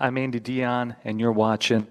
I'm Andy Dion, and you're watching.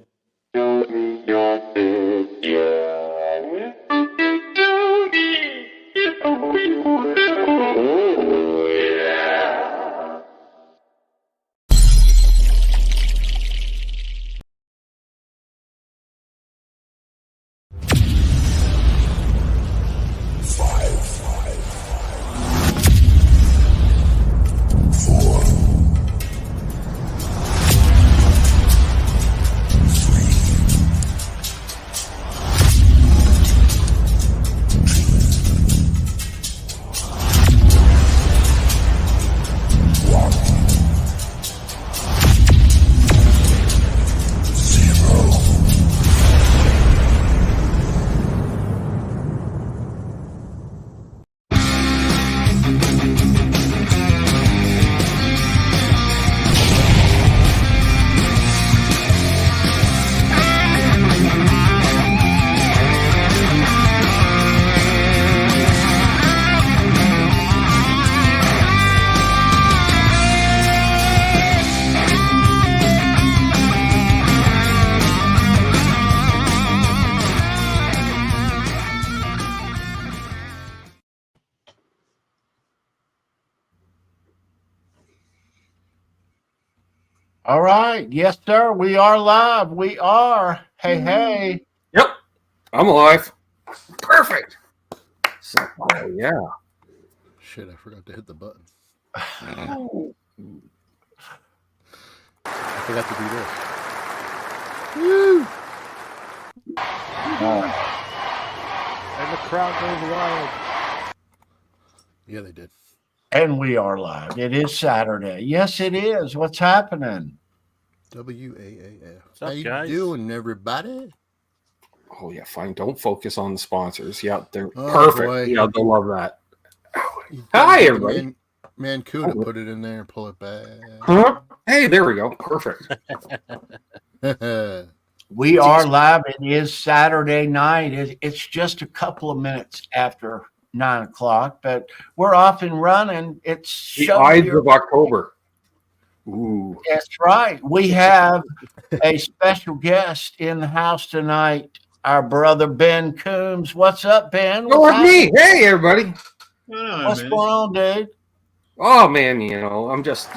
All right. Yes, sir. We are live. We are. Hey. Yep. I'm alive. Perfect. So, oh, yeah. Shit, I forgot to hit the button. Oh. I forgot to do this. Woo! And the crowd goes wild. Yeah, they did. And we are live. It is Saturday. Yes, it is. What's happening? WAAF. What's up, How you guys? doing, everybody? Oh, yeah, fine. Don't focus on the sponsors. Yeah, they're Oh, perfect. boy. Yeah, they'll love that. You Hi, did everybody. Mancuda, put it in there and pull it back. Huh? Hey, there we go. Perfect. We are live. It is Saturday night. It's just a couple of minutes after 9 o'clock, but we're off and running. It's The show Ides here. of October. Ooh. That's right. We have a special guest in the house tonight, our brother Ben Coombs. What's up, Ben? Oh, What's it's me. Hey, everybody. What's going on, dude? Oh, man, I'm just,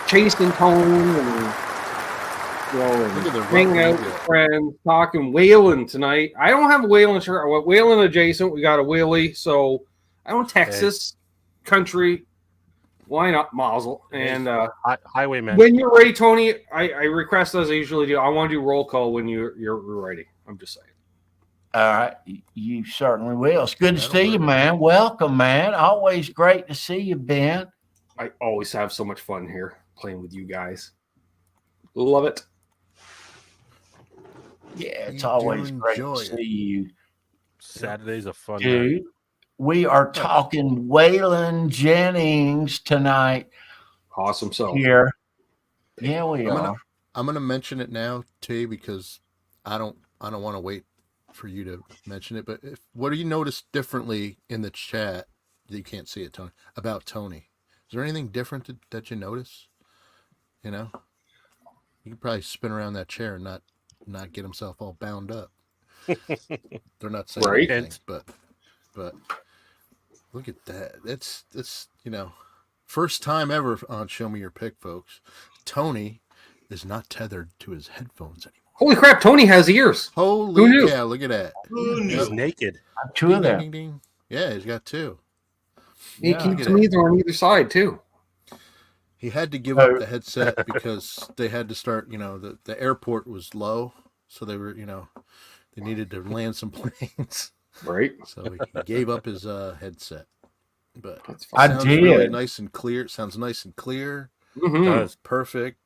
chasing Tone and, Look at the hanging out rubber. with friends, talking Waylon tonight. I don't have a Waylon shirt. I went Waylon adjacent. We got a Whaley, so I don't Texas country. Why not Mazel? And Highwayman. when you're ready, Tony, I request as I usually do. I want to do roll call when you're ready. I'm just saying. All right. You certainly will. It's good to That'll see you, work. man. Welcome, man. Always great to see you, Ben. I always have so much fun here playing with you guys. Love it. Yeah, it's You always do great to enjoy it. see you, Saturday's a fun night. dude. We are talking Waylon Jennings tonight Awesome. So here. Yeah, we are. I'm gonna mention it now, T, because I don't want to wait for you to mention it. But what do you notice differently in the chat? You can't see it, Tony. About Tony, is there anything different that you notice? You know, you can probably spin around that chair and not get himself all bound up. They're not saying Right. anything, but look at that. It's first time ever on Show Me Your Pick, folks. Tony is not tethered to his headphones anymore. holy crap, Tony has ears. Holy Who knew? yeah, look at that. He's naked. Two of Ding, them. ding, ding. Yeah, he's got two. He Yeah. keeps them either on either side too. He had to give up the headset because they had to start, the airport was low, so they were, they needed to land some planes. Right. So he gave up his headset. But That's I fine. sounds did. really nice and clear. It sounds nice and clear. Mhm. Does perfect.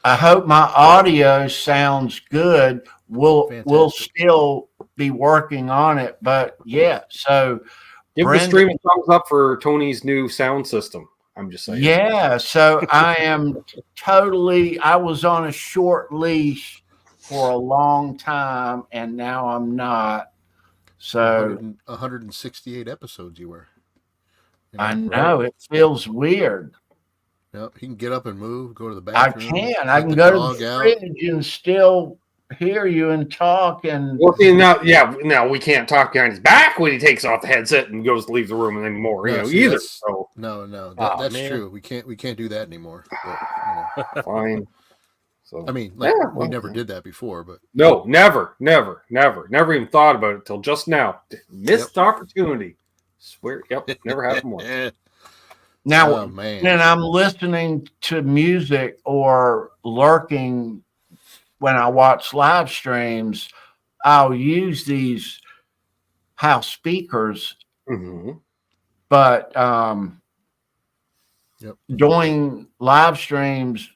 I hope my audio sounds good. We'll Fantastic. still be working on it, but yeah. So Give Brenda- the stream a thumbs up for Tony's new sound system. I'm just saying. yeah. So I am I was on a short leash for a long time, and now I'm not. So 168 episodes you were. I know it feels weird. Yep. He can get up and move, go to the I bathroom. can. I let can the go to dog the out. fridge and still hear you and talk. And Well, see, now we can't talk behind his back when he takes off the headset and goes to leave the room anymore. No, You know, see, either. that's- So No, Aw, that's man. true. We can't do that anymore. But, fine. So I mean, like Yeah, we well, never did that before, but no, never even thought about it till just now. Missed opportunity. Swear, never happened once. now, oh man, when I'm listening to music or lurking when I watch live streams, I'll use these house speakers, Mm-hmm. but Yep. doing live streams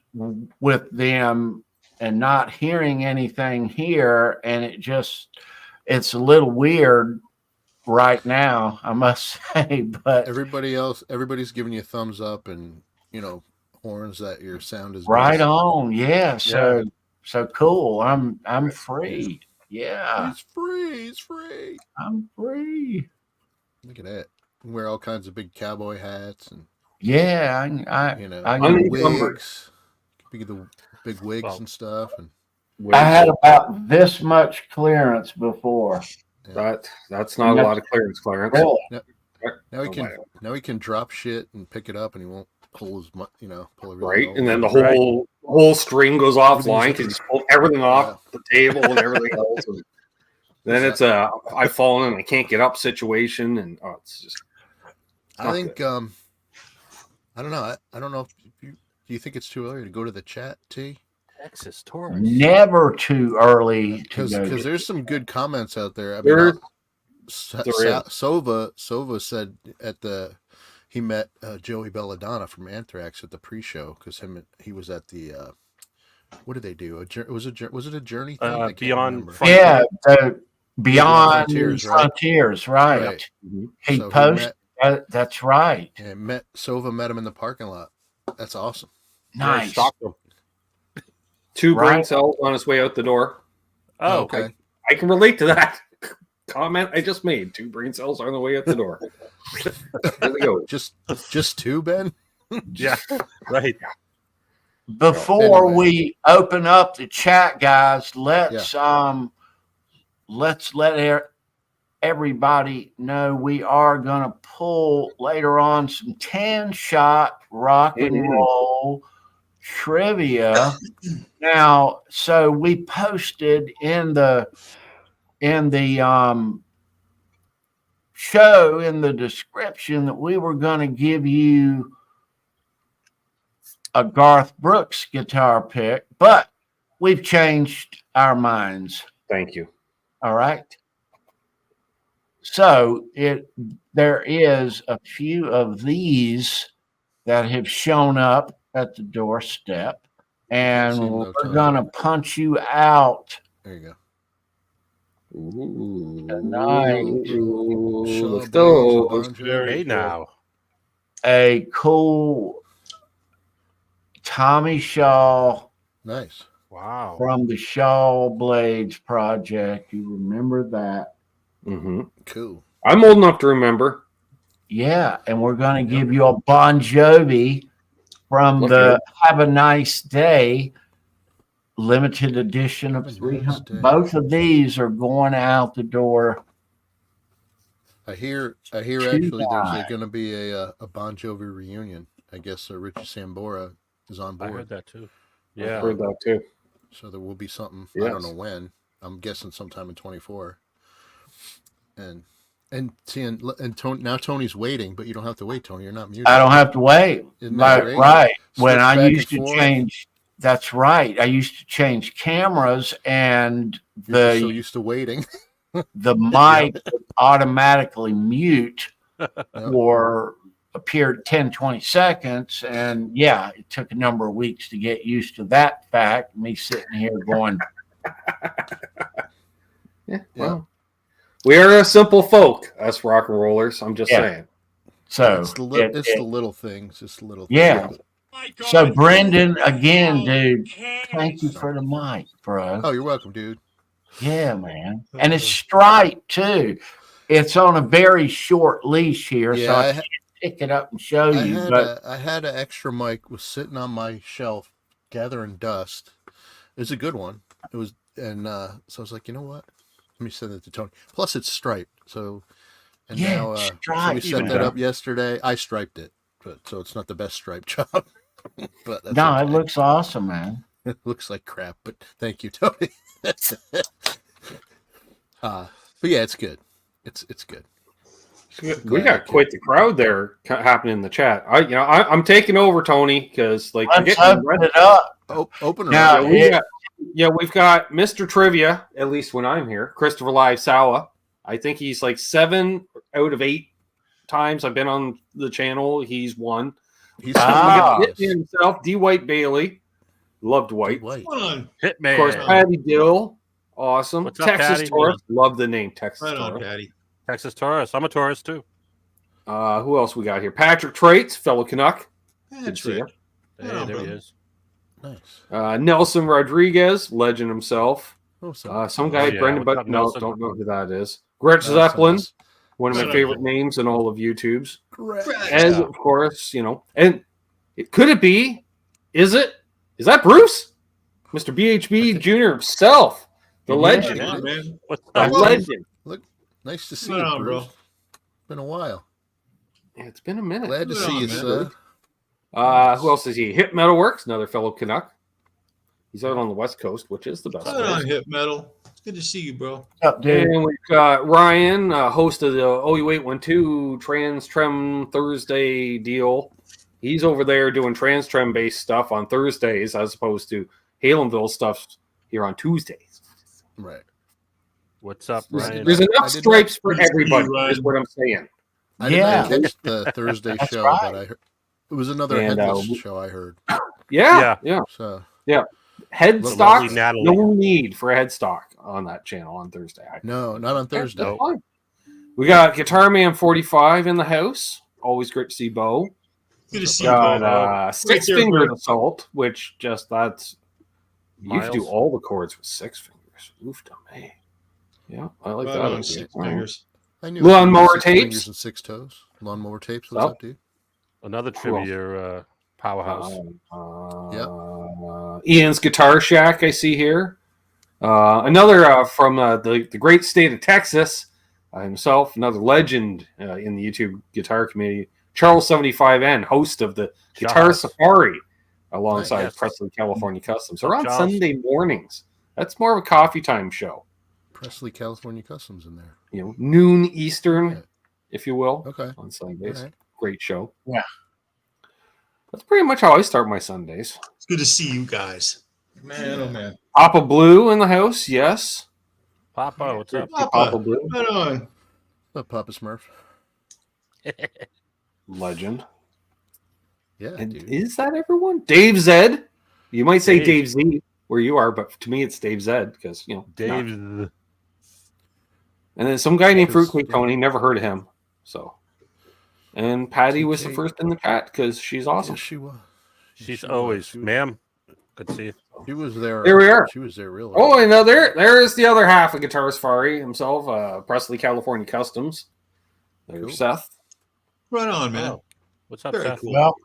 with them and not hearing anything here, and it's a little weird right now, I must say. But everybody's giving you a thumbs up and horns that your sound is right nice. on, yeah. So cool. I'm free. Yeah, It's free. It's free. I'm free. Look at that. You can wear all kinds of big cowboy hats and Yeah, I Unencumbered. wigs, the big wigs and stuff. And I had about this much clearance before. That's not a lot of clearance. Really? now he can drop shit and pick it up, and he won't pull his pull everything Right, over. and then the whole string goes offline because he's pulled everything off the table and everything else. And then it's I've fallen and I can't get up situation, and it's just. I think I don't know. I don't know if do you think it's too early to go to the chat, T? Texas Taurus. Never too early Because there's some good comments out there. I There- mean, Sova said he met Joey Belladonna from Anthrax at the pre-show because he was at the what did they do? Was it a Journey thing? I can't Beyond remember. Yeah, the Beyond Frontiers, Frontiers, right? right. Mhm. He So posted that's right. Sova met him in the parking lot. That's awesome. Nice. Stalked him. 2 brain Right. cells on his way out the door. Oh, okay. I can relate to that comment I just made. 2 brain cells on the way out the door. There we go. Just two, Ben. yeah, right. Before Anyway. we open up the chat, guys, let's let everybody know we are gonna pull later on some 10-shot rock and roll trivia. Now, so we posted in the show in the description that we were going to give you a Garth Brooks guitar pick, but we've changed our minds. Thank you. All right. So there is a few of these that have shown up at the doorstep, and Seen we're no time. gonna punch you out There you go. Ooh. tonight. Let's go. Hey now. A cool Tommy Shaw Nice. Wow. from the Shaw Blades project. You remember that? Mm-hmm. Cool. I'm old enough to remember. Yeah, and we're going to give you a Bon Jovi from the Have a Nice Day limited edition of Have a Nice 300. Day. Both of these are going out the door. I hear actually there's going to be a Bon Jovi reunion. I guess Richie Sambora is on I board. heard that too. I've Yeah. heard that too. So there will be something. Yes. I don't know when. I'm guessing sometime in 24. And Tony, now Tony's waiting, but you don't have to wait, Tony. You're not muted. I don't have to wait. Isn't that great? Right. When Switch I back used and to forth. change, that's right. I used to change cameras and You're just so the used to waiting. mic would automatically mute or appeared 10, 20 seconds. And yeah, it took a number of weeks to get used to that fact. Me sitting here going, Yeah. Well, we are a simple folk, us rock and rollers. I'm just saying. so It's the little things. It's the little yeah. things. So Brendan, again, dude, thank you for the mic, bro. Oh, you're welcome, dude. Yeah, man. And it's striped too. It's on a very short leash here, so Yeah, I can't pick it up and show you. But I had an extra mic was sitting on my shelf gathering dust. It's a good one. It was, and so I was like, you know what? Let me send it to Tony. Plus, it's striped. So, and yeah, now so we striped. set that up yesterday. I striped it, but so it's not the best stripe job. But that's No, okay. it looks awesome, man. It looks like crap, but thank you, Tony. But yeah, it's good. It's good. We got quite the crowd there happening in the chat. I'm taking over, Tony, because like Let's open it up. Open Now, up. we've got Mr. Trivia, at least when I'm here, Christopher Live Sawa. I think he's like 7 out of 8 times I've been on the channel. He's won. He's We got Hitman himself, D. White Bailey. Loved White. White. Hold on. Hitman. Of course, Patty Dill. Awesome. What's up, Texas Patty? Taurus. Love the name Texas Right on, Taurus. Patty. Texas Taurus. I'm a Taurus too. Who else we got here? Patrick Traits, fellow Canuck. Yeah, Good that's to see right. you. Hey, Yeah, there he brother. is. Nice. Nelson Rodriguez, legend himself. Oh, so Some guy, yeah. Brendan, What's but up, no, Nelson? don't know who that is. Gretch so Zeppelin, nice. one of my Right on. favorite names in all of YouTube's. Correct. And of course, and could it be? Is that Bruce? Mr. BHB Jr. himself, the Yeah. legend. Come on, man. What's The up? legend. Nice to see Right you, on, Bruce. bro. Been a while. Yeah, it's been a minute. Glad to Right see on, you, man. sir. Who else is he? Hit Metalworks, another fellow Canuck. He's out on the West Coast, which is the best Right place. on, Hip Metal. It's good to see you, bro. What's up, dude? And we've got Ryan, host of the OU812 Trans Trem Thursday deal. He's over there doing Trans Trem based stuff on Thursdays as opposed to Halenville stuff here on Tuesdays. Right. What's up, Ryan? There's I enough did stripes for Good to see you, everybody, Ryan. is what I'm saying. I Yeah. didn't catch the Thursday That's show, right. but I heard it was another And, headless show. I heard. Yeah. So Headstock, Lovely Natalie. no need for a headstock on that channel on Thursday. no, not on Thursday. That's fine. We got Guitar Man 45 in the house. Always great to see Bo. Good to see you, Got bro. Six there, Fingered bro. Assault, which that's you can do Miles. all the chords with 6 fingers. Oof, me. Yeah, I like Right that. on, idea. 6 fingers. I knew Lawnmower it was 6 tapes. fingers and 6 toes. Lawnmower tapes. What's So? up, dude? Another Who else? trivia powerhouse. Ian's Guitar Shack, I see here. Another from the great state of Texas himself, another legend in the YouTube guitar community, Charles 75N, host of the Guitar Charles. Safari alongside Yes. Presley California Customs. What's up, Around Charles? Sunday mornings. That's more of a coffee time show. Presley, California Customs in there. Noon Eastern, Yeah. if you will, Okay. on Sundays. All right. Great show. Yeah. That's pretty much how I start my Sundays. It's good to see you guys. Man, oh man. Papa Blue in the house, yes. Papa, what's up? Papa Papa, Blue, right on. What, Papa Smurf? legend. Yeah, And dude. is that everyone? Dave Zed. You might say Dave. Dave Z where you are, but to me it's Dave Zed because Dave. not. And then some guy named Because- Fruitcake Tony. Never heard of him. So, and Patty was the Fruitcake. first in the chat because she's awesome. Yes, she was. She's She always, was. ma'am. Good to see you. She was there. There we are. She was there real Oh, early. and there is the other half of Guitar Safari himself, Presley California Customs. There's Cool. Seth, Right on, man. Oh, what's up, Very Seth? cool. Well,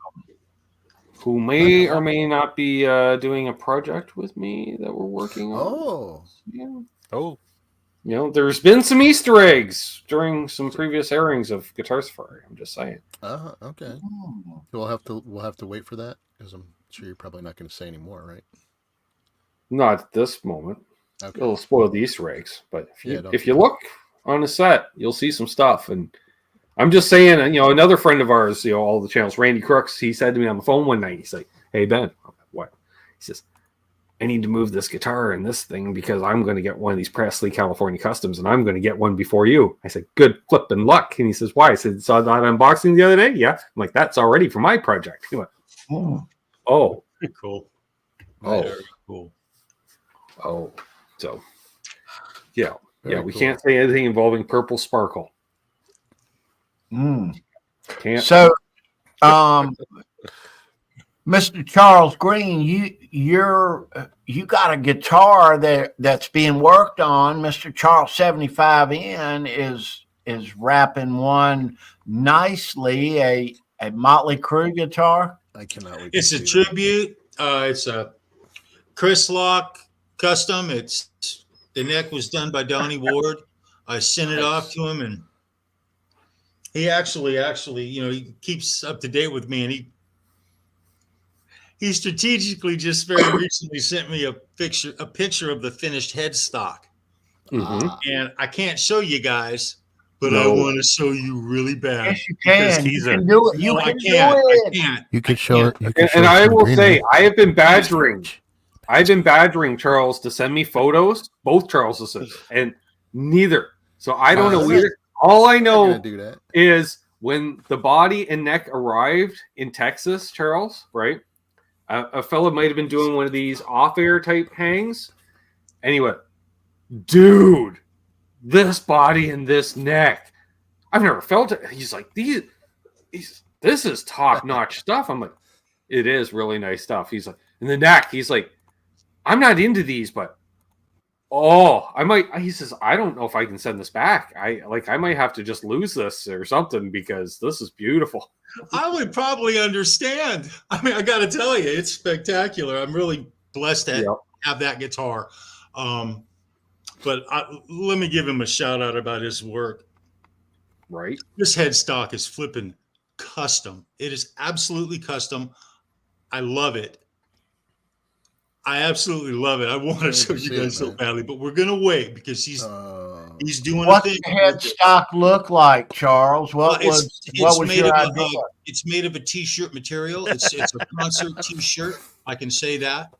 who may or may not be doing a project with me that we're working on. Oh, Yeah. Oh, There's been some Easter eggs during some previous airings of Guitar Safari. I'm just saying. okay. hmm. We'll have to wait for that because I'm sure you're probably not going to say any more, right? Not at this moment. Okay. It'll spoil the Easter eggs. But Yeah, don't if do you that. look on the set, you'll see some stuff. And I'm just saying, another friend of ours, all the channels, Randy Crooks, he said to me on the phone one night, he's like, "Hey, Ben," I'm like, "What?" He says, "I need to move this guitar and this thing because I'm going to get one of these Presley California Customs and I'm going to get one before you." I said, "Good flipping luck." And he says, "Why?" I said, "Saw that unboxing the other day." Yeah. I'm like, "That's already for my project." He went, Hmm. "Oh, Cool. oh, Very cool. oh." So, yeah. Very Yeah, we cool. can't say anything involving Purple Sparkle. Mm. Can't. So, Mr. Charles Green, you got a guitar that's being worked on. Mr. Charles 75N is is wrapping one nicely, a Motley Crue guitar. I cannot wait. to It's a see that. tribute. It's a Chris Lock custom. The neck was done by Donnie Ward. I sent it off to him, and he actually, he keeps up to date with me, and he strategically just very recently sent me a picture of the finished headstock. Mhm. And I can't show you guys, but No. I want to show you really bad. Yes, you can. You teaser. can do it. You No, I can can't. do I it. can't. You could show it. And I will say, I have been badgering Charles to send me photos, both Charleses, and neither. So I don't know either. All I know do that. is when the body and neck arrived in Texas, Charles, right? A fella might have been doing one of these off-air type hangs. Anyway, dude, this body and this neck, I've never felt it. He's like, this is top-notch stuff. I'm like, it is really nice stuff. He's like, in the neck, he's like, I'm not into these, but I might. He says, I don't know if I can send this back. I might have to just lose this or something because this is beautiful. I would probably understand. I mean, I got to tell you, it's spectacular. I'm really blessed to have that guitar. But let me give him a shout out about his work. Right. This headstock is flipping custom. It is absolutely custom. I love it. I absolutely love it. I want to show you guys so badly, but we're gonna wait because he's doing What's a thing. the headstock look like, Charles? What was your idea? It's made of a t-shirt material. It's a concert t-shirt. I can say that.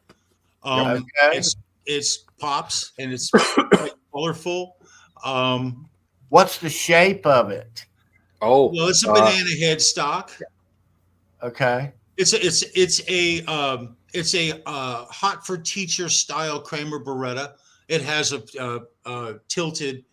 Okay. It's pops and it's quite colorful. What's the shape of it? Oh, Well, it's a banana headstock. Okay. It's a hot for teacher style Kramer Beretta. It has a tilted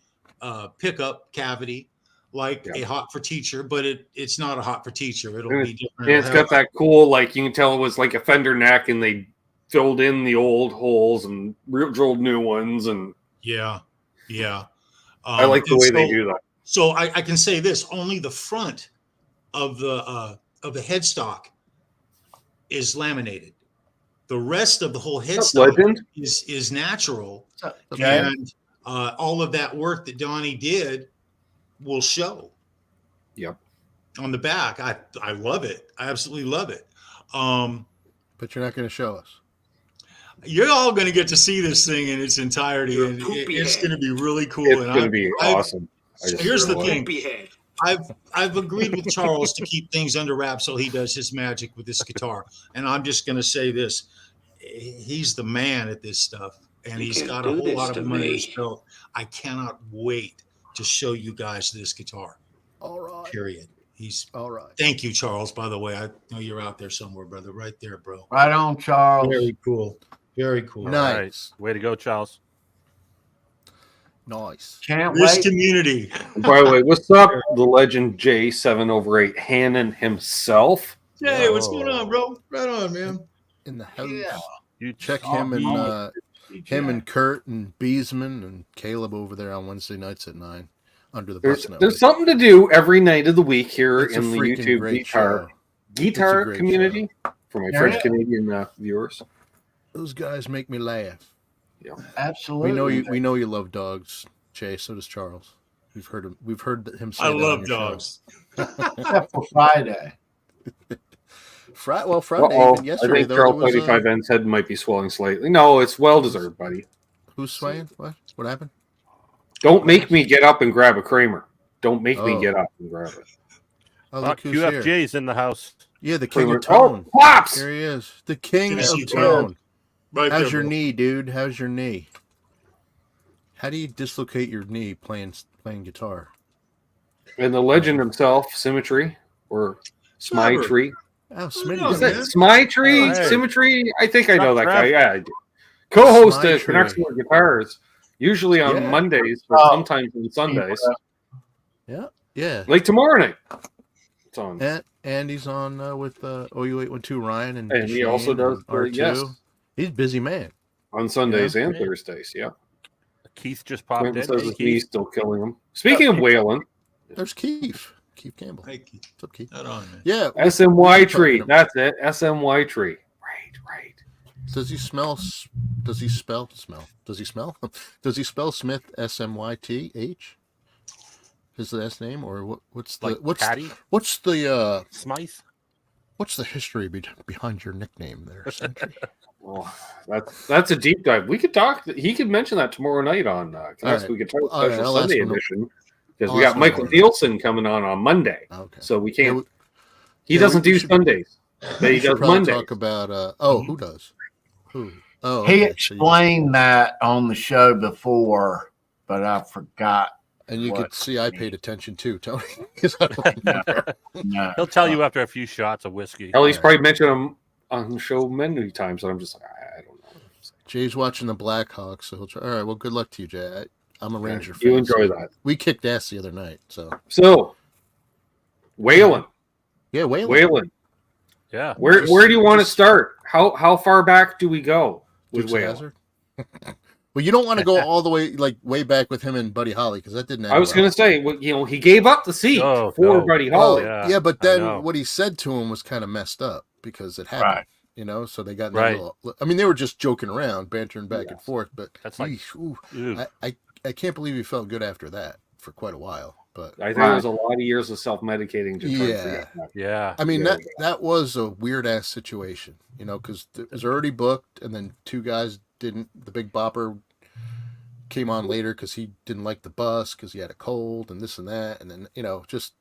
pickup cavity like a hot for teacher, but it's not a hot for teacher. It'll be different. And it's got that cool, like you can tell it was like a fender neck, and they filled in the old holes and drilled new ones. And yeah. I like the way they do that. So I can say this: only the front of the headstock is laminated. The rest of the whole headstock is natural, and all of that work that Donnie did will show. Yep. On the back, I love it. I absolutely love it. But you're not going to show us. You're all going to get to see this thing in its entirety, and it's going to be really cool. It's going to be awesome. Here's the thing. I've agreed with Charles to keep things under wraps so he does his magic with this guitar. And I'm just going to say this. He's the man at this stuff, and he's got a whole lot of money in his belt. I cannot wait to show you guys this guitar. All right. Period. He's all right. Thank you, Charles, by the way. I know you're out there somewhere, brother. Right there, bro. Right on, Charles. Very cool. Very cool. Nice. Way to go, Charles. Nice. Can't This wait. community. By the way, what's up, the legend J7/8 Hannon himself? Hey, what's going on, bro? Right on, man. In the house. Yeah. You Check Oh, him and man. him and Kurt and Beesman and Caleb over there on Wednesday nights at 9 under the bus. There's something to do every night of the week here It's a in the freaking YouTube great guitar show. It's a great community for my Yeah. French Canadian viewers. Those guys make me laugh. Absolutely. We know you love dogs, Jay. So does Charles. We've heard him say I that on love your show. dogs. Except for Friday. Friday, Uh-oh, even I yesterday, think though, Charles there was, 95 N's head might be swelling slightly. No, it's well deserved, buddy. who's swaying? What happened? Don't make me get up and grab a Kramer. Don't make me Oh. get up and grab it. Oh, look who's here. QFJ's in the house. Yeah, the king Kramer. of tone. Oh, pops! Here he is. The king Good to of see you, tone. Right How's there, your bro. knee, dude? How's your knee? How do you dislocate your knee playing guitar? And the legend himself, Symmetry, or Smitry. Oh, Is Smitty. Is that Smitry? Hey. Symmetry? I think I know that Not guy. Trev. Yeah, I do. Co-host Smitry. at Connects More Guitars, usually on Yeah. Mondays, but Oh. sometimes on Sundays. Yeah. Like tomorrow night. It's on. And he's on with OU812 Ryan and And he Shane also does and the, R2. yes, He's a busy man. on Sundays and Yeah. Thursdays. Yeah. Keith just popped Quentin in. says Hey, his knee's Keith. still killing him. Speaking of Waylon, There's Keith Campbell. Hey, Keith, What's up, Keith? not on, man. Yeah, SMY we tree. talking That's it. SMY tree. Right. Does he smell? Does he spell? Does he smell? Does he spell Smith SMYTH? His last name, or what's the Like Patty? what's the Smythe? what's the history behind your nickname there, Sentry? Well, that's a deep dive. We could talk. He could mention that tomorrow night on. right. We could talk All right, special I'll ask Sunday him. edition because I'll we ask got him Michael tomorrow. Nielsen coming on Monday, Okay. so we can't. Yeah, He yeah, doesn't we do should- Sundays. But he we should does probably Mondays. talk about. Who does? Who? Oh, He okay, so you- explained that on the show before, but I forgot. and you what- could see I paid attention too, Tony. 'Cause I don't remember. No. He'll tell you after a few shots of whiskey. Hell, he's Yeah. probably mentioned him on the show many times, and I'm just like, I don't know. Jay's watching the Blackhawks, so he'll try. All right, well, good luck to you, Jay. I'm a Ranger fan. You enjoy so that. We kicked ass the other night, so So, Waylon, yeah. Waylon, Yeah. where do you want to start? How far back do we go with Dukes of Waylon? Hazzard? Well, you don't want to go all the way back with him and Buddy Holly because that didn't end I was well. going to say, well, he gave up the seat Oh, for no. Buddy Well, Holly. yeah, yeah, but I know. then what he said to him was kind of messed up because it happened. Right. So they got in Right. a little. I mean, they were just joking around, bantering back and forth. But That's like- eesh, ooh, Ew. I can't believe he felt good after that for quite a while. But I think it was a lot of years of self-medicating to try Yeah. to forget that. Yeah. I mean Yeah. that was a weird ass situation, because it was already booked, and then two guys didn't. The Big Bopper came on later because he didn't like the bus because he had a cold and this and that, and then just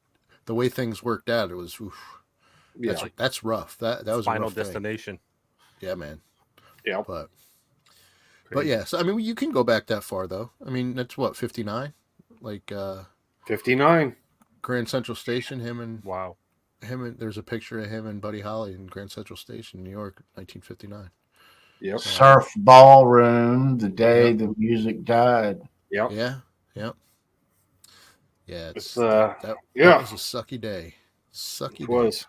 the way things worked out, it was oof, Yeah. that's rough. That was a Final rough thing. Destination. Yeah, man. Yeah. But Crazy. yeah, so I mean, you can go back that far though. I mean, that's what 59, like 59. Grand Central Station. Wow. There's a picture of him and Buddy Holly in Grand Central Station, New York, 1959. Yep. Surf Ballroom, the day the music died. Yep. Yeah. It's that yeah. was a sucky day. Sucky It day. was.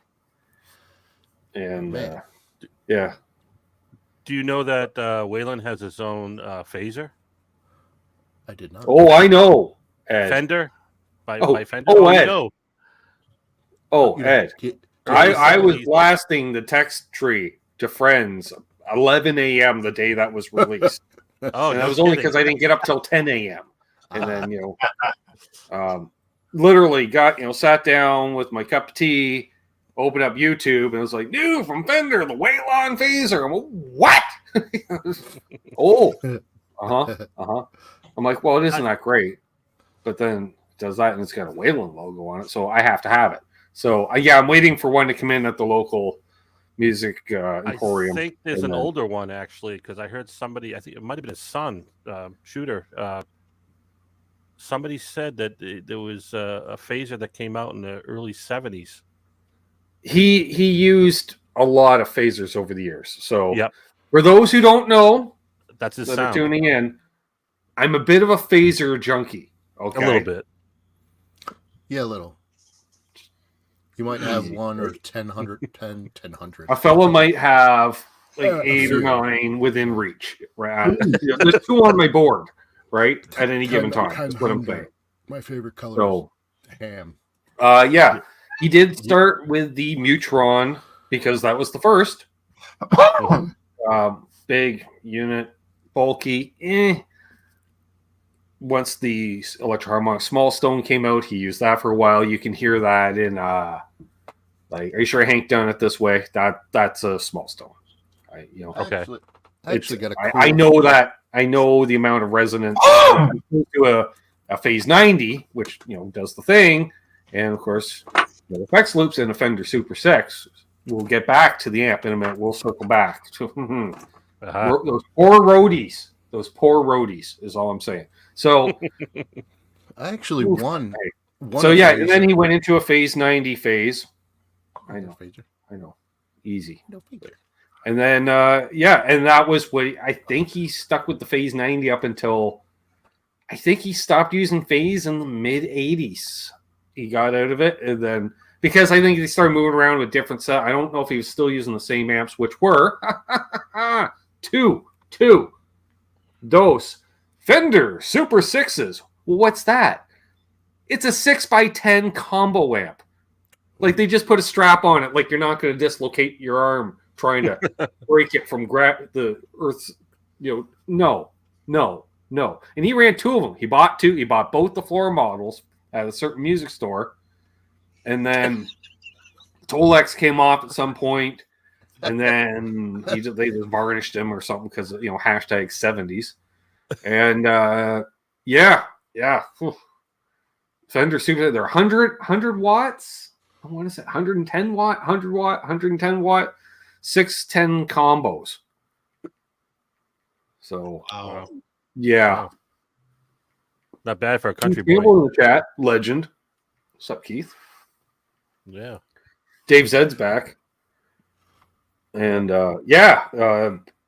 And Man. yeah. Do you know that Waylon has his own phaser? I did not. Oh, I know. Ed. Fender? By Fender? oh, you Ed. know. Oh, Ed. Get- I was he's- blasting the text tree to friends 11 a.m. the day that was released. Oh, And no that was only kidding. because I didn't get up till 10 a.m. And then, literally sat down with my cup of tea, opened up YouTube, and it was like, new from Fender, the Waylon phaser. I'm like, what? Oh, I'm like, well, it isn't that great. But then it does that, and it's got a Waylon logo on it, so I have to have it. So, I'm waiting for one to come in at the local music emporium. I think there's And an then- older one, actually, because I heard somebody, I think it might have been his son, Shooter. Somebody said that there was a phaser that came out in the early 70s. He used a lot of phasers over the years. So Yep. for those who don't know That's his that are sound. tuning in, I'm a bit of a phaser junkie. Okay. A little bit. Yeah, a little. You might have Easy. 1 or 10. A fella might have like 8 or sure. 9 within reach. Right. There's 2 on my board, right? At any given time. That's what I'm saying. My favorite color So is ham. he did start with the Mutron because that was the first. Big unit, bulky. Once the Electro-Harmonic Small Stone came out, he used that for a while. You can hear that in are you sure Hank done it this way? That's a Small Stone. Okay. I actually got a cool, I know that. I know the amount of resonance to a Phase 90, which does the thing, and of course the effects loops in a Fender Super 6. We'll get back to the amp in a minute. We'll circle back to Uh-huh. those poor roadies. Those poor roadies is all I'm saying. So I actually Oof. won. and then he went into a Phase 90 phase. I know. I know. Easy. No phaser. And then, and that was what I think he stuck with the Phase 90 up until I think he stopped using Phase in the mid 80s. He got out of it, and then because I think he started moving around with different set. I don't know if he was still using the same amps, which were two those Fender Super 6s. Well, what's that? It's a 6x10 combo amp. Like they just put a strap on it. Like you're not going to dislocate your arm trying to break it from the Earth's. No. And he ran 2 of them. He bought 2. He bought both the floor models at a certain music store, and then Tolex came off at some point, and then they just varnished him or something because hashtag 70s, and yeah. Fender Super. They're 100 watts. I want to say 110 watt, 100 watt, 110 watt, 610 combos. So, yeah. Wow. Not bad for a country People boy. in the chat, legend. What's up, Keith? Yeah. Dave Zed's back. And,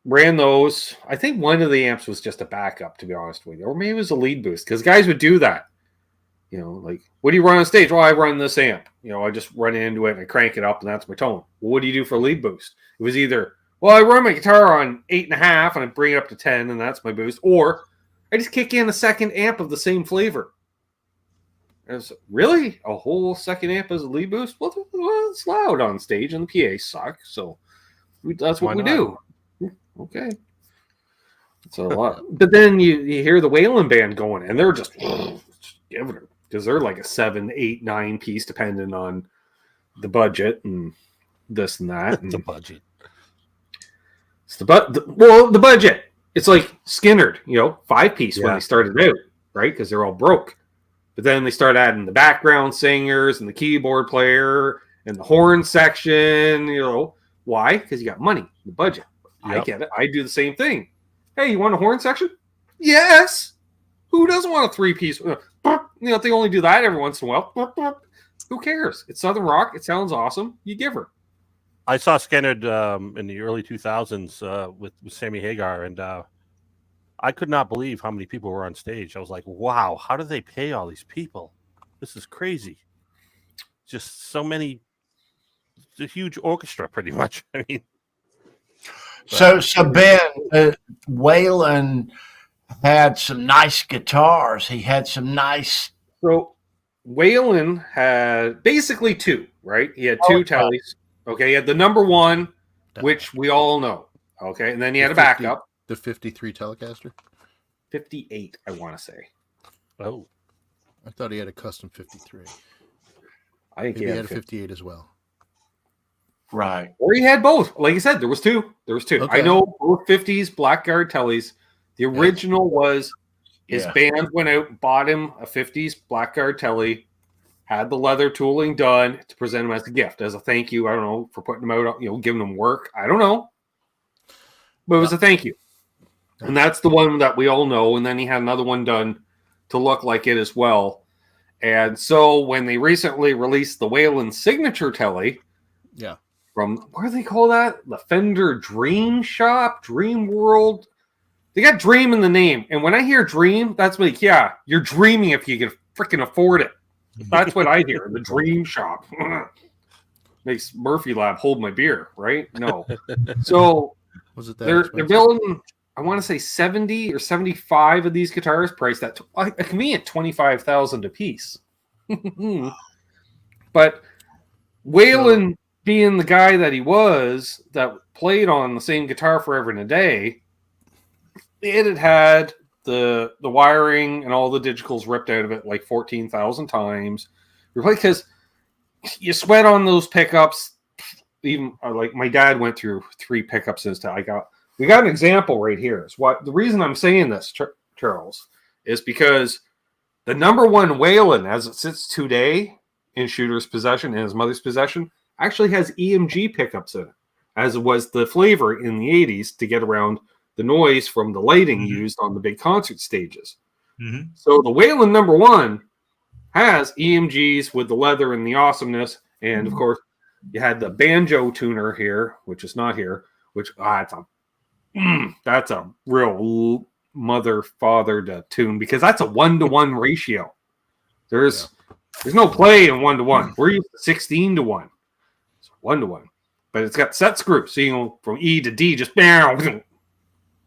ran those. I think one of the amps was just a backup, to be honest with you. Or maybe it was a lead boost, because guys would do that. Like, what do you run on stage? Well, I run this amp. I just run into it and I crank it up, and that's my tone. Well, what do you do for lead boost? It was either, well, I run my guitar on 8.5 and I bring it up to 10, and that's my boost. Or I just kick in a second amp of the same flavor. And it's really a whole second amp as a lead boost? Well, it's loud on stage, and the PA suck. So that's what we do. Okay. It's a lot. But then you hear the Waylon band going, and they're just giving it. Because they're like a 7, 8, 9 piece, depending on the budget and this and that. And The budget. It's the budget. It's like Gnfnr, 5-piece when they started out, right? Because they're all broke. But then they start adding the background singers and the keyboard player and the horn section. Why? Because you got money, the budget. Yep. I get it. I do the same thing. Hey, you want a horn section? Yes. Who doesn't want a 3-piece? They only do that every once in a while. Who cares? It's Southern rock. It sounds awesome. You give her. I saw Gnfnr in the early 2000s with Sammy Hagar, and I could not believe how many people were on stage. I was like, wow, how do they pay all these people? This is crazy. Just so many. It's a huge orchestra, pretty much. I mean, So Ben, Waylon had some nice guitars. He had some nice. So Waylon had basically 2, right? He had 2 tellies. Okay, he had the number 1, which we all know. Okay, and then he had a backup. The 53 Telecaster? 58, I want to say. oh, I thought he had a custom 53. I think Maybe he had a 58 as well. Right. Or he had both. Like I said, there was 2. Okay. I know both 50s Blackguard tellies. The original was his band went out and bought him a 50s Blackguard telly, had the leather tooling done to present him as a gift, as a thank you. I don't know, for putting him out, giving him work. I don't know. But it was a thank you. And that's the one that we all know. And then he had another one done to look like it as well. And so when they recently released the Waylon signature telly, from, what do they call that? The Fender Dream Shop, Dream World. They got Dream in the name. And when I hear Dream, that's like, yeah, you're dreaming if you can freaking afford it. That's what I hear. The Dream Shop. Makes Murphy Lab hold my beer, right? No. So Was it that they're building, I want to say 70 or 75 of these guitars priced at a convenient $25,000 a piece. But Waylon, being the guy that he was, that played on the same guitar forever and a day, it had the wiring and all the digitals ripped out of it like 14,000 times. Because you sweat on those pickups. Even like my dad went through 3 pickups in his time. We got an example right here. Is what the reason I'm saying this, Charles, is because the number 1 Waylon, as it sits today in Shooter's possession and his mother's possession, actually has EMG pickups in it, as was the flavor in the 80s to get around the noise from the lighting used on the big concert stages. Mm-hmm. So the Waylon number 1 has EMGs with the leather and the awesomeness. And of course, you had the banjo tuner here, which is not here, which that's a real mother-father to tune, because that's a 1-to-1 ratio. There's no play in 1-to-1. We're used to 16-to-1. It's 1-to-1. But it's got set screws. So from E to D, just bam.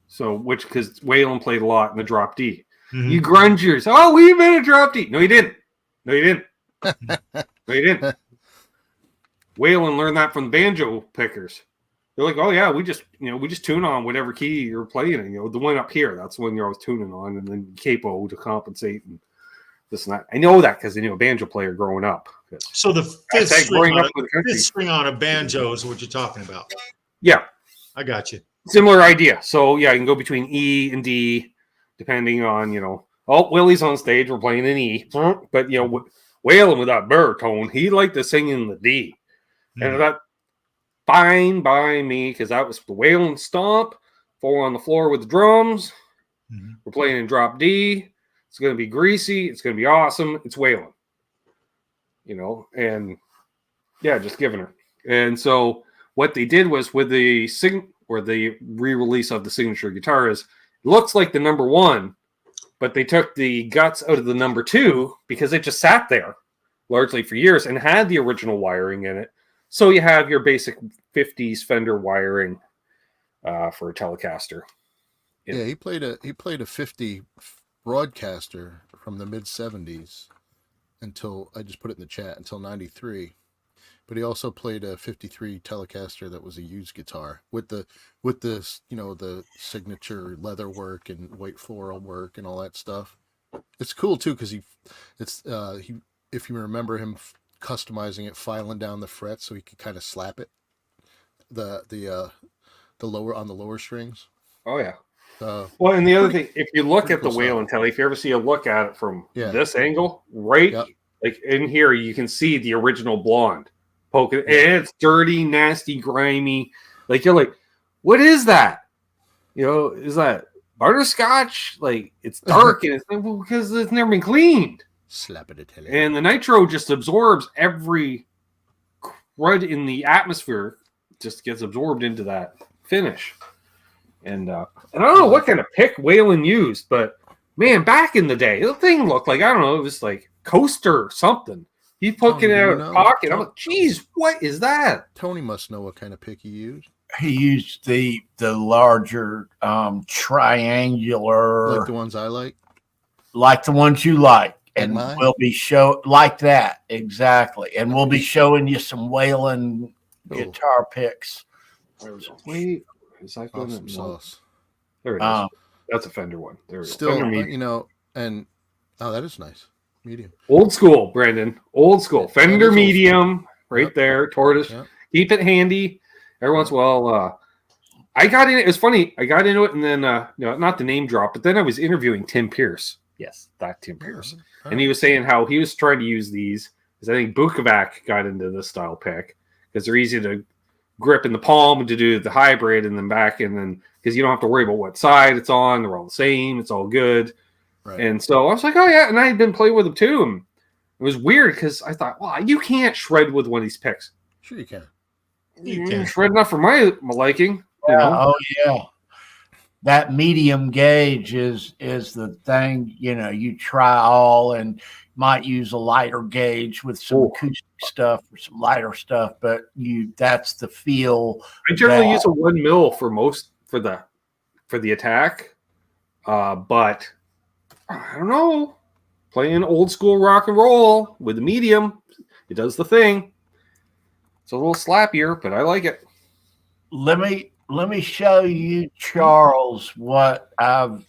So, because Waylon played a lot in the drop D. Mm-hmm. You grungers. Oh, we made a drop D. No, you didn't. No, you didn't. No, you didn't. Waylon learned that from the banjo pickers. They're like, oh yeah, we just tune on whatever key you're playing in. The one up here, that's the one you're always tuning on, and then capo to compensate and this and that. I know that because I knew a banjo player growing up. So the fifth string on a banjo is what you're talking about. Yeah, I got you. similar idea. So yeah, you can go between E and D, depending on Oh, Willie's on stage. We're playing an E, but Waylon with that baritone, he liked to sing in the D, and that. Fine by me, because that was the Waylon stomp. 4 on the floor with the drums. We're playing in drop D. It's going to be greasy. It's going to be awesome. It's Waylon. And yeah, just giving her. And so what they did was with the re-release of the signature guitar is, it looks like the number 1, but they took the guts out of the number 2 because it just sat there largely for years and had the original wiring in it. So you have your basic 50s Fender wiring for a Telecaster. Yeah, he played a 50 broadcaster from the mid 70s until I just put it in the chat until 93. But he also played a 53 Telecaster that was a used guitar with the the signature leather work and white floral work and all that stuff. It's cool too because if you remember him customizing it, filing down the frets so he could kind of slap it, the lower on the lower strings. Oh yeah. Well, and the other thing, if you look at the cool Waylon Telly, if you ever see a look at it from this angle, Yep. like in here, you can see the original blonde poking, and it's dirty, nasty, grimy. Like you're like, what is that? Is that butterscotch? Like it's dark and it's because it's never been cleaned. Slap it, and the nitro just absorbs every crud in the atmosphere, just gets absorbed into that finish. And I don't know what kind of pick Waylon used, but man, back in the day, the thing looked like, I don't know, it was like coaster or something. He poking it out of his pocket. I'm like, geez, what is that? Tony must know what kind of pick he used. He used the larger triangular, Like the ones I like, like the ones you like. And mine? we'll be like that exactly, and we'll be showing you some Waylon guitar picks. Wait, is that going awesome sauce? There it is. That's a Fender one. There we go. Still, Fender and that is nice. Medium, old school, Brandon. Old school Fender medium, right Yep. there. Tortoise. Yep. Keep it handy. Every once in a while, I got in. It was funny. I got into it, and then not the name drop, but then I was interviewing Tim Pierce. Yes, that Tim Pierce. And he was saying how he was trying to use these, because I think Bukovac got into this style pick because they're easy to grip in the palm and to do the hybrid and then back, and then because you don't have to worry about what side it's on. They're all the same. It's all good. Right. And so I was like, oh yeah, and I had been playing with them too. And it was weird because I thought, well, you can't shred with one of these picks. Sure you can. You can. Shred enough for my liking. Oh yeah. That medium gauge is the thing, you try all and might use a lighter gauge with some acoustic stuff or some lighter stuff, but that's the feel. I generally use a 1 mil for the attack. But I don't know. Playing old school rock and roll with the medium, it does the thing. It's a little slappier, but I like it. Let me show you, Charles, what I've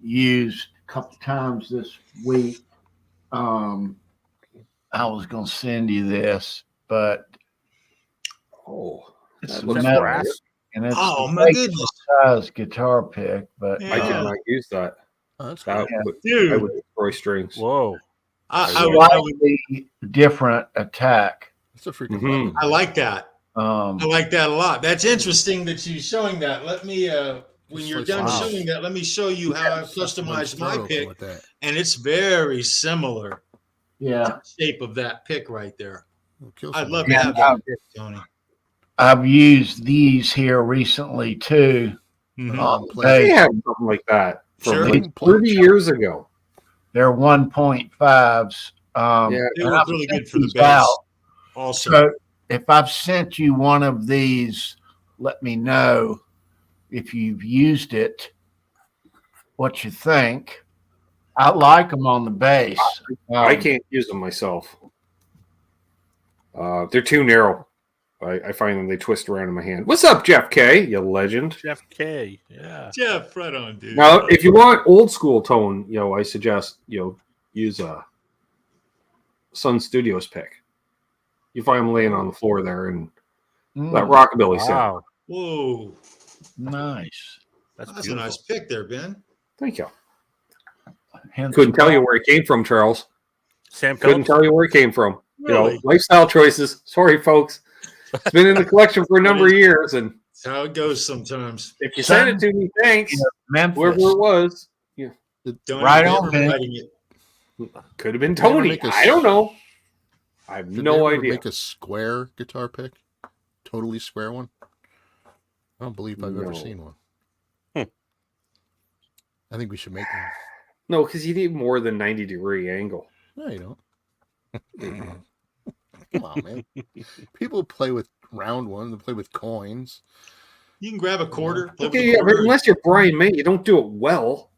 used a couple times this week. I was going to send you this, but It's metal, brass. and it's my goodness, size guitar pick. But I did not use that. Oh, that's That cool. dude. I would destroy strings. Whoa. I slightly different attack. It's a freaking Mhm. weapon. I like that. I Um, like that a lot. That's interesting that you're showing that. Let me, when Just you're like done wow. showing that, let me show you how I've customized my Open pick, with that. and it's very similar yeah, to the shape of that pick right there. We'll kill I'd love somebody. to have that pick, Tony. I've used these here recently too. Mhm. I had something like that from Sure. like 30 years ago. They're 1.5s. Yeah. They and work I've really sent good for the these bass. out. Also, So if I've sent you one of these, let me know if you've used it, what you think. I like them on the bass. I can't use them myself. They're too narrow. I find them, they twist around in my hand. What's up, Jeff K, you legend? Jeff K. Yeah. Jeff, right on, dude. Now, if you want old school tone, I suggest, use a Sun Studios pick. You find them laying on the floor there and that rockabilly sound. Wow. Whoa. Nice. That's a beautiful. nice pick there, Ben. Thank you. Hence Couldn't tell you where it came from, Charles. Sam Couldn't Phillips. tell you where it came from. Really? Lifestyle choices. Sorry, folks. It's been in the collection for a number of years, and That's how it goes sometimes. if you send it to me, thanks. Memphis. Whoever it was, Don't Right even on, be man. writing it. could have been Did they ever Tony. make a- I don't know. I have Did no they ever idea. Make a square guitar pick, totally square one. I don't believe I've ever No. seen one. Hmm. I think we should make one. No, because you need more than 90-degree angle. No, you don't. Come on, man. People play with round ones. They play with coins. You can grab a quarter. play with Okay, a yeah, but quarter. unless you're Brian May, you don't do it well.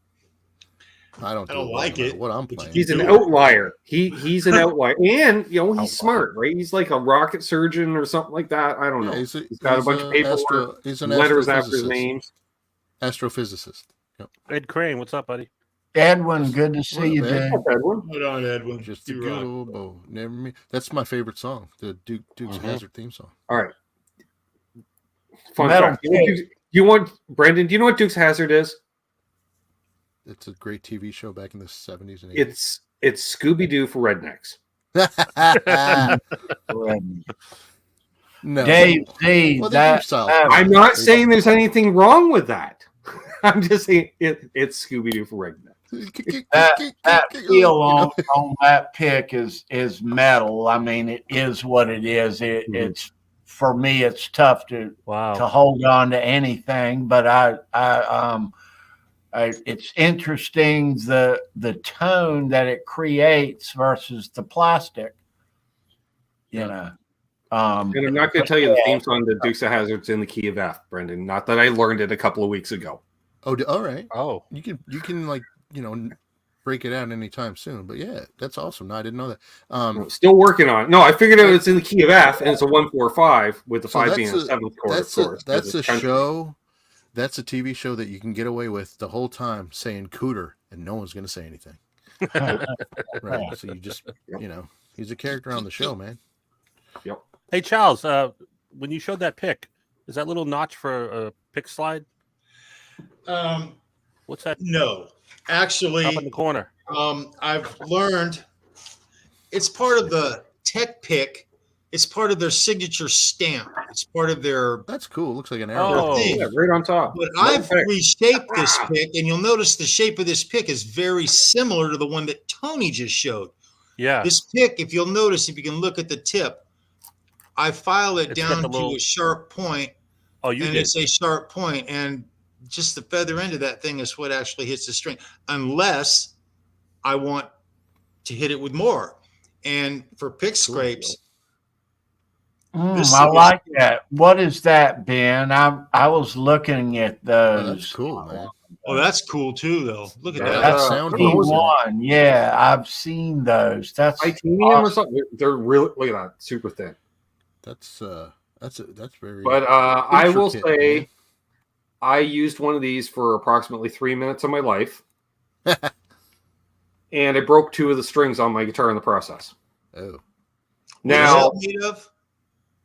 I don't. I don't do like no matter it, What I'm but you playing. He's an do it. outlier. He's an outlier, and he's Outlier. smart, right? He's like a rocket surgeon or something like that. I don't know. Yeah, He's got a bunch of paperwork, He's an letters after his astrophysicist. names. Astrophysicist. Yep. Ed Crane, what's up, buddy? Edwin, good to see you, man. dude. Edwin. Hold on, Edwin. Just a You good rock. old bow. Never me. That's my favorite song. The Duke's Mhm. Hazard theme song. All right. Fun Metal fact. You want Brendan? Do you know what Duke's Hazard is? It's a great TV show back in the 70s and 80s. It's Scooby Doo for rednecks. No. Dave Z, Well, they do South Park. I'm not saying there's anything wrong with that. I'm just saying it's Scooby Doo for rednecks. that feel on that pick is metal. I mean, it is what it is. It's for me. It's tough to Wow. hold on to anything, but it's interesting the tone that it creates versus the plastic. You know. And I'm not going to tell you the theme song to Dukes of Hazzard's in the key of F, Brendan. Not that I learned it a couple of weeks ago. Oh, all right. Oh, You can like break it out anytime soon. But yeah, that's awesome. No, I didn't know that. Still working on it. No, I figured out it's in the key of F, and it's a 1-4-5 with the So 5 being a that's a- 7th chord. That's of course, 'cause that's a it's country. show. That's a TV show that you can get away with the whole time saying cooter, and no one's going to say anything. Right. So you just he's a character on the show, man. Yep. hey Charles. When you showed that pick, is that little notch for a pick slide? What's that No, actually, up in the corner? I've learned it's part of the tech pick. It's part of their signature stamp. It's part of their. That's cool. Looks like an arrow. Oh, thing. Yeah, right on top. But No I've pick. reshaped this pick, and you'll notice the shape of this pick is very similar to the one that Tony just showed. yeah. This pick, if you'll notice, if you can look at the tip, I file it It's got down the to little- a sharp point, Oh, you and did. it's a sharp point, and just the feather end of that thing is what actually hits the string, unless I want to hit it with more. And for pick scrapes, This I is- like that. What is that, Ben? I was looking at Oh, those. that's cool, man. oh, that's cool too, though. Look at Yeah. that. That's sound P1. Yeah, I've seen those. That's Titanium or awesome. something. They're really, look at that, super thin. That's very. But I will intricate, say, man. I used one of these for approximately 3 minutes of my life, and I broke 2 of the strings on my guitar in the process. Oh, What Now, is that made of?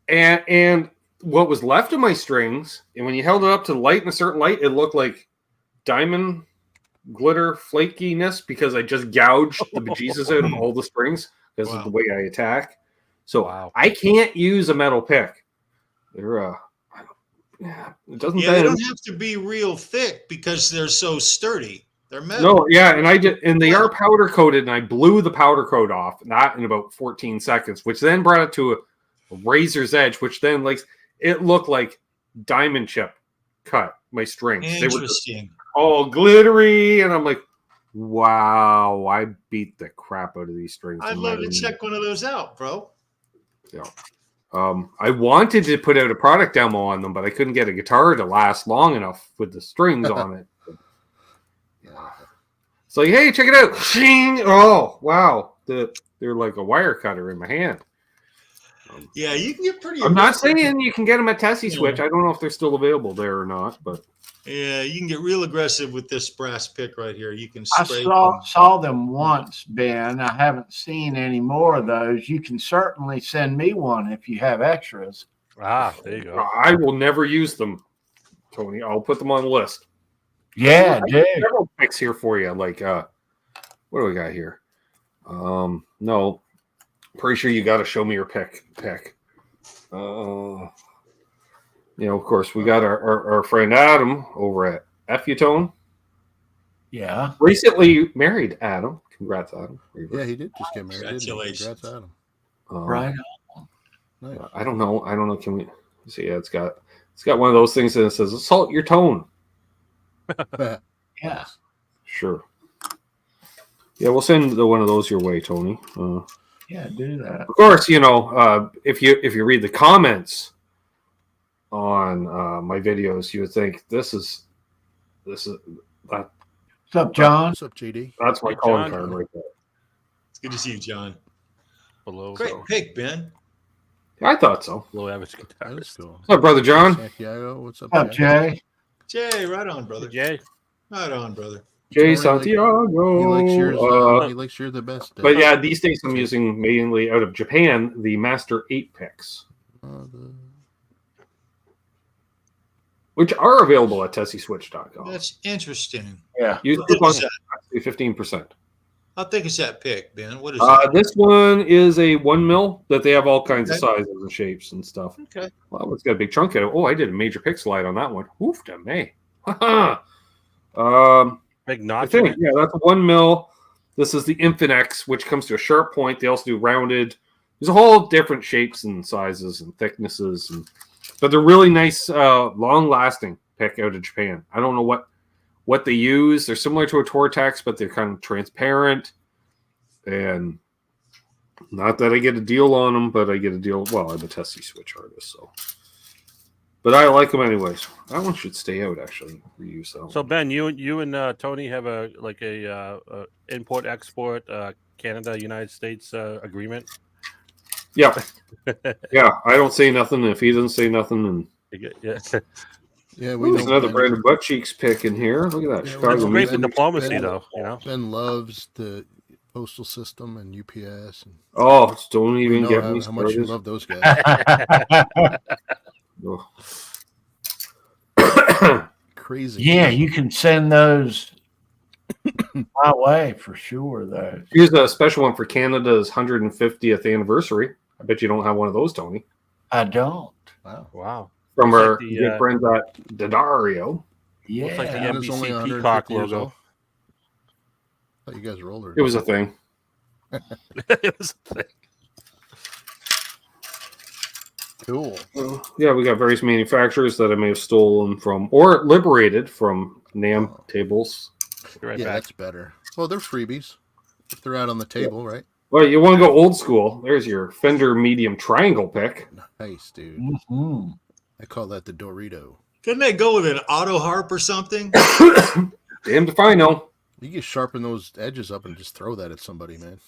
and what was left of my strings, and when you held it up to the light in a certain light, it looked like diamond glitter flakiness because I just gouged the bejesus out of all the strings because Wow. of the way I attack. So Wow. I can't use a metal pick. They're it doesn't Yeah, they bend. don't have to be real thick because they're so sturdy. They're metal. No, yeah, and they are powder coated, and I blew the powder coat off, not in about 14 seconds, which then brought it to a razor's edge, which then it looked like diamond chip cut my strings. They were Interesting. all glittery, and I'm like, wow, I beat the crap out of these strings. I'd love to check one of those out, bro. I wanted to put out a product demo on them, but I couldn't get a guitar to last long enough with the strings on it. yeah. It's like, hey, check it out. Shing! Oh, wow. They're like a wire cutter in my hand. Yeah, you can get pretty. I'm not aggressive. saying you can get them at Tessie Yeah. Switch. I don't know if they're still available there or not, but Yeah, you can get real aggressive with this brass pick right here. You can I spray. saw them once, Ben. I haven't seen any more of those. You can certainly send me one if you have extras. Ah, there you go. I will never use them, Tony. I'll put them on the list. Yeah, I dude. have several picks here for you. Like, what do we got here? No, pretty sure you got to show me your pick. Of course, we got our friend Adam over at Gnfnr. Yeah. Recently married Adam. Congrats, Adam. Yeah, he did just get married. didn't he? Congratulations. Congrats, Adam. Right. Nice. I don't know. Can we see? Yeah, it's got one of those things that says assault your tone. Yeah. Sure. Yeah, we'll send one of those your way, Tony. Yeah, do that. Of course, if you read the comments on my videos, you would think this is What's up, John? What's up, JD? that's my Hey, calling John. card right there. It's good to see you, John. Below, Great pick, Ben. I thought so. below average That's guitarist. cool. What's up, brother John? Santiago, what's up, What's up, Jay? Jay, right on, brother. Jay, Right on, brother. Jay Tony, Santiago. He likes yours. He likes yours the best. But yeah, these days I'm using mainly out of Japan the Master 8 picks, which are available at TessieSwitch.com. That's interesting. Yeah. Use What coupon is that? 15%. How thick is that pick, Ben? What is that? This one is a 1 mil, but they have all kinds of Okay. sizes and shapes and stuff. Okay. Well, it's got a big chunk in it. Oh, I did a major pick slide on that one. Oof, to me. big I notch. think, yeah, that's a 1 mil. This is the Gnfnr, which comes to a sharp point. They also do rounded. There's a whole different shapes and sizes and thicknesses, but they're really nice, long-lasting pick out of Japan. I don't know what they use. They're similar to a Tortex, but they're kind of transparent. And not that I get a deal on them, but I get a deal. Well, I'm a Tessie Switch artist, so. But I like them anyways. That one should stay out, actually. Reuse that So one. Ben, you and Tony have a import export Canada United States agreement. Yeah. Yeah, I don't say nothing if he doesn't say nothing. And Yeah, Yeah, we there's know another Ben- Brandon Butt Cheeks pick in here. Look at that. Yeah, Chicago it's great for Music. diplomacy, Ben- though. You know, Ben loves the postal system and UPS. And Oh, don't we even know get how, me how much you started. love those guys. Oh. Crazy. Yeah, you can send those my way for sure, though. Here's a special one for Canada's 150th anniversary. I bet you don't have one of those, Tony. I don't. Wow. wow. From Looks our like the, good friends at Daddario. Yeah. Looks like the Canada's only NBC 150 Peacock years logo. old. I thought you guys were older. It was a thing. It was a thing. Cool. Yeah, we got various manufacturers that I may have stolen from or liberated from NAM tables. Be right Yeah, back. that's better. Well, they're freebies. If they're out on the table, right? Well, you want to go old school. There's your Fender medium triangle pick. Nice, dude. Mhm. I call that the Dorito. Couldn't they go with an auto harp or something? Damned if I know. You can sharpen those edges up and just throw that at somebody, man.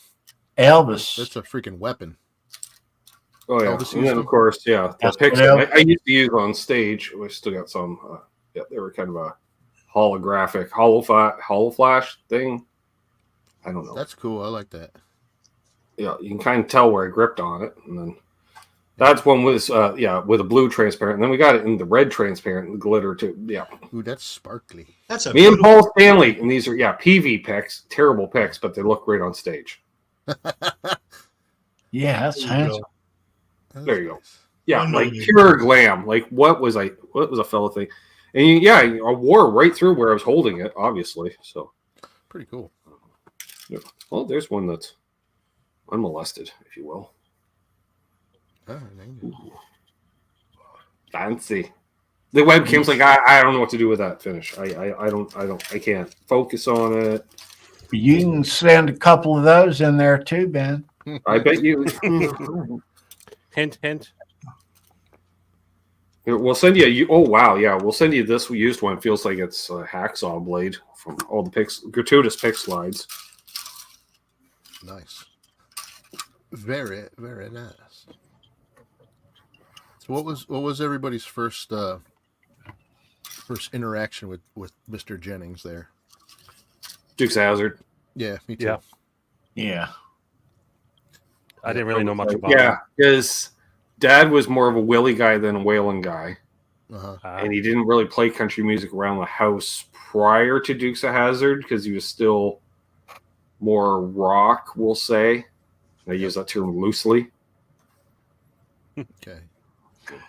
Elvis. That's a freaking weapon. Oh, yeah. Elvis And used then, of them? course, yeah, the That's picks what I used to use on stage. We still got some. Yeah, they were kind of a holographic, hollow flash thing. I don't know. That's cool. I like that. Yeah, you can kind of tell where I gripped on it. And then that's one with, with a blue transparent. And then we got it in the red transparent and glitter, too. Yeah. Ooh, that's sparkly. That's a Me and beautiful. Paul Stanley, and these are PV picks, terrible picks, but they look great on stage. Yeah, that's There you handsome. go. There you go. Nice. Yeah, I know like you. pure glam. Like what was a fellow thing? And I wore right through where I was holding it, obviously. So, Pretty cool. well, there's one that's unmolested, if you will. Ah, thank you. Fancy. The webcam's like I don't know what to do with that finish. I can't focus on it. You can send a couple of those in there too, Ben. I bet you. Hint, hint. We'll send you. Oh wow, yeah, we'll send you this used one. Feels like it's a hacksaw blade from all the gratuitous pick slides. Nice. Very, very nice. So what was everybody's first interaction with Mr. Jennings there? Dukes of Hazzard. Yeah, me too. Yeah. Yeah. I didn't really know much about Yeah, him. because Dad was more of a Willie guy than a Waylon guy, Uh-huh. and he didn't really play country music around the house prior to Dukes of Hazzard because he was still more rock, we'll say. I use that term loosely. Okay.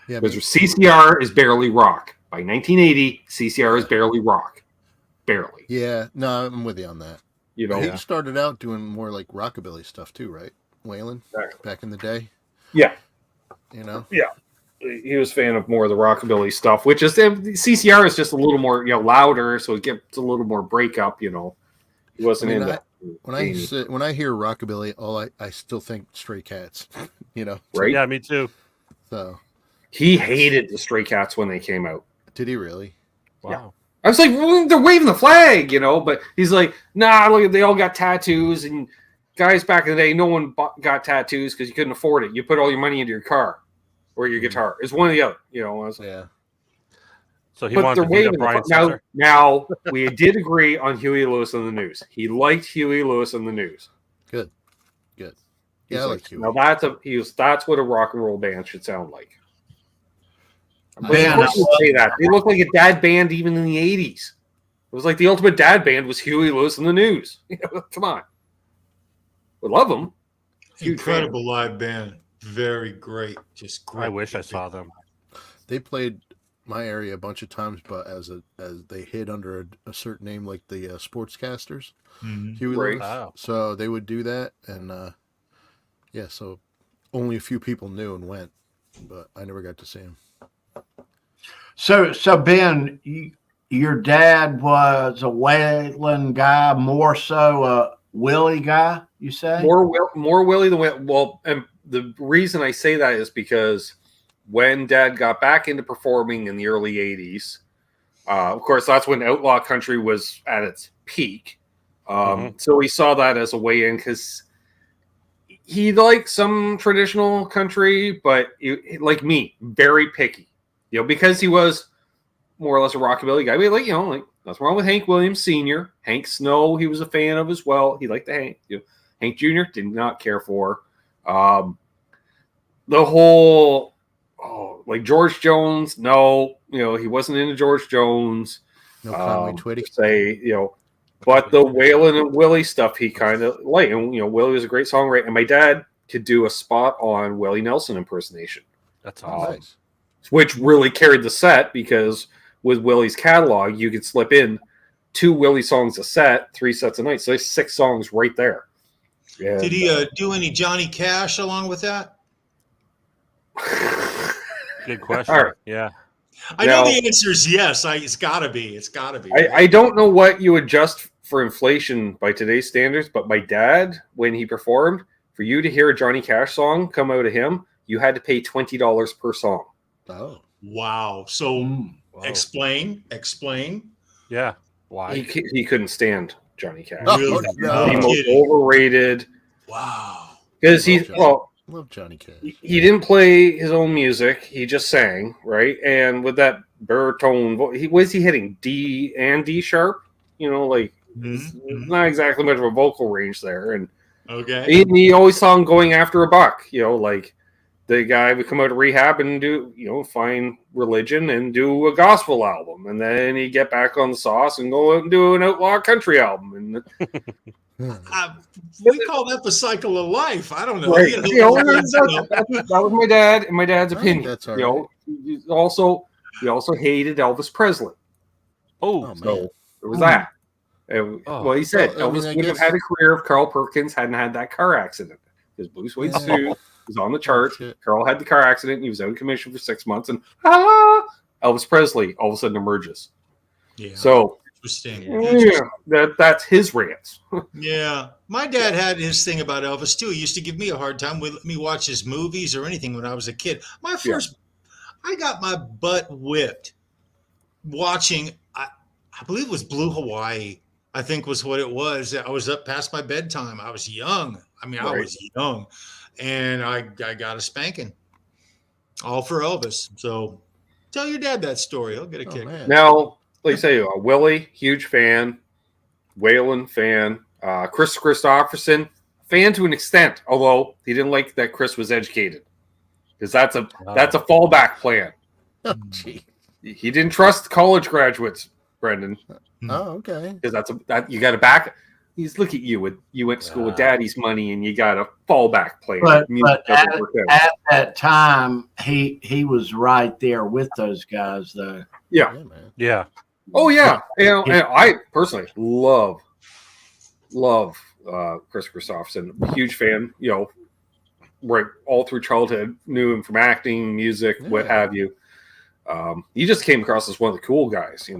Yeah, Because CCR is barely rock. By 1980, CCR is barely rock. Barely. yeah. No, I'm with you on that. You know? He started out doing more like rockabilly stuff too, right? Waylon, Exactly. back in the day. Yeah. You know. He was a fan of more of the rockabilly stuff, which is CCR is just a little more, louder, so it gets a little more breakup, He wasn't in that. When I hear rockabilly, I still think Stray Cats. Right? Yeah, me too. So He hated the Stray Cats when they came out. did he really? Wow. I was like, well, they're waving the flag, but he's like, nah, look, they all got tattoos, and guys back in the day, no one got tattoos because you couldn't afford it. You put all your money into your car or your guitar. It's one or the other, I was like, Yeah. So he but wanted they're to beat up waving Brian now. Setzer? Now we did agree on Huey Lewis and the News. He liked Huey Lewis and the News. Good. He's Yeah, I like Huey. Now that's what a rock and roll band should sound like. But Ben, of course you say that. They look like a dad band even in the 80s. It was like the ultimate dad band was Huey Lewis and the News. Come on. We love them. Huge Incredible live band. Very great. Just great. I wish I saw them. They played my area a bunch of times, but as they hid under a certain name, like the sportscasters, Mhm. Huey Right. Lewis. Wow. So they would do that, and so only a few people knew and went, but I never got to see him. So Ben, your dad was a Waylon guy, more so a Willie guy, you say? More Willie than Will. Well, and the reason I say that is because when Dad got back into performing in the early 80s, of course, that's when outlaw country was at its peak. So he saw that as a way in because he liked some traditional country, but like me, very picky. Because he was more or less a rockabilly guy. But nothing wrong with Hank Williams Sr. Hank Snow, he was a fan of as well. He liked the Hank. Hank Jr. did not care for. The whole, like George Jones, no, he wasn't into George Jones. No Conway Twitty. But the Waylon and Willie stuff he kind of liked. And, Willie was a great songwriter. And my dad could do a spot on Willie Nelson impersonation. That's awesome. Nice. Which really carried the set because with Willie's catalog, you could slip in 2 Willie songs a set, 3 sets a night. So there's 6 songs right there. And, Did he do any Johnny Cash along with that? Good question. All right. Yeah. I know the answer is yes. It's got to be. It's got to be. I don't know what you adjust for inflation by today's standards, but my dad, when he performed, for you to hear a Johnny Cash song come out of him, you had to pay $20 per song. Oh, Wow. So Whoa. explain. Yeah. Why? He couldn't stand Johnny Cash. Oh, Really? no. The most kidding. overrated. Wow. Because love Johnny Cash. he didn't play his own music. He just sang, right? And with that baritone, what is he hitting? D and D sharp? Not exactly much of a vocal range there. And Okay. he always saw him going after a buck. Like the guy would come out of rehab and do, find religion and do a gospel album. And then he'd get back on the sauce and go out and do an outlaw country album. And We call that the cycle of life. I don't know. right. That That was my dad and my dad's I think opinion. that's all right. He also hated Elvis Presley. Oh, Oh, So man. there was that. And, Oh. well, he said Well, I mean, Elvis I would have guess- had a career if Carl Perkins hadn't had that car accident. His blue suede Yeah. suit was on the charts. Shit. Carl had the car accident. And he was out of commission for 6 months. And Elvis Presley all of a sudden emerges. Yeah. So Interesting. that's his rants. Yeah. My dad had his thing about Elvis too. He used to give me a hard time with me watch his movies or anything when I was a kid. I I got my butt whipped watching. I believe it was Blue Hawaii. I think was what it was. I was up past my bedtime. I was young. I mean, I Right. was young, and I got a spanking, all for Elvis. So tell your dad that story. He'll get a kick. Man. Now, like I say, Willie, huge fan. Waylon, fan. Chris Christopherson, fan to an extent, although he didn't like that Chris was educated. Because that's a fallback plan. Oh, gee. He didn't trust college graduates, Brendan. Oh, okay. Because you got to back. He's look at you. You went to school with daddy's money, and you got a fallback plan. But at that time, he was right there with those guys, though. Yeah. Yeah, man. Yeah. Oh yeah. And I personally love Chris Christopherson. Huge fan. Right all through childhood, knew him from acting, music, what have you. He just came across as one of the cool guys,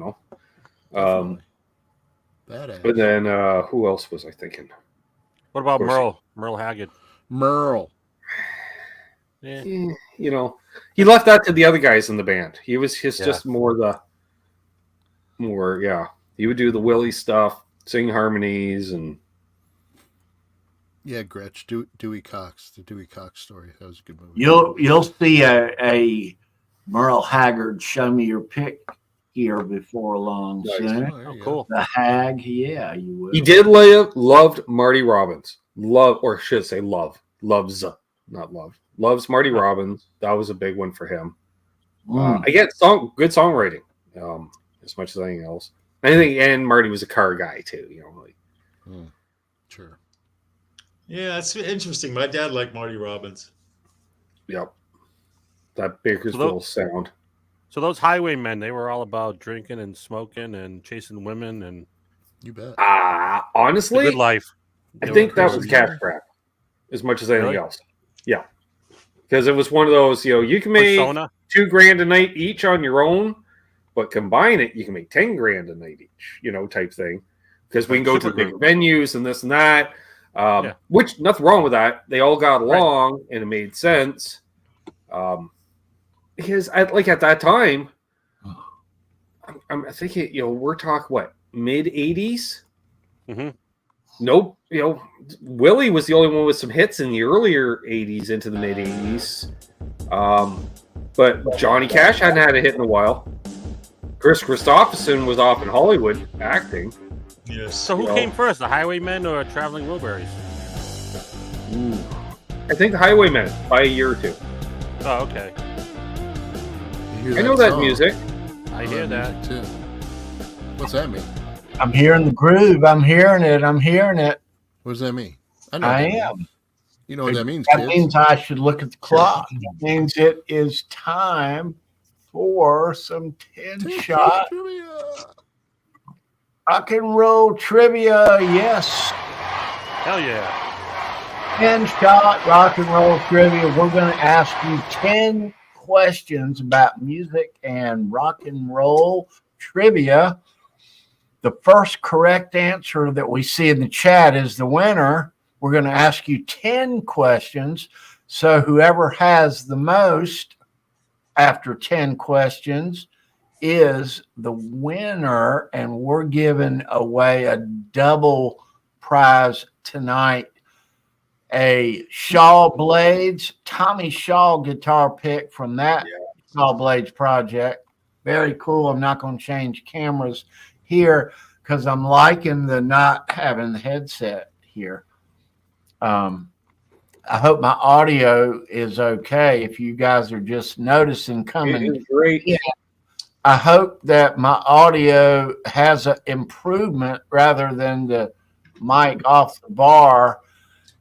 Badass. But then who else was I thinking? What about Of course. Merle Haggard? Merle. Yeah. He left that to the other guys in the band. He was just more. He would do the Willie stuff, sing harmonies, and Yeah, Gretsch. Dewey Cox. The Dewey Cox story. That was a good movie. You'll see a Merle Haggard show me your pick here before long. Nice. Soon. there you go. Cool. The Hag, yeah, you will. he did loved Marty Robbins. Loves, not love. Loves Marty Robbins. That was a big one for him. I get good songwriting, as much as anything else. And Marty was a car guy too. Sure. Yeah, it's interesting. My dad liked Marty Robbins. Yep. That Bakersville sound. So those highwaymen, they were all about drinking and smoking and chasing women and You bet. the Honestly, good life. I think that was cash grab as much as anything else. Yeah. Because it was one of those, you can make Persona. $2,000 a night each on your own, but combine it, you can make $10,000 a night each, type thing. Because we can go to the big venues and this and that. Which nothing wrong with that. They all got along and it made sense. Because at that time, I'm thinking, we're talking mid 80s. Mm-hmm. Nope. Willie was the only one with some hits in the earlier 80s into the mid 80s. But Johnny Cash hadn't had a hit in a while. Chris Christopherson was off in Hollywood acting. Yes. So who came first, the Highwaymen or Traveling Wilburys? I think the Highwaymen by a year or two. Oh, okay. I know that music. I hear that. Too. What's that mean? I'm hearing the groove. I'm hearing it. What does that mean? know I what that means. am. You know what that means, That kids. means I should look at the clock. That means it is time for some 10-shot rock and roll trivia. Yes. Hell yeah. 10-shot rock and roll trivia. We're going to ask you 10 questions about music and rock and roll trivia. The first correct answer that we see in the chat is the winner. We're going to ask you 10 questions. So whoever has the most after 10 questions is the winner. And we're giving away a double prize tonight. A Shaw Blades, Tommy Shaw guitar pick from that Shaw Blades project. Very cool. I'm not going to change cameras here because I'm liking the not having the headset here. I hope my audio is okay. If you guys are just noticing coming, It is great. I hope that my audio has an improvement rather than the mic off the bar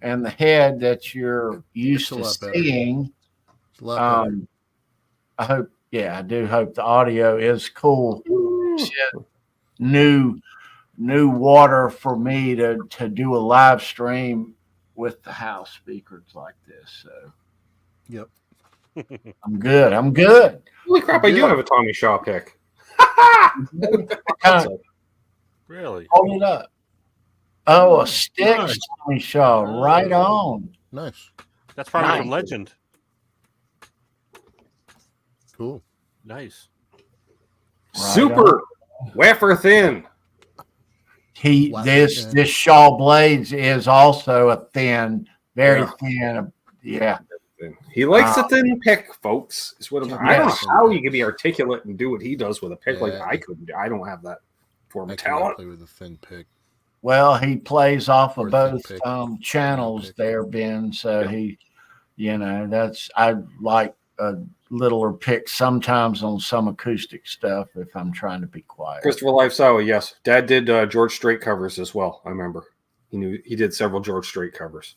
and the head that you're used to seeing. It's a lot better. I hope, I do hope the audio is cool. New water for me to do a live stream with the house speakers like this. So Yep. I'm good. Holy crap, I do have a Tommy Shaw pick. Really? Hold it up. Oh, a stick, Nice. Tommy Shaw. Right on. Nice. That's probably Nice. from Legend. Cool. Nice. Super wafer thin. Wow. This Shaw Blades is also a thin, very thin. Yeah. He likes a thin pick, folks. Is what I don't know Yes. how you can be articulate and do what he does with a pick like Yeah. I couldn't. I don't have that form I of cannot talent. play with a thin pick. Well, he plays off Or of thin both pick. channels Pick. there, Ben. So Yeah. I like a littler pick sometimes on some acoustic stuff if I'm trying to be quiet. Christopher Lifesawa, yes. Dad did George Strait covers as well. I remember. He did several George Strait covers.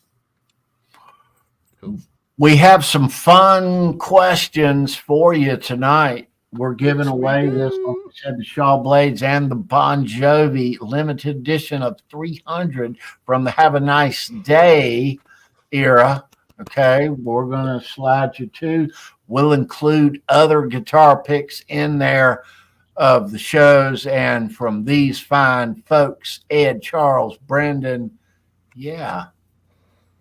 Cool. We have some fun questions for you tonight. We're giving away this, like we said, the Shaw Blades and the Bon Jovi limited edition of 300 from the Have a Nice Day era. Okay, we're going to slide you to. We'll include other guitar picks in there of the shows and from these fine folks, Ed, Charles, Brendan. Yeah,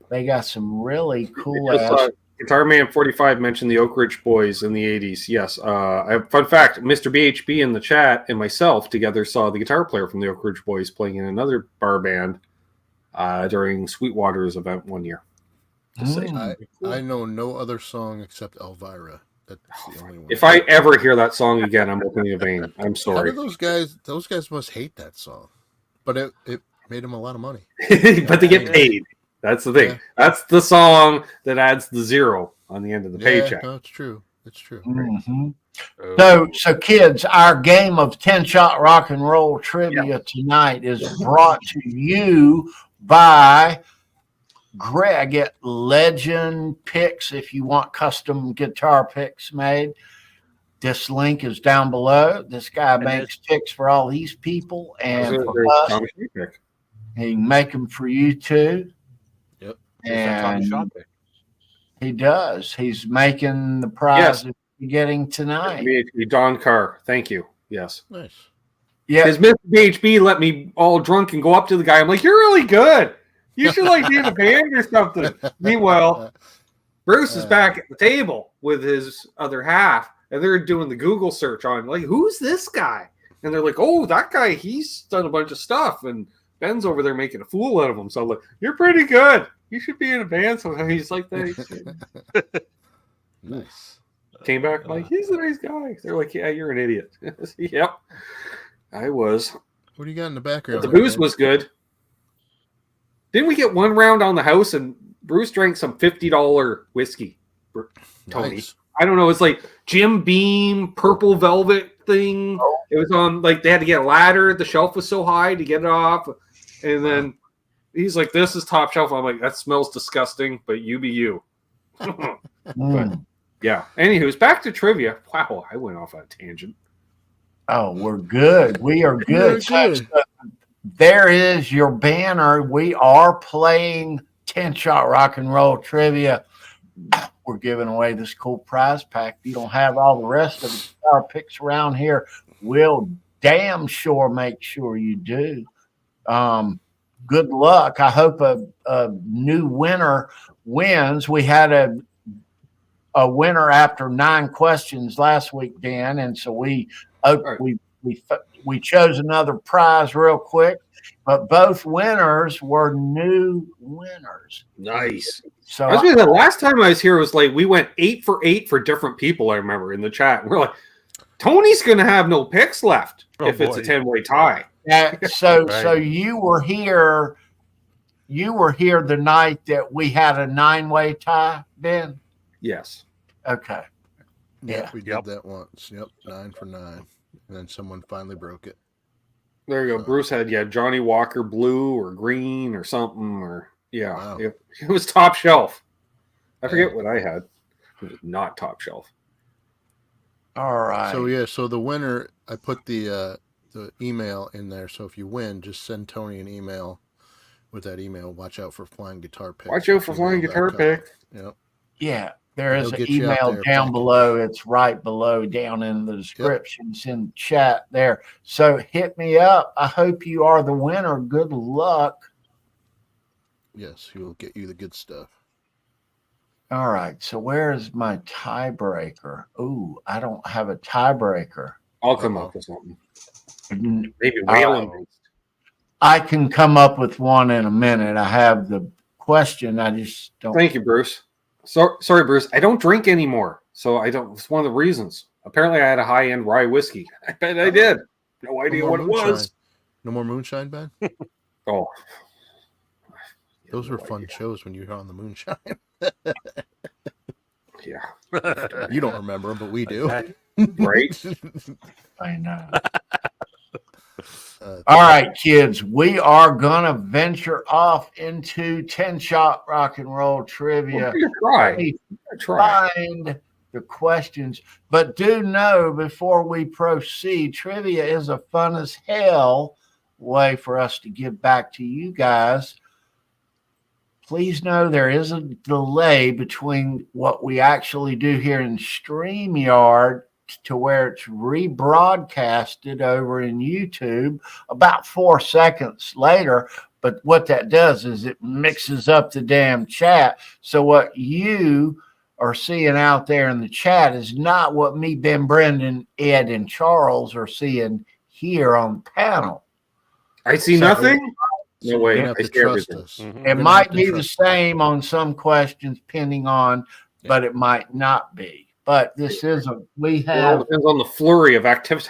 they got some really cool ass. Guitar Man 45 mentioned the Oak Ridge Boys in the 80s. Yes. Fun fact, Mr. BHB in the chat and myself together saw the guitar player from the Oak Ridge Boys playing in another bar band during Sweetwater's event one year. I know no other song except Elvira. That's the only one. If I ever hear that song again, I'm opening a vein. I'm How sorry. do those guys must hate that song. But it made them a lot of money. But they get paid. That's the thing. Yeah. That's the song that adds the zero on the end of the paycheck. No, it's true. It's true. Mm-hmm. So kids, our game of 10-shot rock and roll trivia tonight is brought to you by Greg at Legend Picks. If you want custom guitar picks made, this link is down below. This guy makes picks for all these people and for us. He can make them for you too. Yep. And he does. He's making the prize that you're getting tonight. BHB Don Carr. Thank you. Yes. Nice. Yeah. Because Mr. BHB let me all drunk and go up to the guy. I'm like, you're really good. You should like be in a band or something. Meanwhile, Bruce is back at the table with his other half, and they're doing the Google search on, like, who's this guy? And they're like, oh, that guy, he's done a bunch of stuff. And Ben's over there making a fool out of him. So I'm like, you're pretty good. You should be in a band sometime. He's like that. Nice. Came back like, he's a nice guy. They're like, yeah, you're an idiot. Yep. I was. What do you got in the background? But the booze was good. Didn't we get one round on the house and Bruce drank some $50 whiskey? Tony. Nice. I don't know. It's like Jim Beam, purple velvet thing. It was on, like, they had to get a ladder. The shelf was so high to get it off. And then he's like, this is top shelf. I'm like, that smells disgusting, but you be you. But, yeah. Anywho's back to trivia. Wow, I went off on a tangent. Oh, we're good. We are good. So there is your banner. We are playing 10-shot rock and roll trivia. We're giving away this cool prize pack. If you don't have all the rest of the guitar picks around here, we'll damn sure make sure you do. Good luck. I hope a new winner wins. We had a winner after 9 questions last week, Dan, and so we chose another prize real quick, but both winners were new winners. Nice. So I was gonna say, the last time I was here was like we went 8 for 8 for different people. I remember in the chat. We're like, Tony's gonna have no picks left if it's a 10-way tie. So you were here. You were here the night that we had a 9-way tie, Ben? Yes. Okay. Yeah, we did that once. Yep, 9 for 9. And then someone finally broke it. There you go. Bruce had Johnny Walker blue or green or something, or Wow. it was top shelf. I forget what I had. It was not top shelf. All right. So the winner, I put the email in there. So if you win, just send Tony an email with that email. Watch out for flying guitar pick. Watch out for flying guitar pick. Yep. Yeah, there is They'll an get you out email there down packing. below. It's right below down in the description. It's in the chat there. So hit me up. I hope you are the winner. Good luck. Yes, he will get you the good stuff. All right. So where is my tiebreaker? Ooh, I don't have a tiebreaker. I'll come up with something. Maybe All Waylon. right. I can come up with one in a minute. I have the question. I just don't. Thank you, Bruce. Sorry, Bruce. I don't drink anymore, so I don't. It's one of the reasons. Apparently, I had a high-end rye whiskey. I bet I did. No idea what it was. No more moonshine, Ben? Oh, Those were fun shows when you were on the moonshine. Yeah. You don't remember them, but we do. Right? I know. All right, kids, we are going to venture off into 10-shot rock and roll trivia. Try. Find the questions, but do know before we proceed, trivia is a fun as hell way for us to give back to you guys. Please know there is a delay between what we actually do here in StreamYard to where it's rebroadcasted over in YouTube about 4 seconds later. But what that does is it mixes up the damn chat. So what you are seeing out there in the chat is not what me, Ben, Brendan, Ed, and Charles are seeing here on the panel. I see nothing. No way. You have I to see trust everything. us. It might be the same on some questions, depending on, but it might not be. But this is we It all have. depends on the flurry of activity.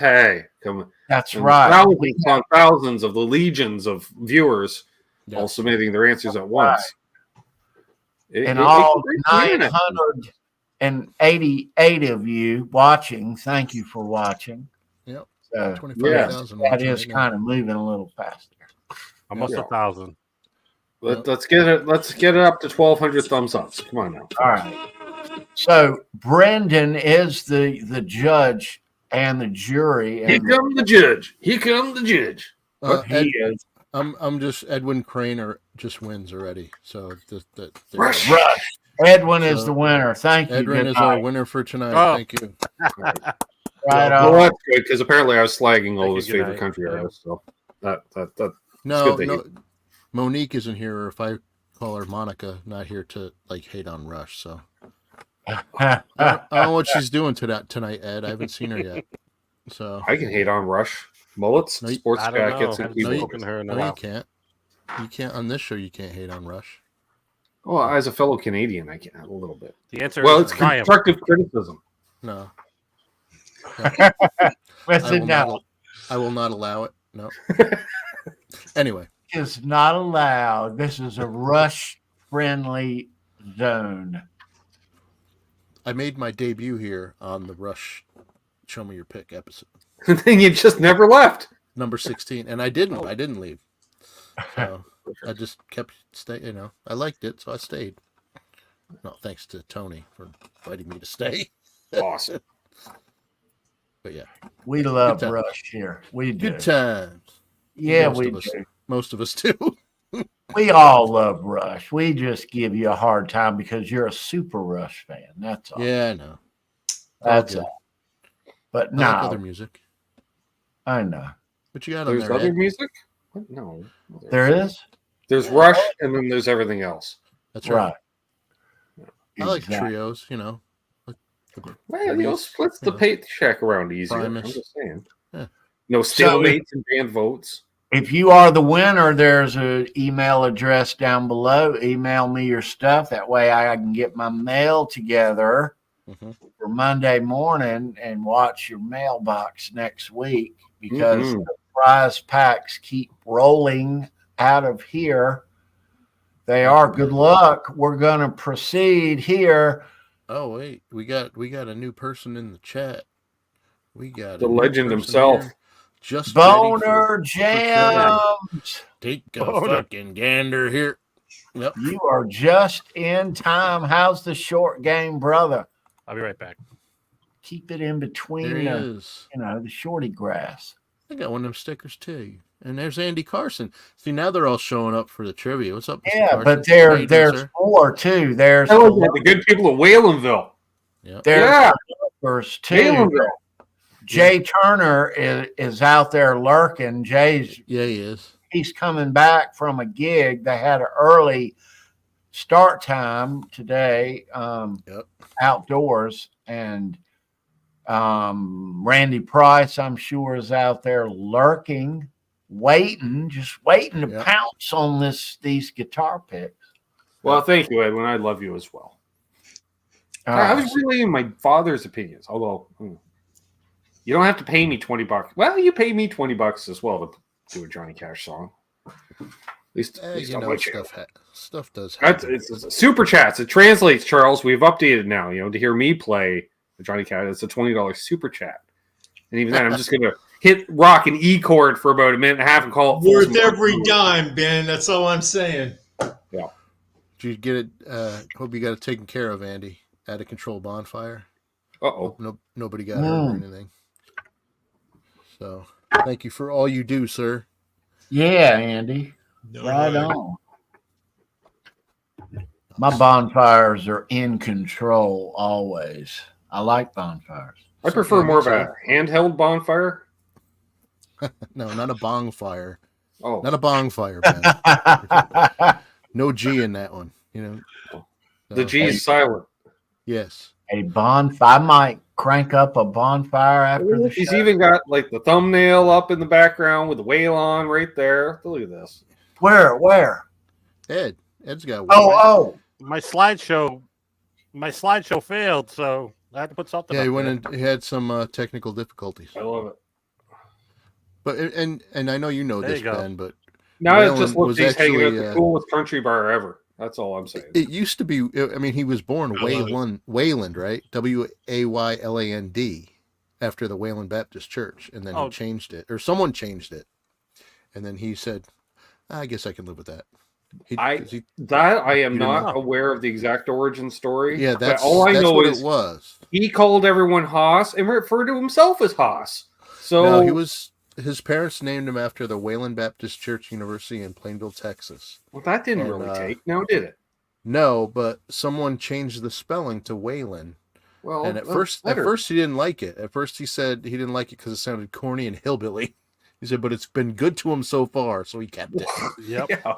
That's right. Thousands on thousands of the legions of viewers all submitting their answers at once. And all 988 of you watching, thank you for watching. Yep. So 25,000 that is kind of moving a little faster. Almost 1,000. Let's get it. Let's get it up to 1,200 thumbs ups. Come on now. All right. So Brendan is the judge and the jury. And Here comes the judge. Here comes the judge. he is. I'm just Edwin Craner just wins already. So Rush. Edwin is the winner. Thank you. Edwin is our winner for tonight. Oh. Thank you. Right Well, on. that's good because apparently I was slagging all Thank his you, good favorite night. country artists. So that No, good to no. Monique isn't here, or if I call her Monica, not here to like hate on Rush. So I don't know what she's doing tonight, Ed. I haven't seen her yet. So I can hate on Rush. Mullets, No, you- sports I don't know. jackets, and Haven't No, you- keyboards. spoken to her in a no, you while. can't. You can't on this show. You can't hate on Rush. Well, as a fellow Canadian, I can a little bit. The answer Well, is it's triumph. constructive criticism. No, Listen now. I will not allow it. No. Anyway, Is not allowed. This is a rush friendly zone. I made my debut here on the Rush Show Me Your Pick episode, And then you just never left. number 16, and I didn't. I didn't leave. So I just kept staying. You know, I liked it, so I stayed. No, thanks to Tony for inviting me to stay. Awesome. But yeah, We love Good time. Rush here. We do. good times. Yeah, Most we of us. do. Most of us do. We all love Rush. We just give you a hard time because you're a super Rush fan. That's all. Yeah, I know. That's good. all. But I no, like other music. I know. But you got on There's there. other Ed. music? What? No. There is? There's Rush, and then there's everything else. That's right. Right. I like Exactly. trios. You know. Well, you know, splits the Yeah. paycheck around easier. Primus. I'm just saying. Yeah. No stalemates and band votes. If you are the winner, there's an email address down below. Email me your stuff. That way I can get my mail together Mhm. for Monday morning and watch your mailbox next week because Mhm. the prize packs keep rolling out of here. They are. Good luck. We're going to proceed here. Oh wait, we got a new person in the chat. We got The a new legend person himself. here. Just Boner Jams. take a fucking gander here. Yep. You are just in time. How's the short game, brother? I'll be right back. Keep it in There between he the, is. the shorty grass. I got one of them stickers too. And there's Andy Carson. See, now they're all showing up for the trivia. What's up, Mr. Yeah, Carson? but How you doing, there's sir? more too. There's Oh, the good people of Whalenville. Yep. there's there's two. Whalenville. Jay Turner is out there lurking. Yeah, he is. He's coming back from a gig. They had an early start time today, Yep. outdoors, and Randy Price, I'm sure, is out there lurking, just waiting to Yep. pounce on these guitar picks. Well, thank you, Edwin. I love you as well. I was relaying my father's opinions, although you don't have to pay me $20. Well, you pay me $20 as well to do a Johnny Cash song. At least on my channel. Stuff does happen. It's super chats. It translates, Charles. We've updated now. To hear me play the Johnny Cash, it's a $20 super chat. And even then, I'm just gonna hit rock an E chord for about a minute and a half and call it Worth every dime, Ben. That's all I'm saying. Yeah. Did you get it? Hope you got it taken care of, Andy. Out of control bonfire. Uh-oh. Nobody got hurt or anything. So, thank you for all you do, sir. Yeah, Andy. No Right way. on. My bonfires are in control always. I like bonfires. I prefer more of a handheld bonfire. No, not a bonfire. Oh, Not a bonfire, Ben. No G in that one. the G is silent. Yes. A bonfire. I might crank up a bonfire after the He's show. even got like the thumbnail up in the background with the Waylon right there. Look at this. Where? Ed's got one. Oh. My slideshow failed, so I had to put something. Yeah, up he went there. and he had some technical difficulties. I love it. But and I know you know There this, you go. Ben, but Now it Waylon just was looks like he's hanging at actually, the coolest country bar ever. That's all I'm saying. it used to be. I mean, he was born I love it. Wayland, right? Wayland, after the Wayland Baptist Church, and then he Oh. changed it, or someone changed it, and then he said, "I guess I can live with that." I am You not didn't know. aware of the exact origin story. Yeah, but that's all I know what is it was. he called everyone Haas and referred to himself as Haas. So No, he was. His parents named him after the Wayland Baptist Church University in Plainville, Texas. well, that didn't And, really take. Now did it? No, but someone changed the spelling to Waylon. Well, And at that's first better. he didn't like it. At first he said he didn't like it because it sounded corny and hillbilly. He said, but it's been good to him so far, so he kept it. Yep. yeah.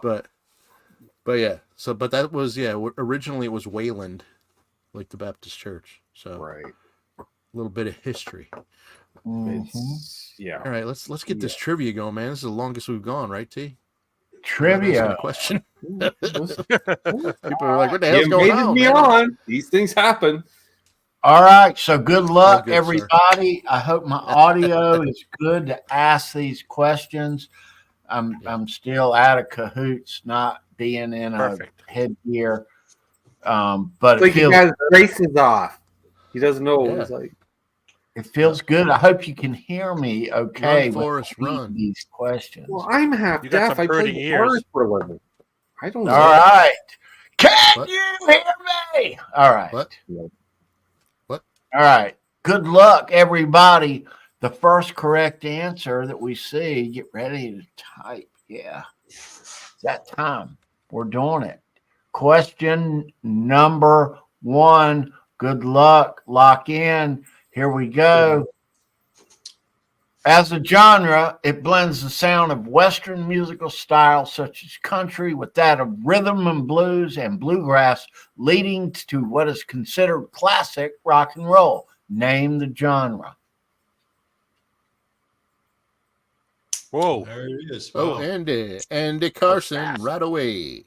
But yeah. So that was originally it was Wayland, like the Baptist Church. So Right. a little bit of history. Mhm. It's, yeah. All right, let's get this trivia going, man. This is the longest we've gone, right, T? Trivia. Question. Listen, People are like, "What the you hell's going invited on?" me man? on. These things happen. All right. So good luck, Very good, sir. everybody. I hope my audio is good to ask these questions. I'm still out of cahoots, not being in Perfect. a headgear. But It's like he feels, has braces off. He doesn't know. Yeah. It's like it feels good. I hope you can hear me okay. Run, when Forrest, I read run. These questions. well, I'm half You got deaf. some I play pretty guitars ears. for a living. I don't know. All right. Can What? you hear me? All right. What? All right. Good luck, everybody. The first correct answer that we see, get ready to type. Yeah. It's that time. We're doing it. Question number 1. Good luck. Lock in. Here we go. As a genre, it blends the sound of Western musical styles such as country with that of rhythm and blues and bluegrass, leading to what is considered classic rock and roll. Name the genre. Whoa. There it is. Oh, Wow. Andy Carson, right away.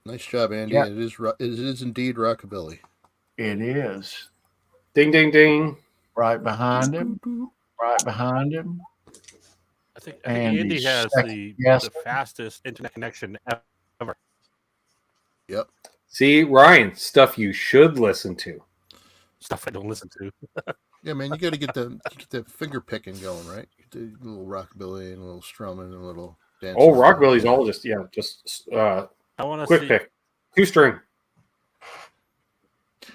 Nice job, Andy. Yeah. It is indeed rockabilly. It is. Ding, ding, ding. Right behind him. Right behind him. I think And Andy the has second guess. the fastest internet connection ever. Yep. See, Ryan, stuff you should listen to. Stuff I don't listen to. Yeah, man, you got to get the finger picking going, right? Get the little rockabilly and a little strumming and a little dancing. Oh, rockabilly's all just I want to quick see. pick, 2-string.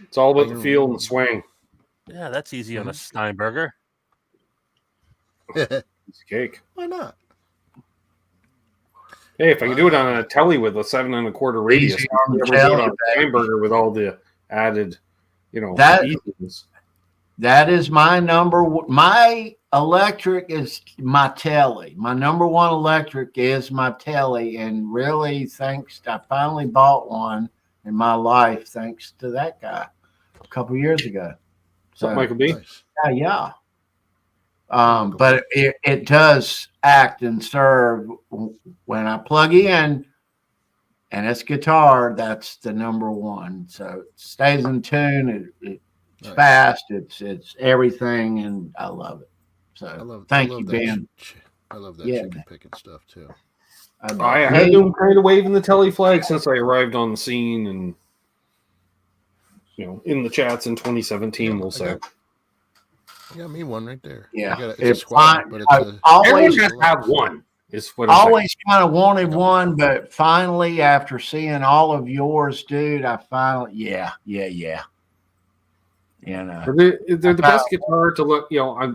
It's all about the feel and the swing. Yeah, that's easy on a Steinberger. It's a cake. Why not? Hey, if I can do it on a telly with a 7 1/4 radius, Easy I on the can never do it telly, on a hamburger with all the added, That- easiness. That is my number. My electric is my telly. My number one electric is my telly, and really, I finally bought one in my life thanks to that guy a couple years ago. What's up, Michael B? Nice. Yeah. But it does act and serve when I plug in, and it's guitar. That's the number one. So it stays in tune. It's Nice. fast. It's everything, and I love it. So thank you, Ben. I love that Yeah. chicken picking stuff too. I had been kind of waving the telly flag since I arrived on the scene, and in the chats in 2017, we'll say. I got me one right there. Yeah, it's a squad, but it's I always has to have one. Is what I'm always kind of wanted one, but finally, after seeing all of yours, dude, I finally, yeah. You know, They're the best guitar to look. All right.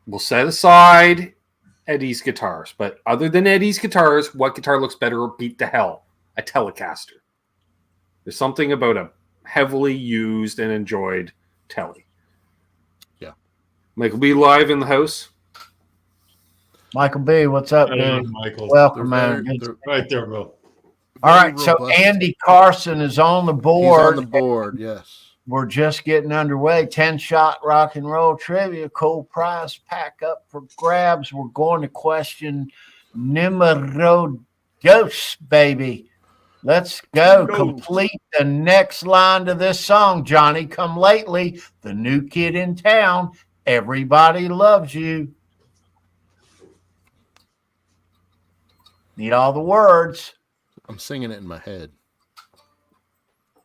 We'll set aside Eddie's guitars, but other than Eddie's guitars, what guitar looks better or beat the hell? A Telecaster. There's something about a heavily used and enjoyed telly. Yeah. Michael B live in the house. Michael B, what's up, Hey, dude? Michael. Welcome, man. They're Right there, bro. All right, very so robust. Andy Carson is on the He's board. on the board, yes. We're just getting underway. 10-shot rock and roll trivia. Cool prize pack up for grabs. We're going to question numero dos, baby. Let's go. Complete the next line to this song. Johnny Come Lately, the new kid in town. Everybody loves you. Need all the words. I'm singing it in my head.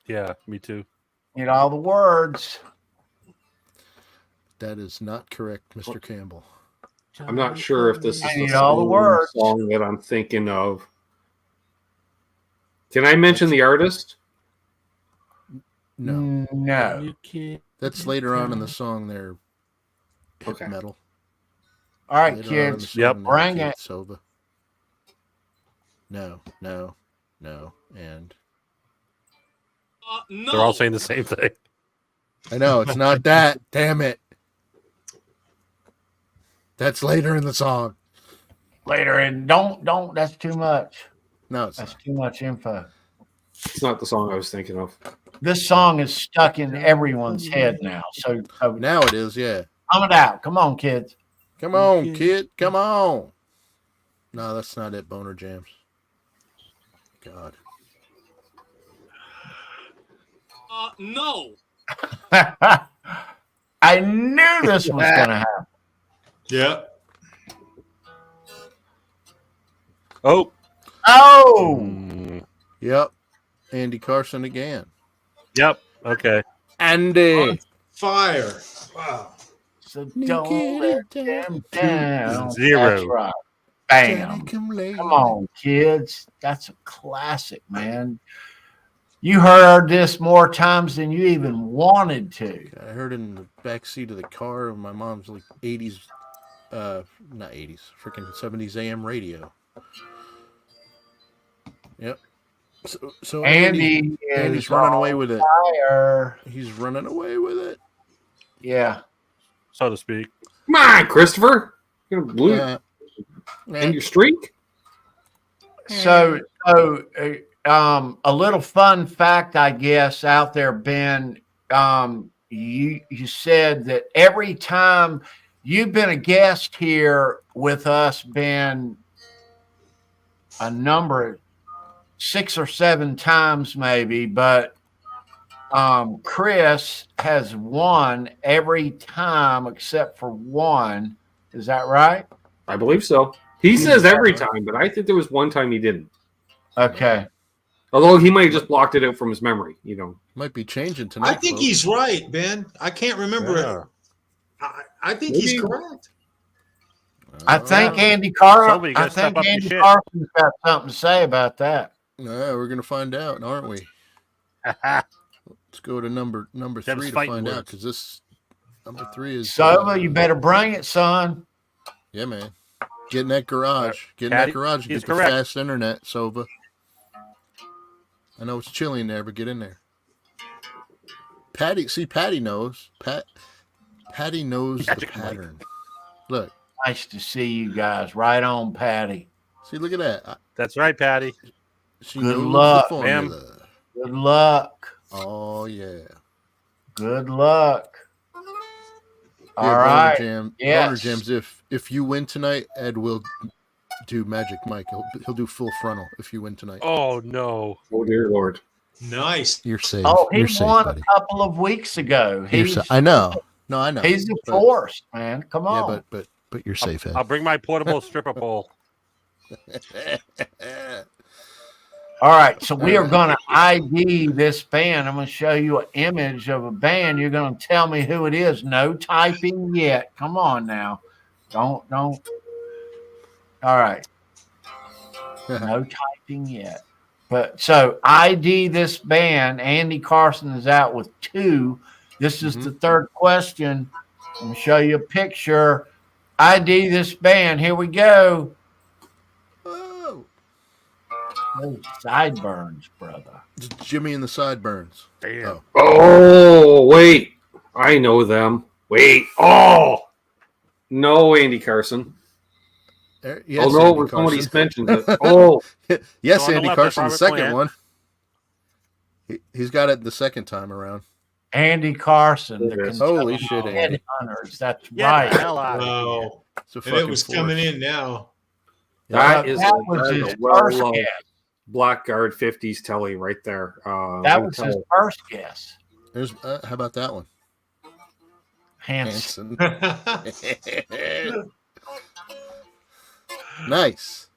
Yeah, me too. Need all the words. That is not correct, Mr. Campbell. I'm not sure if this is I the need all the words. song that I'm thinking of. Can I mention the artist? No. No. That's later on in the song there. Hip Okay. metal. All right, Later on in the kids. song Yep. there, Bring Kid it. Sova. No, and They're all saying the same thing. I know it's not that. Damn it. That's later in the song. Later, and don't. That's too much. No, it's That's not. too much info. It's not the song I was thinking of. This song is stuck in everyone's head now. So Now it is, yeah. come it out. Come on, kids. Come on, kid. Come on. No, that's not it, Boner Jams. God. No. I knew this was gonna happen. Yeah. Oh. Oh, Mm, Yep. Andy Carson again. yep. Okay. Andy. Fire. Wow. so don't let them down. 0. That's right. Bam. Johnny Come Lately. Come on, kids. That's a classic, man. You heard this more times than you even wanted to. I heard it in the back seat of the car of my mom's like 80s, not 80s, freaking 70s AM radio. Yep. So Andy's Andy's running away with it. fire. He's running away with it. Yeah. So to speak. Come on, Christopher. You're gonna blue Uh, end your streak. So, a little fun fact, I guess, out there, Ben. You said that every time you've been a guest here with us, Ben, a number, 6 or 7 times maybe, but Chris has won every time except for one. Is that right? I believe so. He says every time, but I think there was one time he didn't. Okay. Although he might have just blocked it out from his memory, might be changing tonight. I think folks. he's right, Ben. I can't remember Yeah. it. I think he's Maybe. correct. I think Andy Carson. Somebody I gotta step think up your Andy shit. Carson's got something to say about that. Yeah, we're gonna find out, aren't we? Let's go to number Them's 3 to fighting find out, words. because this number 3 is Sova, you better bring it, son. Yeah, man. Get in that garage. Get in Patty, that garage and he's get the correct. fast internet, Sova. I know it's chilly in there, but get in there. Patty knows. Patty knows Magic the Mike. pattern. Look, Nice to see you guys. Right on, Patty. see, look at that. That's right, Patty. She Good knows luck, the ma'am. formula. Good luck. Oh yeah. Good luck. All Boner right. Jam. Yes. Boner Jams. If you win tonight, Ed will do Magic Mike. He'll do full frontal if you win tonight. Oh no. Oh dear Lord. Nice. You're safe. Oh, he You're safe, won buddy. a couple of weeks ago. I know. No, I know. He's a But- force, man. Come Yeah, on. but you're safe, Ed. I'll bring my portable stripper pole. All right, so we are going to ID this band. I'm going to show you an image of a band. You're going to tell me who it is. No typing yet. Come on now. Don't. All right. No typing yet. But so ID this band. Andy Carson is out with 2. This is the third question. I'm going to show you a picture. ID this band. Here we go. Oh, Those sideburns, brother. it's Jimmy and the Sideburns. Damn. Oh. Oh, wait. I know them. Wait. Oh. No, Andy Carson. Yes, oh, no, Andy when somebody Carson. mentions it. Oh. Yes, So on the Andy left, Carson, the that's second Robert one. He's got it the second time around. Andy Carson, the Yes. Holy Kentucky shit, Andy. Headhunters. That's Get right. the hell out of here. Wow. It's a And fucking it was force. coming in now. That That is was a his first well-loved guess. Blackguard 50s telly right there. That was his first guess. There's, how about that one? Hanson. Hanson. Nice.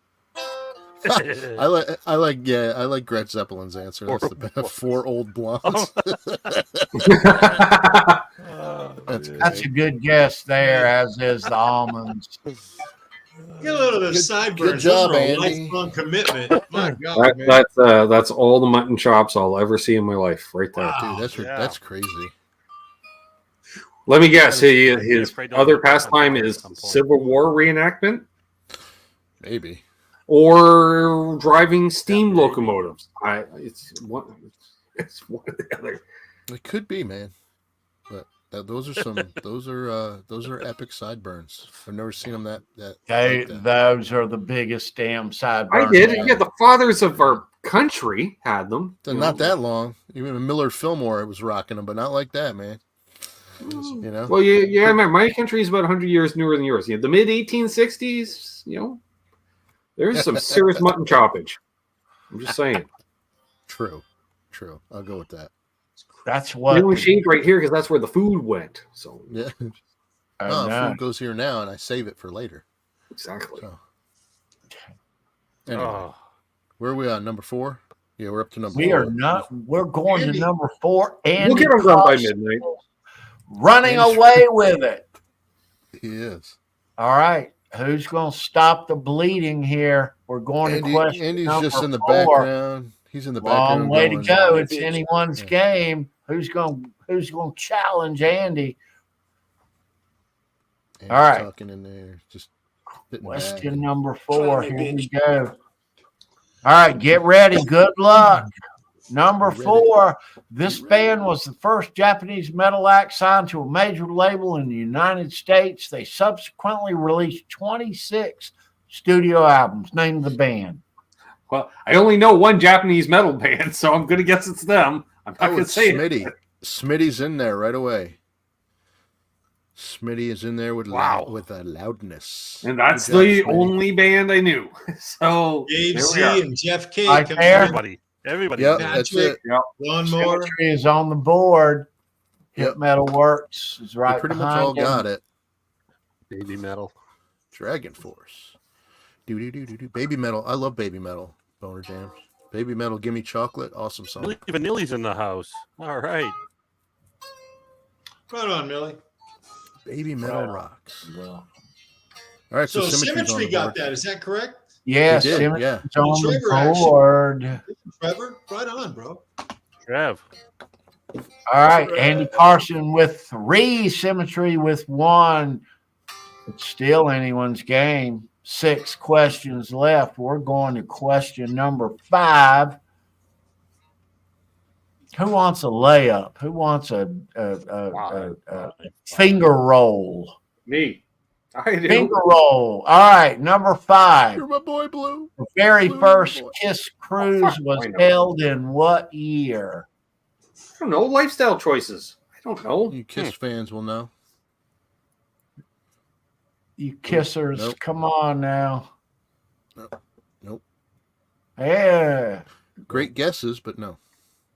I like Gretz Zeppelin's answer. That's the best. 4 old blondes. That's a good guess there, as is the almonds. Get a little of the Good- sideburns. good job, Those are a Andy. lifelong commitment. My God, man. That's all the mutton chops I'll ever see in my life right there. Wow. Dude, Yeah. that's crazy. Let me guess. His afraid to other look at pastime them at is some point. Civil War reenactment Maybe. or driving steam maybe. locomotives. It's one or the other. It could be, man. But those are epic sideburns. I've never seen them that like that. Those are the biggest damn sideburns. I did. Yeah, the fathers of our country had them. They're not that long. Even Millard Fillmore was rocking them, but not like that, man. You know. Well, yeah. I remember my country is about 100 years newer than yours. The mid 1860s. There's some serious mutton choppage. I'm just saying. True. I'll go with that. That's what. We shaved right here because that's where the food went. So Yeah. Oh, no. Food goes here now, and I save it for later. exactly. So. Anyway, Oh, where are we on? Number 4? Yeah, we're up to number We 4. are not. We're going Andy. to number 4. And We'll get them done by midnight. running away with it. He is. All right. Who's going to stop the bleeding here? We're going to question Andy's number just in the 4. background. He's in the background. Long way to going, go. It's anyone's Yeah. game. Who's going to challenge Andy? Andy's All right. talking in there. Just sitting Question back. number 4. Here we go. All right, get ready. Good luck. Number Ready. 4. This band was the first Japanese metal act signed to a major label in the United States. They subsequently released 26 studio albums. Name the band. Well, I only know one Japanese metal band, so I'm going to guess it's them. I'm not Oh, going to it's say it. Smitty. Smitty's in there right away. Smitty is in there with Wow. with a loudness. And that's Good the job, Smitty. only band I knew. So Dave there C we are. and Jeff K. Right coming there. in. everybody. Yep, that's Patrick. it. One more. Symmetry is on the board. Yep. Hip Metal Works is We right pretty much behind all him. got it. Baby metal. Dragon Force. Do. Baby Metal. I love Baby Metal. Boner Jams. Baby Metal, Gimme Chocolate. Awesome song. Millie Vanilli's in the house. All right. Right on, Millie. Baby Metal Right. rocks. All right, so, So Symmetry's on Symmetry the got board. that. Is that correct? Yes, He did, Symmetry's yeah. on the Trevor, actually. board. Trevor? Right on, bro. Trev. All right, Andy Carson with 3, Symmetry with 1. It's still anyone's game. 6 questions left. We're going to question number 5. Who wants a layup? Who wants a finger roll? Me. I do. Finger roll. All right, number 5. You're my boy, Blue. The very Blue, first boy. Kiss cruise fuck, was I know. held in what year? I don't know. Lifestyle choices. I don't know. You Kiss fans will know. You kissers, Nope. come on now. Nope. Yeah. Great guesses, but no.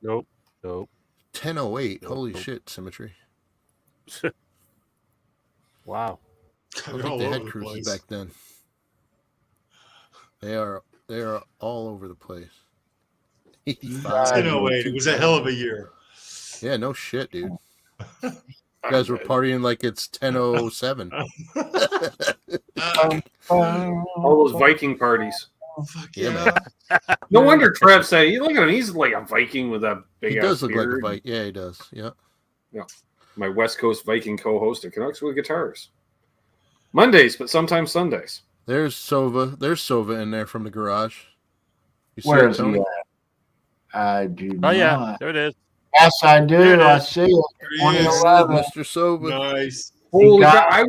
Nope. 10:08. Holy shit, Symmetry. Wow. I don't think they had cruises back then. They are all over the place. 85. 10:08. It was a hell of a year. Yeah, no shit, dude. You guys were partying like it's 10:07. All those Viking parties. Fuck Yeah, yeah. No wonder Trev said, "You look at him; he's like a Viking with a big." He does ass look like a beard." Viking. Yeah, he does. Yeah. My West Coast Viking co-host at Canucks with Guitars. Mondays, but sometimes Sundays. There's Sova. There's Sova in there from the garage. You see Where it, is Tony? he at? I do Oh yeah, not. there it is. Yes, I do. There it I is. see it. There he is. 2011. Mr. Sova. Nice. Holy got- cow,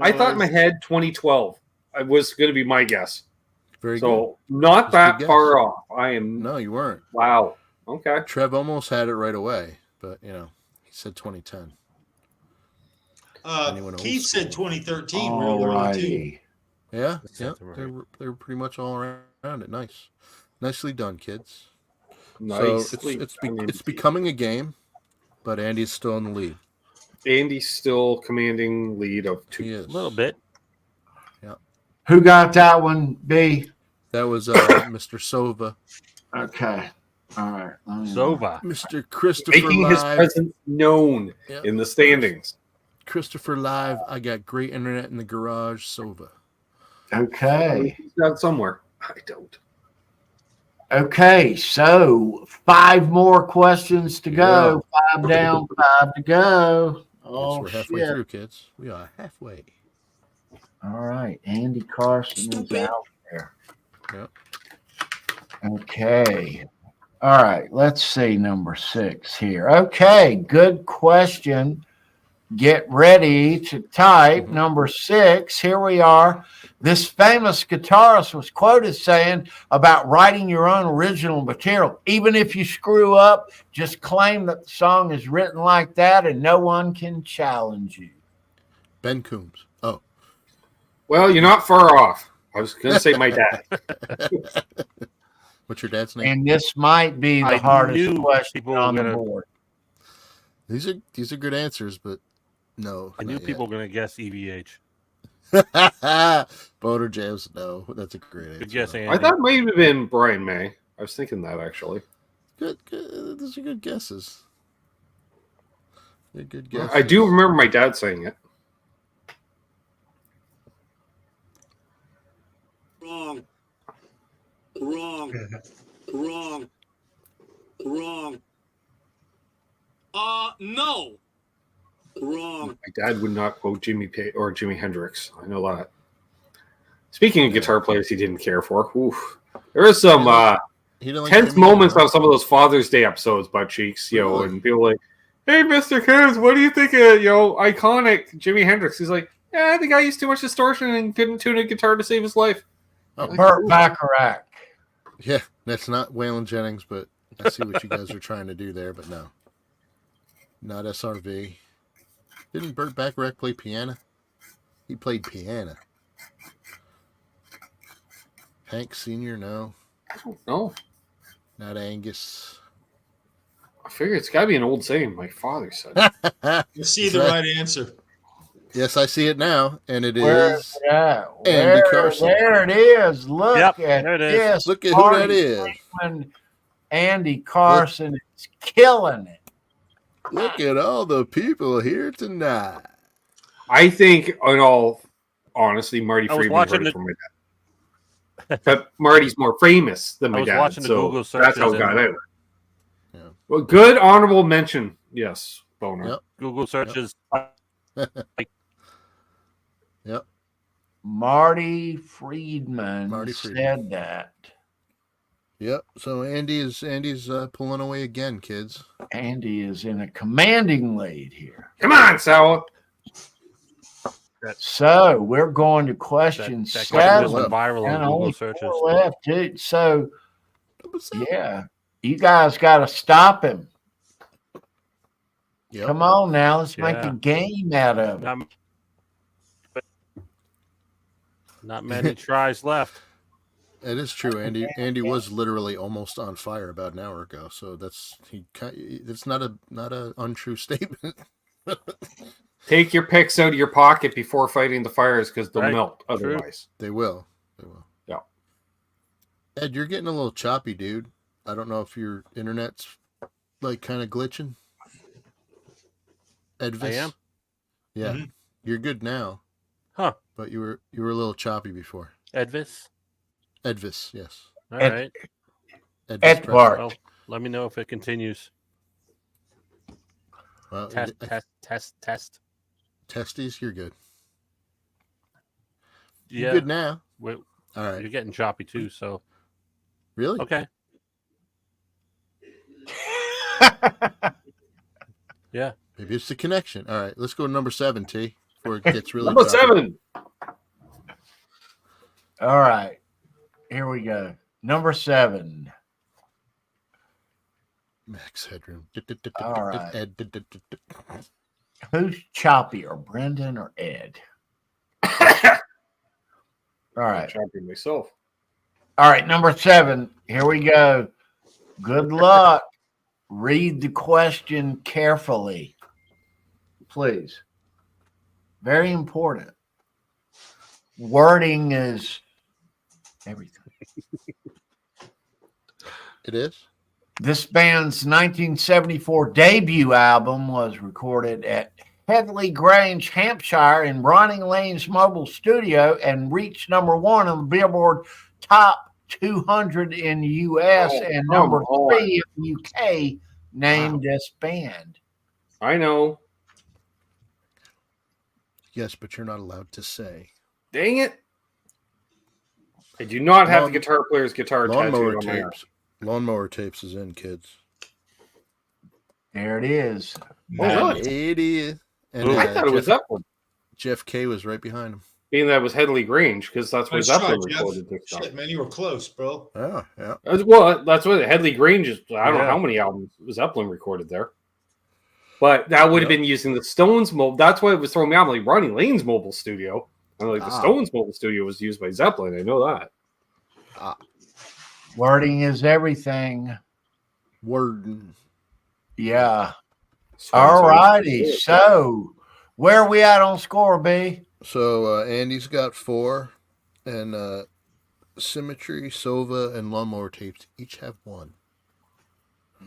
I thought in my head 2012. I was going to be my guess. Very good. So not That's a good that guess. far off. I am. No, you weren't. Wow. Okay. Trev almost had it right away, but he said 2010. Anyone Keith old said 2013 real All early too. righty. Yeah, That's yeah. something right. They were pretty much all around it. Nice, nicely done, kids. Nice. So it's becoming a game, but Andy's still in the lead. Andy's still commanding lead of He 2. is A little bit. Who got that one, B? That was Mr. Sova, Okay. All right. Sova. Mr. Christopher Making his Live. presence known Yep. in the standings. Christopher Live. I got great internet in the garage. Sova. Okay. He's got somewhere. I don't. Okay. So 5 more questions to go. 5 down, 5 to go. Yes, Oh, we're halfway shit. through, kids. We are halfway. All right. Andy Carson is out there. Yep. Okay. All right. Let's see number 6 here. Okay. Good question. Get ready to type. Number 6. Here we are. This famous guitarist was quoted saying about writing your own original material. Even if you screw up, just claim that the song is written like that and no one can challenge you. Ben Coombs. Oh, Well, you're not far off. I was going to say my dad. what's your dad's name? And this might be the I hardest knew question people were on the gonna- board. These are good answers, but no. I knew not people were going to guess EVH. yet. Boater Jams. No, that's a great answer. Good guess, Andy. I thought it might have been Brian May. I was thinking that actually. Good. Those are good guesses. They're good guesses. I do remember my dad saying it. Wrong. No. Wrong. My dad would not quote Jimmy or Jimi Hendrix. I know that. Speaking of guitar players he didn't care for, oof. There is some He didn't like tense Jimmy moments Hendrix. on some of those Father's Day episodes, Butt Cheeks, Really? and people like, "Hey, Mr. Coombs, what do you think of iconic Jimi Hendrix?" He's like, "Yeah, the guy used too much distortion and couldn't tune a guitar to save his life." Burt Bacharach. Yeah, that's not Waylon Jennings, but I see what you guys are trying to do there, but no. Not SRV. Didn't Burt Bacharach play piano? He played piano. Hank Sr., no. I don't know. Not Angus. I figure it's got to be an old saying. My father said. You see the right answer. Yes, I see it now, and it Where is. is that? Andy Where- Carson. There it is. Look Yep, at there it is. this. Look at who that party is. when Andy Carson is killing it. Look at all the people here tonight. I think, in all honesty, Marty I was Friedman watching heard it the- from my dad. But Marty's more famous than I my was dad, watching the so Google that's how it searches got and- out. Yeah. Well, good honorable mention. Yes, Boner. Yep. Google searches. Yep. Marty Friedman Marty Friedman. said that. Yep. So Andy's pulling away again, kids. Andy is in a commanding lead here. Come on, Sawa. So we're going to question That just 7. went viral And on Google only searches. 4 left, dude. So, Number 7. yeah, you guys got to stop him. Yep. Come on now. Let's make Yeah. a game out of it. Not many tries left. It is true. Andy was literally almost on fire about an hour ago. So that's not a untrue statement. Take your picks out of your pocket before fighting the fires because they'll Right. melt True. otherwise. They will. Yeah. Ed, you're getting a little choppy, dude. I don't know if your internet's like kind of glitching. Edvis. I am? Yeah. Mhm. You're good now. Huh. But you were a little choppy before. Edvis? Edvis, yes. All Ed- right. Edvis Edward. Presley. Well, let me know if it continues. Well, Test. testes, you're good. Yeah. You're good now. Wait, All right. you're getting choppy too, so Really? okay. Yeah. Maybe it's the connection. All right. Let's go to number 7, T, before it gets really Number choppy. 7. All right. Here we go. Number 7. Max headroom. All right. Ed. Who's choppier, Brendan or Ed? All right. Champion myself. All right. Number 7. Here we go. Good luck. Read the question carefully, please. Very important. Wording is everything. It is? This band's 1974 debut album was recorded at Headley Grange, Hampshire, in Ronnie Lane's mobile studio and reached number 1 on the Billboard Top 200 in the U.S. and number 3 in the U.K. Named this band. I know. Yes, but you're not allowed to say. Dang it. I do not have Lawn- the guitar player's guitar Lawnmower tattooed on my arm. tapes. Lawnmower tapes is in, kids. There it is. Oh, really? It is. And I thought it was Zeppelin. Jeff K was right behind him. Being that was Headley Grange, because that's where Nice Zeppelin try, Jeff. recorded their stuff. Shit, man, you were close, bro. Oh, yeah. Well, that's what Headley Grange is. I don't know Yeah. how many albums Zeppelin recorded there. But that would have Yep. been using the Stones mobile. That's why it was throwing me out. Like Ronnie Lane's mobile studio. And like the Ah. Stones mobile studio was used by Zeppelin. I know that. Wording is everything. Word. Yeah. Stones All always- righty. So, where are we at on score, B? So Andy's got 4, and Symmetry, Sova, and Lawnmower tapes each have 1.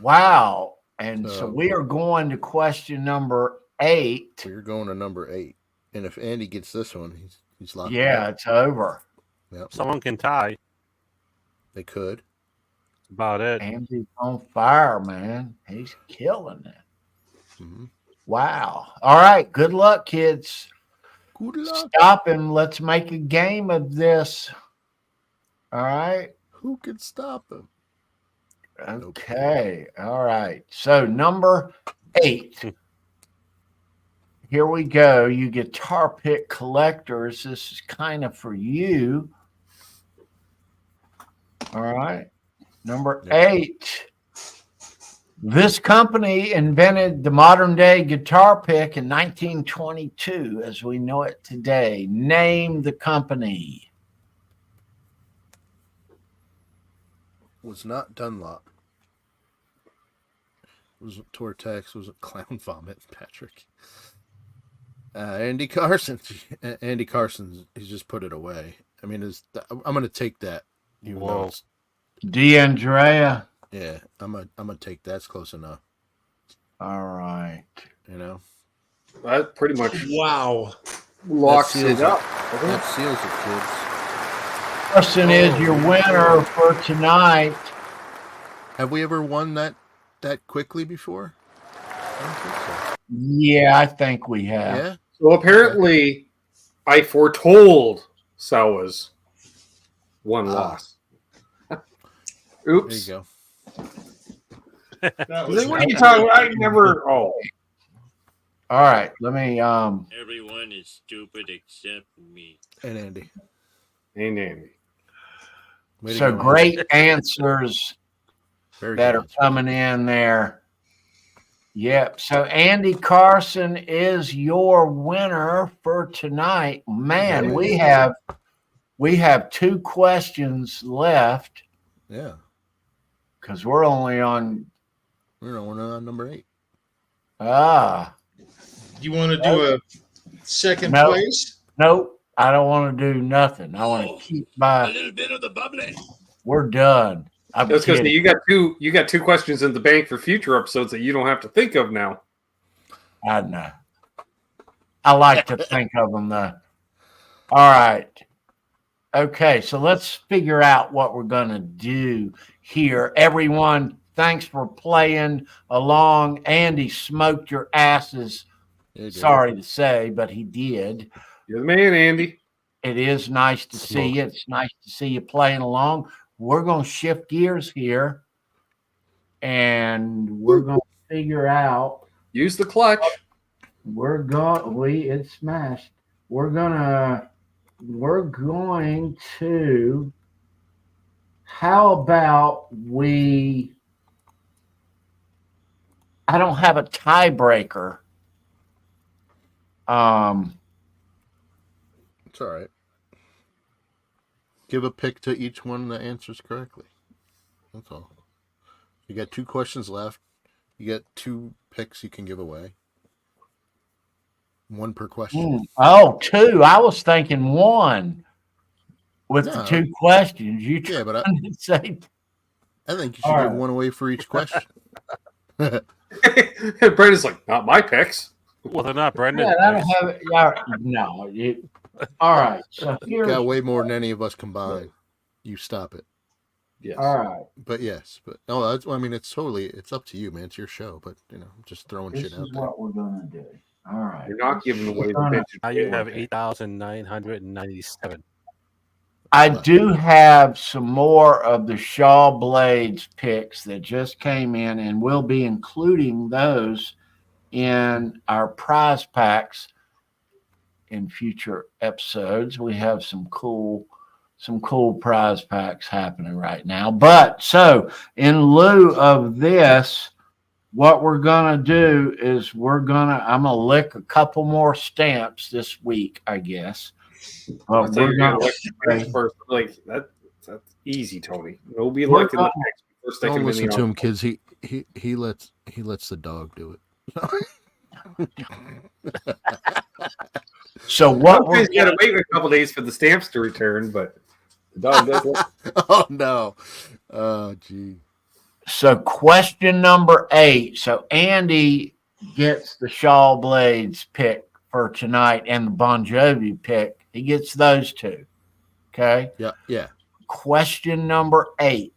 Wow. And so So- we are going to question number 8. So you're going to number 8. And if Andy gets this one, he's locked. Yeah, up. it's over. Yep. Someone can tie. They could. That's about it. Andy's on fire, man. He's killing it. Mm-hmm. Wow. All right. Good luck, kids. Good luck. Stop him. Let's make a game of this. All right. Who could stop him? Okay. All right. So, number 8. Here we go. You guitar pick collectors. This is kind of for you. All right. Number 8. This company invented the modern day guitar pick in 1922 as we know it today. Name the company. Was not Dunlop. Was it Tortex? Was it Clown Vomit, Patrick? Andy Carson. Andy Carson's. He's just put it away. I mean, I'm going to take that. Even though Whoa. it's, D'Andrea. yeah, I'm gonna take that's close enough. All right. You know, That pretty much Wow. locks That seals it up. That seals it, kids. Person is your winner for tonight. Have we ever won that quickly before? I don't think so. Yeah, I think we have. Yeah. So apparently, I foretold Sawa's one loss. There you Oops. go. That What are you talking about? I never. Oh, All right, let me. Everyone is stupid except me. And Andy. hey, Andy. Way to So go, great Andy. answers Very that good are answer. coming in there. Yep. So Andy Carson is your winner for tonight. Man, we have 2 questions left Yeah. because we're only on. We're on number 8. You want to do a second Nope. place? Nope. I don't want to do nothing. I want to keep my. A little bit of the bubbly. We're done. I'm That's because kidding. you got 2 questions in the bank for future episodes that you don't have to think of now. I know. I like to think of them though. All right. Okay, so let's figure out what we're going to do here. Everyone, thanks for playing along. Andy smoked your asses. Yeah, Sorry to say, but he did. You're the man, Andy. It is nice to see you. It's nice to see you playing along. We're going to shift gears here, and we're going to figure out. Use the clutch. It's smashed. We're going to. How about we? I don't have a tiebreaker. It's all right. Give a pick to each one that answers correctly. That's all. You got 2 questions left. You got 2 picks you can give away. 1 per question. Oh, 2. I was thinking 1 with the 2 questions. You Yeah, but to say. I think you should give 1 away for each question. Brendan's like, not my picks. Well, they're not Brendan. Yeah, I don't have it. No. All right. So You here's. got way more than any of us combined. You stop it. Yes. All right. But yes, but no, that's, I mean, it's up to you, man. It's your show, but I'm just throwing This shit out is there. what we're gonna do. All right. You're not giving away the vintage. Now you have 8,997. I do have some more of the Shaw Blades picks that just came in, and we'll be including those in our prize packs in future episodes. We have some cool prize packs happening right now. But so in lieu of this, what we're gonna do is I'm gonna lick a couple more stamps this week, I guess. But We're gonna gonna first. Like that's easy, Tony. We'll be electing the picks before sticking Don't them in listen the to him, envelope. kids. He lets the dog do it. So what we're You gotta wait a couple days for the stamps to return, but the dog does. Oh no! Oh gee. So question number 8. So Andy gets the Shaw Blades pick for tonight and the Bon Jovi pick. He gets those 2. Okay. Yeah. Question number 8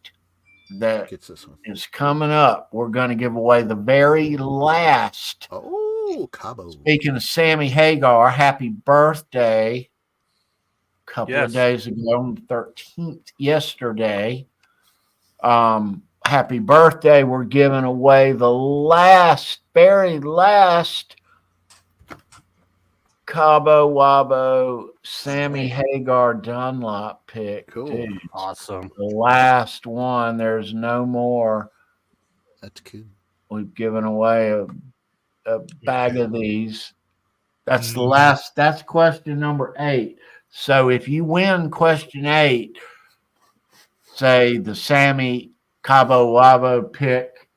that Gets this one. is coming up. We're going to give away the very last. Oh, Cabo. Speaking of Sammy Hagar, happy birthday. A couple of days ago, on the 13th, yesterday. Happy birthday. We're giving away the very last Cabo Wabo Sammy Hagar Dunlop pick. Cool. Dude, Awesome. the last one. There's no more. That's good. We've given away a bag of these. That's the last. That's question number 8. So if you win question 8, say the Sammy Cabo Wabo pick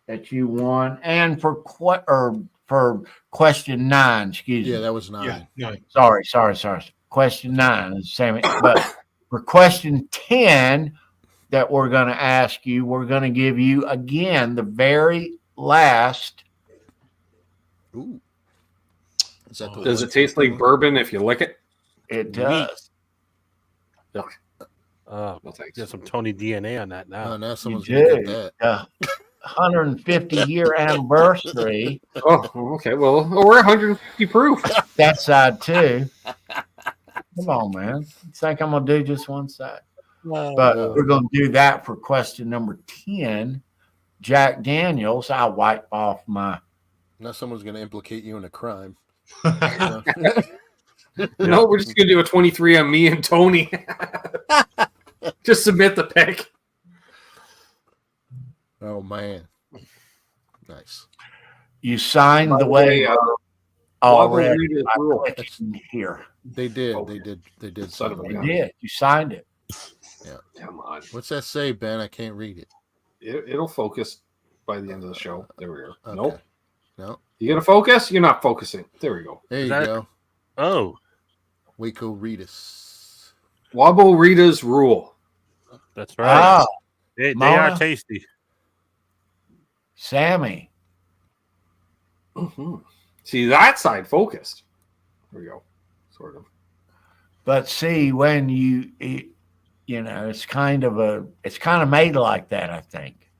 that you won, and for question 9, excuse me. Yeah, that was 9. Yeah. Sorry. Question 9 is Sammy, but for question 10 that we're going to ask you, we're going to give you again the very last. Ooh. Is that the Does it taste like bourbon if you lick it? It does. Oh, No thanks. get some Tony DNA on that now. Oh, now someone's You gonna do. get that. 150-year anniversary. Oh, okay. Well, we're 150 proof. That side too. Come on, man. You think I'm gonna do just one side? But we're gonna do that for question number 10. Jack Daniels, I wipe off my. Now someone's going to implicate you in a crime. No, we're just gonna do a 23 on me and Tony. Just submit the pick. Oh man, nice. You signed By the the way, waiver Wobble already. Reed is by rule. clicking here. They did. Okay. They did. Son of a sign You it. gun. did. You signed it. Come on. What's that say, Ben? I can't read it. It'll focus by the end of the show. There we go. Okay. Nope. No. You gonna focus? You're not focusing. There we go. There you that- go. Oh, Waco Reedus. Wobble Rita's rule. that's right. Oh, They Mona? are tasty. Sammy. Mhm. See, that side focused. There we go. Sort of. But see, when it's kind of made like that, I think.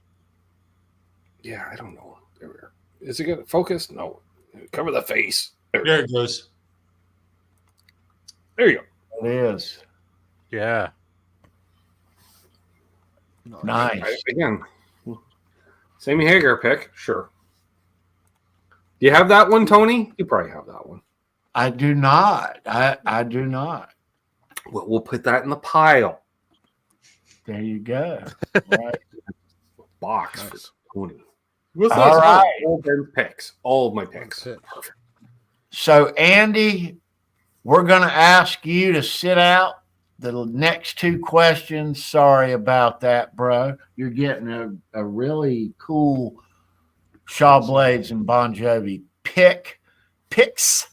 Yeah, I don't know. There we are. Is it gonna focus? No. Cover the face. There There it goes. you go. It is. Yeah. Nice. Right, again. Sammy Hagar pick. Sure. Do you have that one, Tony? You probably have that one. I do not. I do not. Well, we'll put that in the pile. There you go. Right. Box Nice. for Tony. With All this, right. all Ben's picks. All of my picks. That's it. Perfect. So, Andy, we're going to ask you to sit out the next two questions. Sorry about that, bro. You're getting a really cool Shaw Blades and Bon Jovi picks.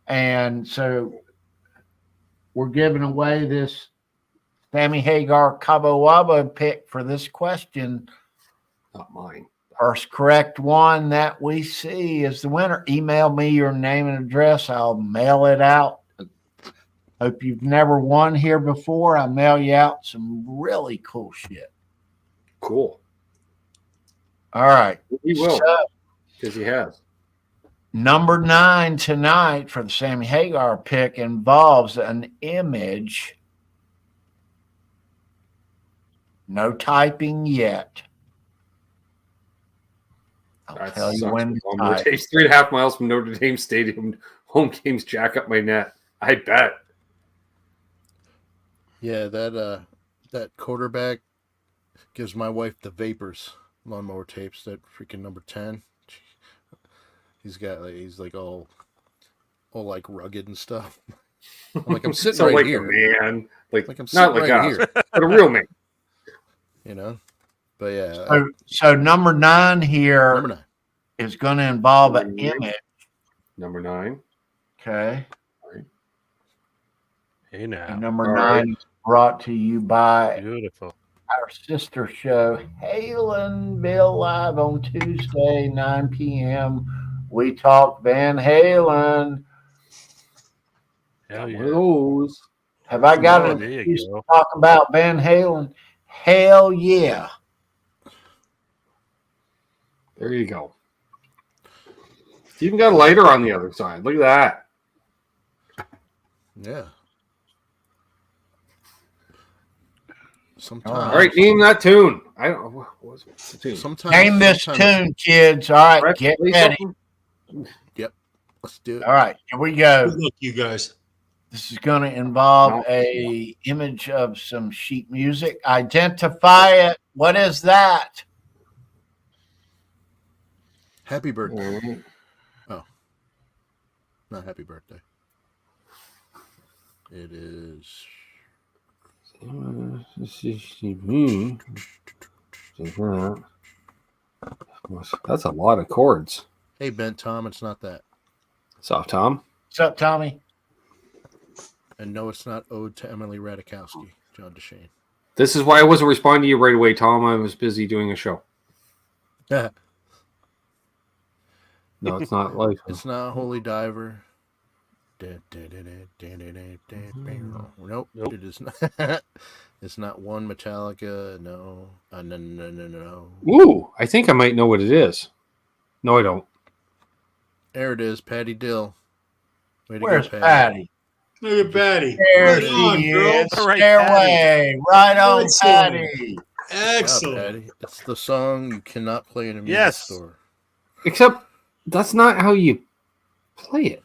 And so we're giving away this Sammy Hagar Cabo Wabo pick for this question. Not mine. First correct one that we see is the winner. Email me your name and address. I'll mail it out. Hope you've never won here before. I mail you out some really cool shit. Cool. All right. He will, So, because he has. number 9 tonight for the Sammy Hagar pick involves an image. No typing yet. I'll That tell you sucks. when to Notre type. Dame's 3.5 miles from Notre Dame Stadium. Home games jack up my net. I bet. Yeah, that quarterback gives my wife the vapors. Lawnmower tapes. That freaking number 10. He's like all like rugged and stuff. I'm like, I'm sitting So right like here. a man. Like Like I'm not sitting like right us, here. but a real man. You know. But yeah, So number 9 here number 9. is going to involve an image. Number 9. Okay. Hey now. And number All 9 right. is brought to you by Beautiful. our sister show, Halen Bill Live on Tuesday, 9 p.m. We talk Van Halen. Hell One of yeah. those. Have I got Oh, an there you excuse go. to talk about Van Halen? Hell yeah. There you go. It's even got a lighter on the other side. Look at that. Yeah. Sometimes. All right, name that tune. I don't know. What's the tune? Sometimes. Name this sometimes- tune, kids. All right, Brett, get play ready. something? Let's do it. All right, here we go. Good luck, you guys. This is going to involve a image of some sheet music. Identify it. What is that? Happy birthday. All right. Not happy birthday. It is. That's a lot of chords. Hey, Ben, Tom, it's not that. Soft Tom. What's up, Tommy? And no, it's not Ode to Emily Ratajkowski, John DeShane. This is why I wasn't responding to you right away, Tom. I was busy doing a show. Yeah. No, it's not life. It's not Holy Diver. Nope, Nope. it is not. It's not one Metallica. No. No. Ooh, I think I might know what it is. No, I don't. There it is, Patty Dill. Way to Where's go, Patty? Look at Patty. There Right on, she girl. is. All right, Stairway. Right on, Listen. Patty. Excellent. Patty. It's the song you cannot play in a music Yes. store. Except that's not how you play it.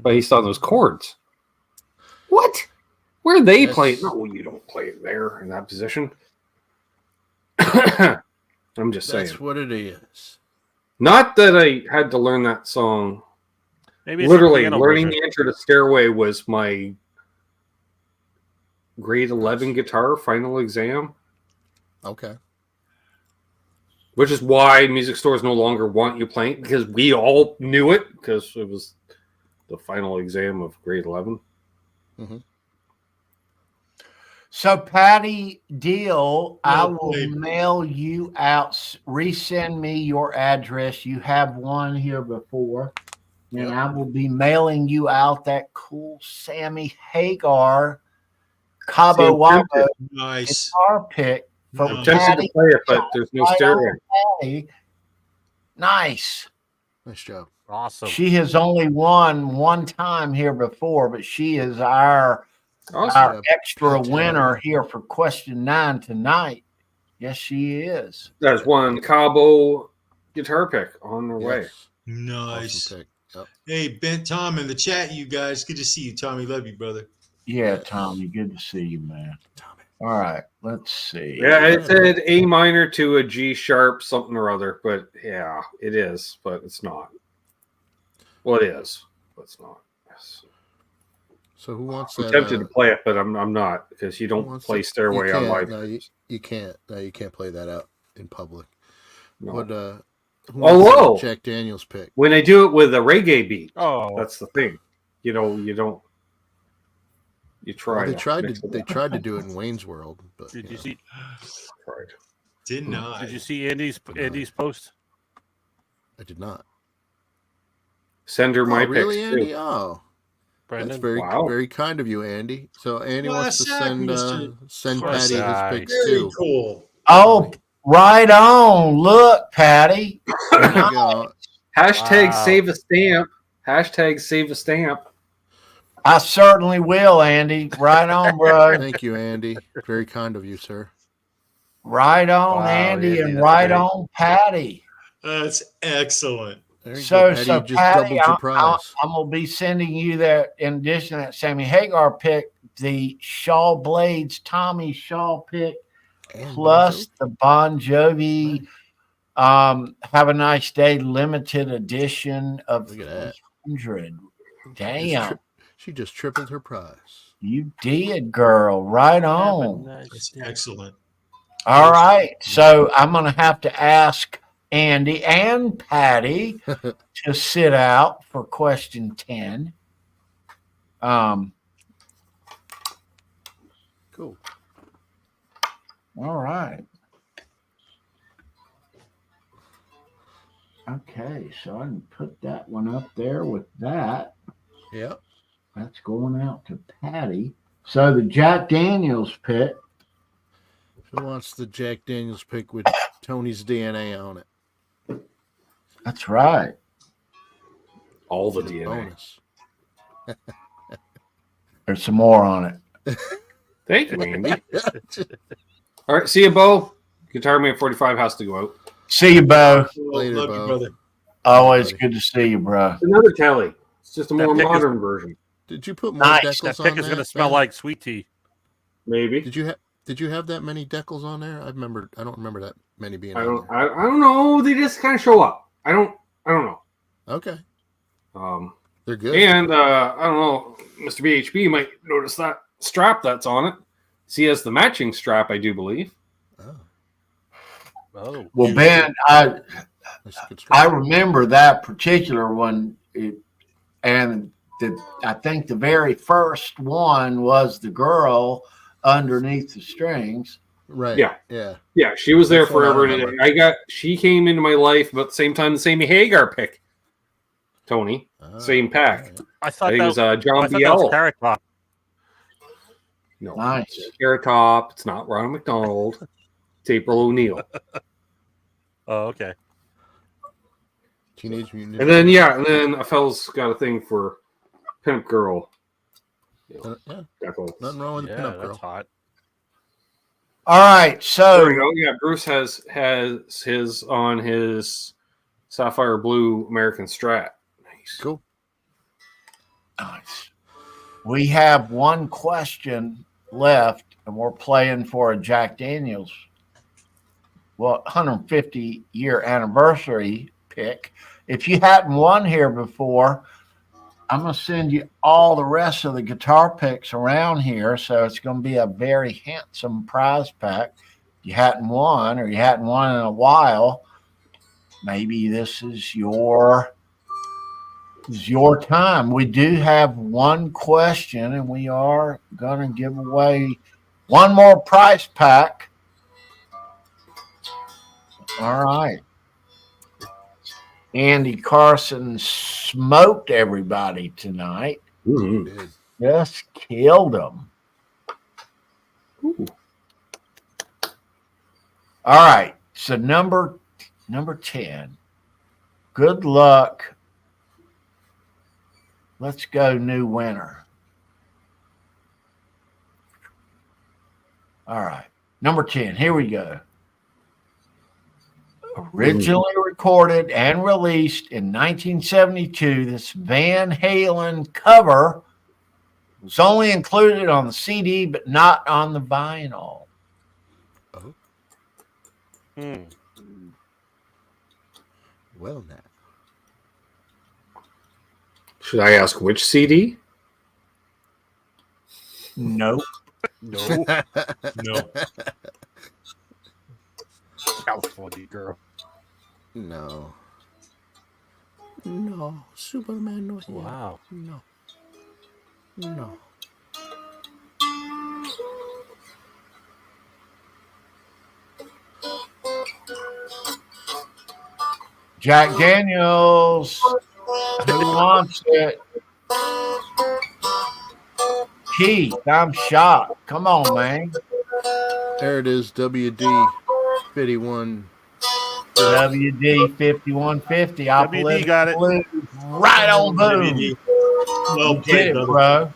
Based on those chords. What? Where are they Yes. playing? No, you don't play it there in that position. I'm just saying. That's what it is. Not that I had to learn that song. Maybe it's Literally, a piano learning wizard. the intro to Stairway was my grade 11 guitar final exam, Okay. which is why music stores no longer want you playing, because we all knew it, because it was the final exam of grade 11. So, Patty, deal. I No, will baby. mail you out. Resend me your address. You have one here before. And I will be mailing you out that cool Sammy Hagar Cabo Wabo Nice. guitar pick for No. I'm tempted to Patty. play it, but there's no Right Stairway. on, Patty. Nice. Nice job. Awesome. She has only won one time here before, but she is our Awesome. extra Patty. winner here for question 9 tonight. Yes, she is. There's one Cabo guitar pick on the way. Yes. Nice. Awesome pick. Yep. Hey, Ben Tom in the chat, you guys. Good to see you, Tommy. Love you, brother. Yeah, Tommy, good to see you, man. Tommy. All right, let's see. Yeah, it said A minor to a G sharp something or other, but yeah, it is, but it's not. Well, it is, but it's not. Yes. So who wants I'm that? tempted to play it, but I'm not, because you who don't wants play it? Stairway You on can't. live. No, you can't. No, you can't play that out in public. No. What? Who Oh, wants that whoa. Jack Daniels pick. When I do it with a reggae beat, Oh, that's the thing. You know, you don't. You try. Well, they to tried mix to. it They up. tried to do it in Wayne's World, but did you know. see? Tried. Didn't I? Did you see Andy's post? I did not. Send her my Oh, really, picks Andy? too. Oh, Brandon? that's very Wow. very kind of you, Andy. So Andy wants to Class act, Mr. send Class Patty his act. picks Very too. cool. Oh, right on. Look, Patty. There you go. Hashtag Wow. save a stamp. Hashtag save a stamp. I certainly will, Andy. Right on, bro. Thank you, Andy. Very kind of you, sir. Right on, Wow, Andy, Andy, and that's right great. on, Patty. That's excellent. There you So, go, Patty. so You just Patty, doubled your prize. I'm gonna be sending you that. In addition to that Sammy Hagar pick, the Shaw Blades Tommy Shaw pick, And plus Bon the Bon Jovi. Have a nice day. Limited edition of Look at that. 300. Jovi. Damn, She just tripled her prize. you did, girl. Right Have a on. nice That's day. excellent. All right. So I'm going to have to ask Andy and Patty to sit out for question 10. Cool. All right. Okay. So I can put that one up there with that. Yep. That's going out to Patty. So the Jack Daniels pick. Who wants the Jack Daniels pick with Tony's DNA on it? That's right. All the It's a DNA. bonus. There's some more on it. Thank you, Andy. All right, see you, Bo. Guitar Man 45 has to go out. See you, Bo. Later, Love Bo. you, brother. Always buddy. good to see you, bro. It's another Telly. It's just a That more pick is- modern version. Did you put more Nice. That decals pick on is that? going to smell Ben? like sweet tea. Maybe. Did you have that many decals on there? I don't remember that many being I on don't. there. I don't know. They just kind of show up. I don't know. Okay. Um, They're good. and I don't know. Mr. BHB might notice that strap that's on it. See, has the matching strap, I do believe. Oh, Oh, Well, Ben, that's a good I strap. remember that particular one, I think the very first one was the girl underneath the strings. Right. Yeah. Yeah. Yeah, she was there That's what I forever. And remember. she came into my life about the same time the Sammy Hagar pick. Tony, Ah, same pack. alright. I I thought think it that was I John thought that was Biel. Carrot Top. No, Nice. it's Carrot Top. It's not Ronald McDonald. It's April O'Neil. Oh, okay. Teenage Mutant And then and then a fella's got a thing for Pimp Girl. Yeah. Decals. Nothing wrong with the Yeah, pinup that's girl. hot. All right, There so we go. Yeah, Bruce has his on his sapphire blue American Strat. Nice. Cool. nice. We have one question left, and we're playing for a Jack Daniels, 150 year anniversary pick. If you hadn't won here before, I'm going to send you all the rest of the guitar picks around here. So it's going to be a very handsome prize pack. If you hadn't won or you hadn't won in a while, maybe this is your time. We do have one question, and we are going to give away one more prize pack. All right. Andy Carson smoked everybody tonight. Mm-hmm. Did. Just killed them. Ooh. All right. So number 10. Good luck. Let's go Gnfnr. All right. Number 10. Here we go. Originally recorded and released in 1972, this Van Halen cover was only included on the CD, but not on the vinyl. Oh, Hmm. well now. Should I ask which CD? Nope. No. No. California girl. No. No. Superman no here. Wow. No. No. Jack Daniels. Who wants it? Keith, I'm shocked. Come on, man. There it is. WD 51. WD 5150. WD got it. Blues. Right on boom. WD. Well You played, did it, brother.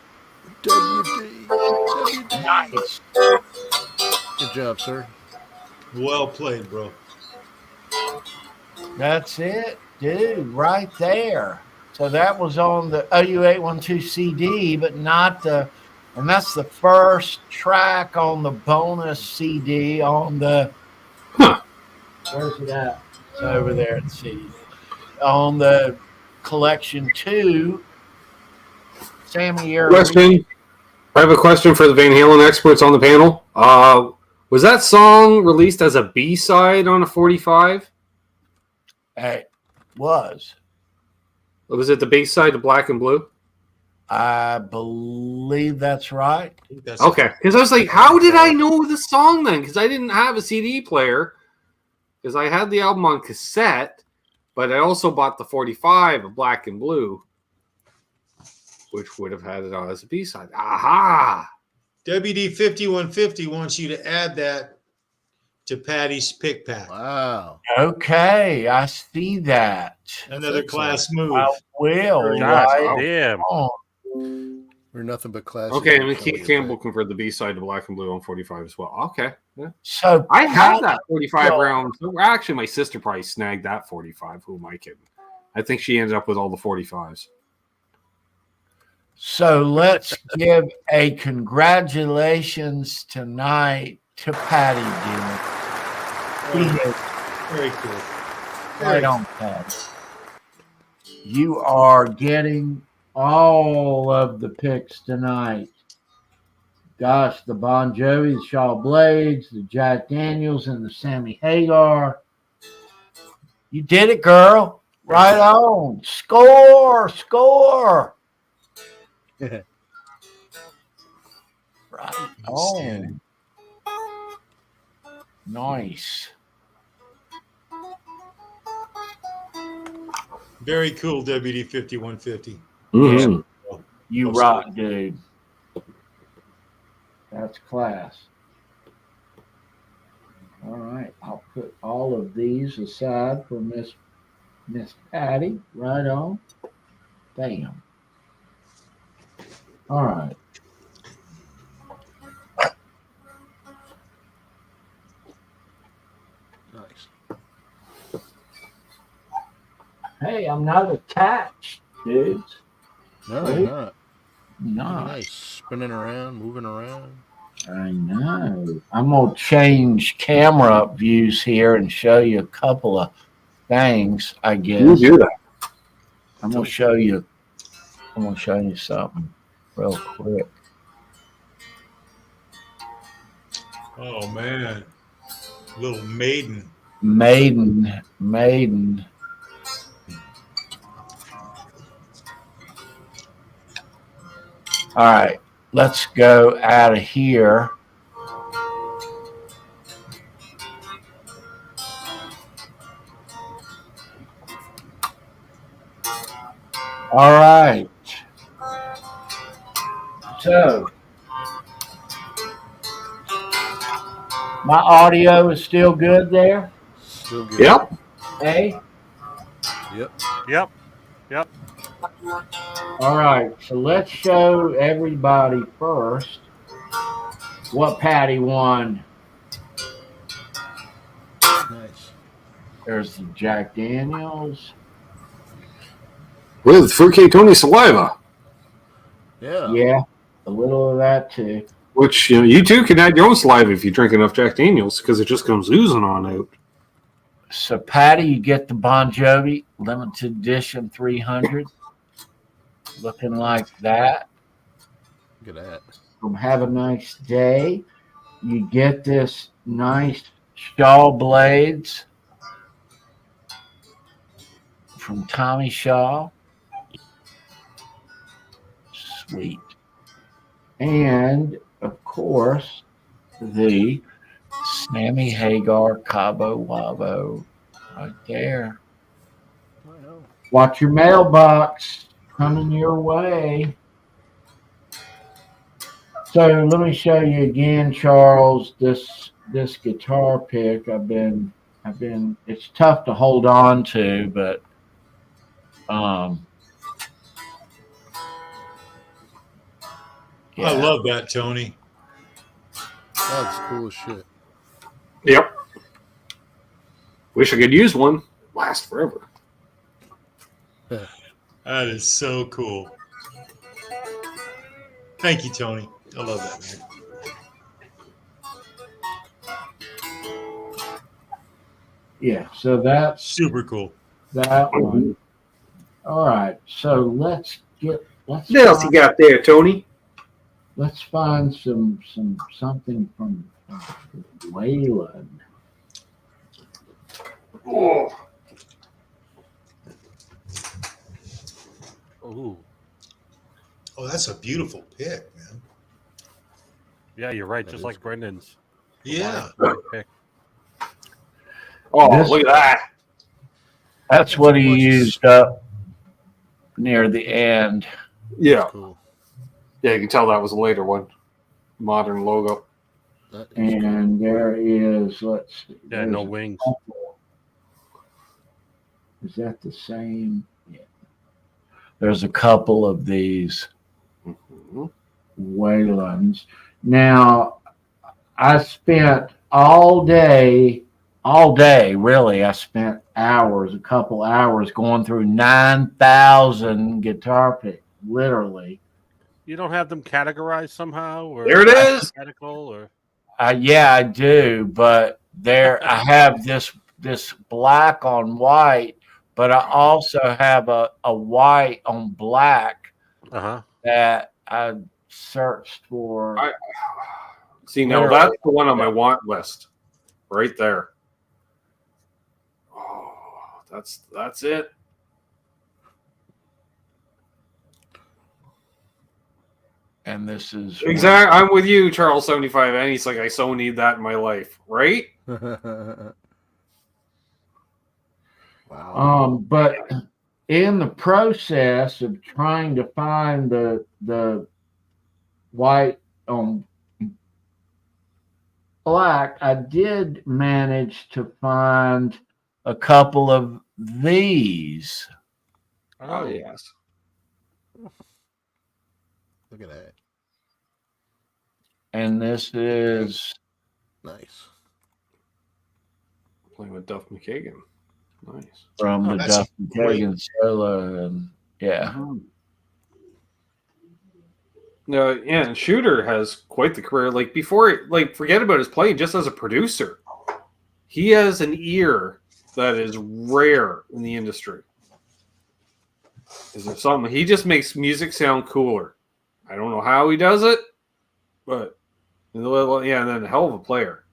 bro. WD. Nice. Good job, sir. Well played, bro. That's it, dude, right there. So that was on the OU812 CD, but not and that's the first track on the bonus CD on the, where's it at? It's over there at CD. On the collection 2, Sammy Early. Question. I have a question for the Van Halen experts on the panel. Was that song released as a B-side on a 45? It was. Was it the B-side of Black and Blue? I believe that's right. I think that's Okay, because I was like, how did I know the song then? Because I didn't have a CD player. Because I had the album on cassette, but I also bought the 45 of Black and Blue, which would have had it on as a B-side. Aha! WD 5150 wants you to add that to Patty's pick pack. Wow. Okay, I see that. Another class move. I will. God Right damn. on. We're nothing but class. Okay, and Keith Campbell converted the B-side to Black and Blue on 45 as well. Okay. Yeah. So I have that Patty- 45 round. Actually, my sister probably snagged that 45. Who am I kidding? I think she ended up with all the 45s. So let's give a congratulations tonight to Patty Dean. He is Very cool. right on, Patty. You are getting all of the picks tonight. Gosh, the Bon Jovi, the Shaw Blades, the Jack Daniels, and the Sammy Hagar. You did it, girl. Right on. Score, score. Right on. Nice. Very cool, WD 5150. Mm-hmm. You rock, dude. That's class. All right. I'll put all of these aside for Miss Patty. Right on. Bam. All right. Hey, I'm not attached, dudes. No, Wait. you're not. Not. Nice. Spinning around, moving around. I know. I'm gonna change camera views here and show you a couple of things. I guess You do that. I'm gonna show you. I'm gonna show you something real quick. Oh man, little maiden. Maiden. All right, let's go out of here. All right. So, my audio is still good there? Still good. Yep. Hey? Yep. Yep. Yep. All right. So, let's show everybody first what Patty won. Nice. There's the Jack Daniels. With Fruitcake Tony saliva. Yeah. Yeah, a little of that too. Which, you too can add your own saliva if you drink enough Jack Daniels because it just comes oozing on out. So, Patty, you get the Bon Jovi limited edition 300. Looking like that. Look at that. Have a nice day. You get this nice Shaw Blades from Tommy Shaw. Sweet. And, of course, the Sammy Hagar Cabo Wabo right there. I know. Watch your mailbox coming your way. So let me show you again, Charles, this guitar pick. I've been it's tough to hold on to, but yeah. I love that, Tony. That's cool as shit. Yep. Wish I could use one. Last forever. That is so cool. Thank you, Tony. I love that, man. Yeah, so that's Super cool. that one. All right, so let's What else you got there, Tony? let's find something from Waylon. Oh, Ooh. Oh, that's a beautiful pick, man. Yeah, you're right. That Just is like cool. Brendan's. Yeah. Pick. oh This- look at that. That's what he Much is- used up near the end. Yeah. Cool. Yeah, you can tell that was a later one. Modern logo. That is cool. And there is, let's see. Yeah, there's no a wings. couple. Is that the same? Yeah. There's a couple of these Waylons. Now, I spent all day, really. I spent hours, a couple hours going through 9,000 guitar picks, literally. You don't have them categorized somehow, or There it is. alphabetical, or Yeah, I do, but there I have this black on white, but I also have a white on black that I searched for. See, now Literally. that's the one on my want list. Right there. Oh, that's it. And this is Exactly. I'm with you, Charles 75, and he's like, I so need that in my life, right? Wow. But in the process of trying to find the white on black, I did manage to find a couple of these. Oh, yes. Look at that. And this is Nice. Playing with Duff McKagan. Nice. from the That's Dustin great. Kagan solo, and yeah. No, yeah, and Shooter has quite the career. Like before, like forget about his playing, just as a producer, he has an ear that is rare in the industry. Is there something? He just makes music sound cooler. I don't know how he does it, but yeah, and then a hell of a player.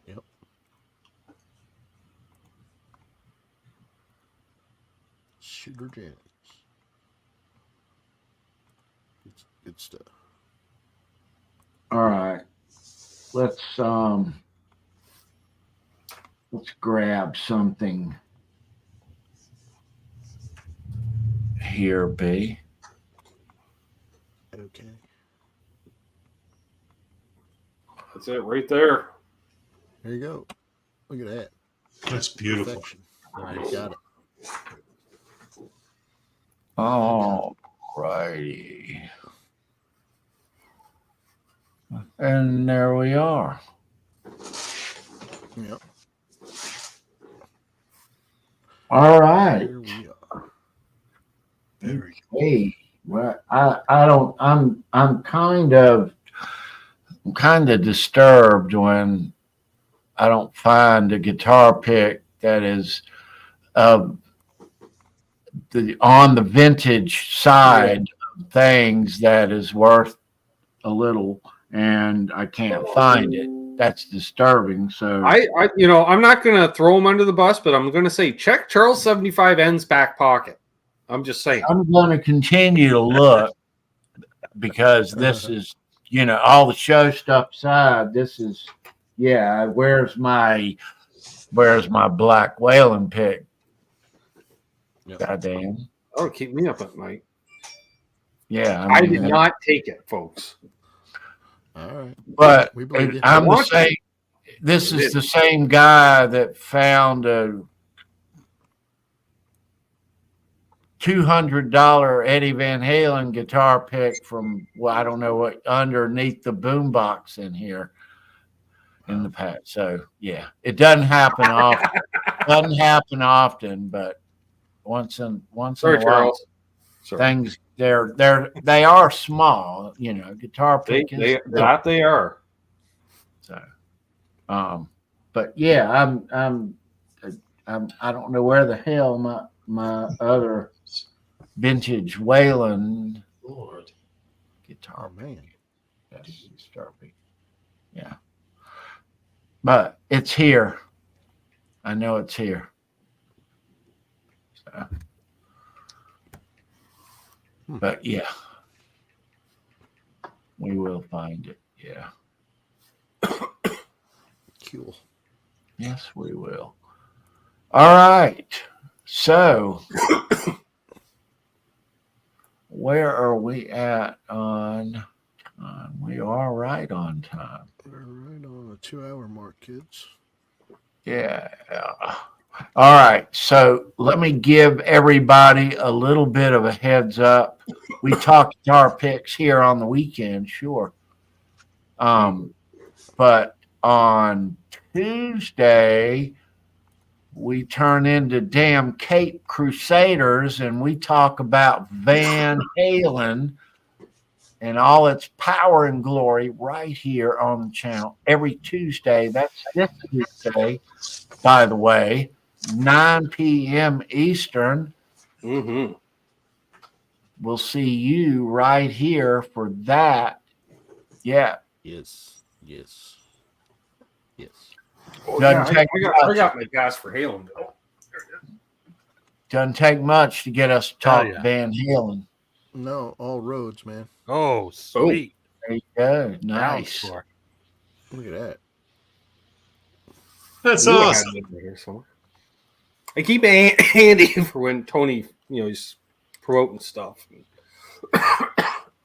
Yep. Shooter Jennings. Good stuff. All right, let's grab something here, B. Okay. That's it right there. There you go. Look at that. That's beautiful. Perfection. All right, got it. All righty. And there we are. Yep. All right. Here we are. Very Hey, well, I'm kind of disturbed when I don't find a guitar pick that is on the vintage side of things that is worth a little, and I can't find it. That's disturbing. So I'm not gonna throw him under the bus, but I'm gonna say check Charles 75N's back pocket. I'm just saying. I'm going to continue to look because this is, all the show stuff aside. This is, where's my black Waylon pick? Yep. Goddamn. Oh, keep me up at night. Yeah. I did not take it, folks. All right. But We believe you. I'm the same. This is the same guy that found a $200 Eddie Van Halen guitar pick from, I don't know what, underneath the boombox in here in the past. So yeah, it doesn't happen often. But once in a while, Charles. Sorry. things they are small, guitar pick is They are. so. But yeah, I don't know where the hell my other vintage Waylon Lord. guitar Oh, man. Yeah. But it's here. I know it's here. So. But yeah. We will find it. Yeah. Cool. Yes, we will. All right. So where are we at on time? We are right on time. We're right on a 2-hour mark, kids. Yeah. All right. So let me give everybody a little bit of a heads up. We talk guitar picks here on the weekend, sure. But on Tuesday, we turn into damn Cape Crusaders and we talk about Van Halen and all its power and glory right here on the channel every Tuesday. That's this Tuesday, by the way, 9 p.m. Eastern. Mm-hmm. We'll see you right here for that. Yeah. Yes. Oh, Doesn't yeah, take I got my gas for Halen. Doesn't take much to get us to talk yeah. Van Halen. No, all roads, man. Oh, sweet. There you go. Ground Nice. score. Look at that. That's I knew I had awesome. it right here somewhere. I keep it handy for when Tony, he's promoting stuff.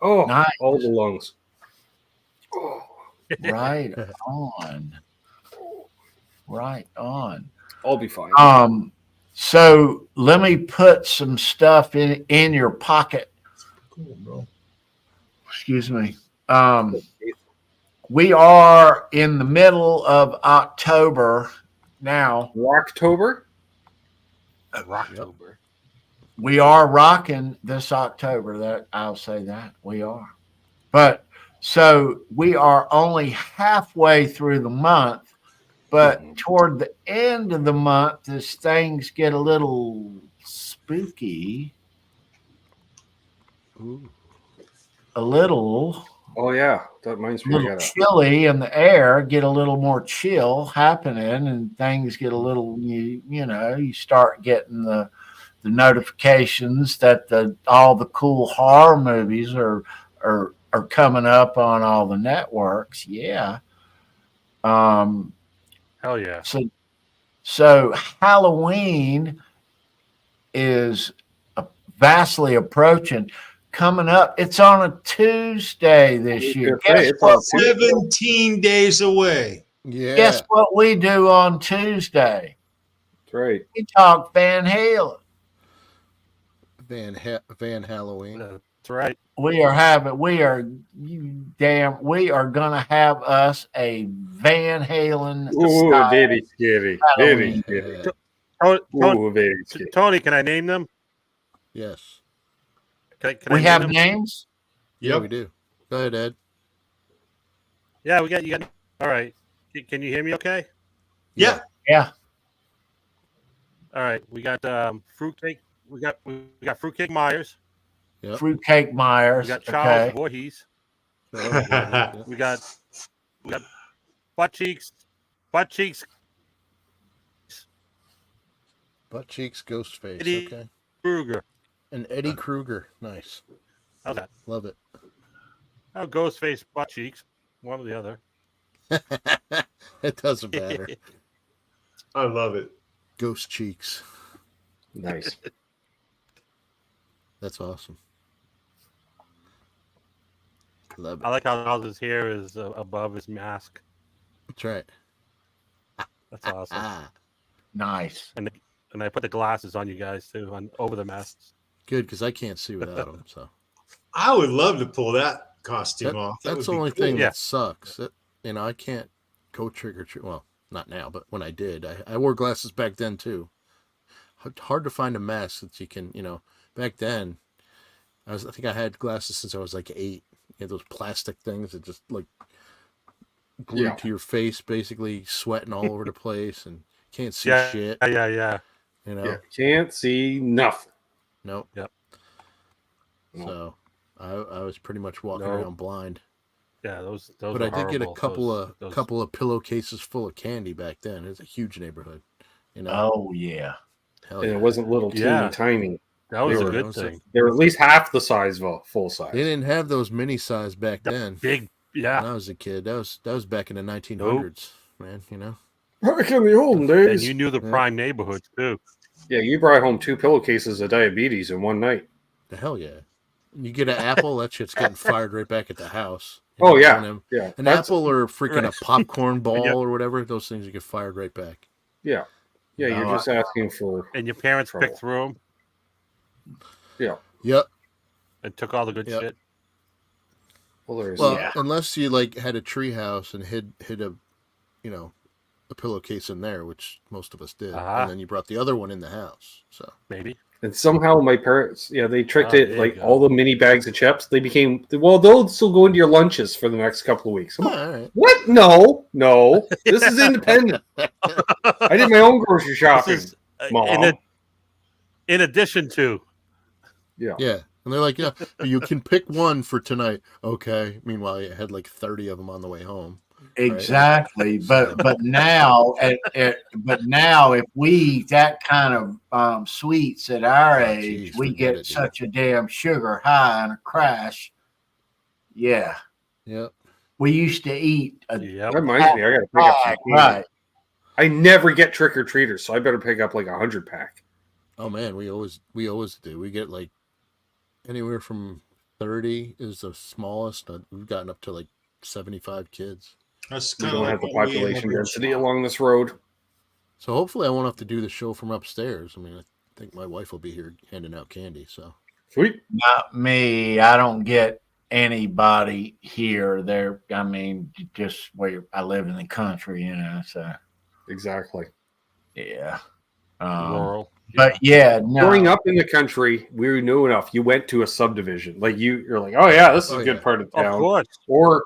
Oh, Nice. all the lungs. Oh. Right on. Right on. I'll be fine. So let me put some stuff in your pocket. Cool, bro. Excuse me. We are in the middle of October now. Rocktober? Rocktober. We are rocking this October. That I'll say that we are. But so we are only halfway through the month, but toward the end of the month, as things get a little spooky, Ooh. a little Oh yeah, that reminds me. I little gotta. chilly in the air, get a little more chill happening, and things get a little you start getting the notifications that all the cool horror movies are coming up on all the networks. Yeah. Hell yeah. So Halloween is vastly approaching. Coming up, it's on a Tuesday this year. Guess what? 17 days away. Yeah. Guess what we do on Tuesday? That's right. We talk Van Halen. Van Halloween. That's right. We are gonna have us a Van Halen Ooh, style very scary. Very Halloween. scary. Tony, Ooh, very scary. Tony, can I name them? Yes. Can We I name have them? names. Yeah, Yep. we do. Go ahead, Ed. Yeah, you got. All right. Can you hear me? Okay. Yeah. Yeah. All right. We got fruitcake. We got fruitcake Myers. Yep. Fruitcake Myers. We got Charles Okay. Voorhees. Yep. We got butt cheeks. Butt cheeks. Butt cheeks, Ghostface. Eddie Okay. Kruger. And Eddie Kruger. Nice. How's that? Love it. Oh, Ghostface butt cheeks. One or the other. It doesn't matter. I love it. Ghost cheeks. Nice. That's awesome. Love it. I like how all his hair is above his mask. That's right. That's awesome. Nice. And I put the glasses on you guys too, on over the masks. Good, because I can't see without them. So I would love to pull that costume off. That that's would the be only cool. thing Yeah. that sucks. I can't go trick or treat. Well, not now, but when I did, I wore glasses back then too. Hard to find a mask that you can, back then. I think I had glasses since I was like 8. You had those plastic things that just like glued to your face, basically sweating all over the place, and can't see shit. Yeah. Yeah, can't see nothing. Nope. Yep. So I was pretty much walking around blind. Yeah, those. But I did get a horrible. couple of pillowcases full of candy back then. It was a huge neighborhood. Oh yeah. Hell And yeah. it wasn't little teeny tiny. That was They a were- good thing. They were at least half the size of a full size. They didn't have those mini size back then. Big. When Yeah. I was a kid, that was back in the 1900s, man. Back in the olden And days. you knew the prime neighborhoods too. Yeah, you brought home 2 pillowcases of diabetes in one night. The hell yeah! You get an apple, that shit's getting fired right back at the house. Oh, yeah. An That's- apple or freaking a popcorn ball Yep. or whatever, those things you get fired right back. Yeah. Yeah, you're No, just asking for. And your parents Trouble. picked through them Yeah. Yep. and took all the good Yep. shit. Well, there's. Well, Yeah. unless you like had a tree house and hid a, a pillowcase in there, which most of us did, Ah. and then you brought the other one in the house. So Maybe. And somehow my parents, they tricked Oh, it. there Like you go. all the mini bags of chips, they became. Well, they'll still go into your lunches for the next couple of weeks. I'm like, all right. what? No. This is independent. I did my own grocery shopping. This is Mom. in addition to. Yeah. Yeah. And they're like, yeah, you can pick one for tonight. Okay. Meanwhile, you had like 30 of them on the way home. Exactly. But now if we eat that kind of sweets at our age, geez, we forget get it, dude. such a damn sugar high and a crash. Yeah. Yep. We used to eat a Yep. That reminds me, I got to pick up some pack, candy. right. I never get trick or treaters, so I better pick up like 100 pack. Oh man, we always do. We get like anywhere from 30 is the smallest. We've gotten up to like 75 kids. That's We kind of don't like have the what we population had. density along this road. So hopefully I won't have to do the show from upstairs. I mean, I think my wife will be here handing out candy. So Sweet. Not me. I don't get anybody here. There, I mean, just where I live in the country, so Exactly. yeah. Rural. But yeah, no. Growing up in the country, we knew enough. You went to a subdivision, like you're like, oh yeah, this is a good part of town. Of course. Or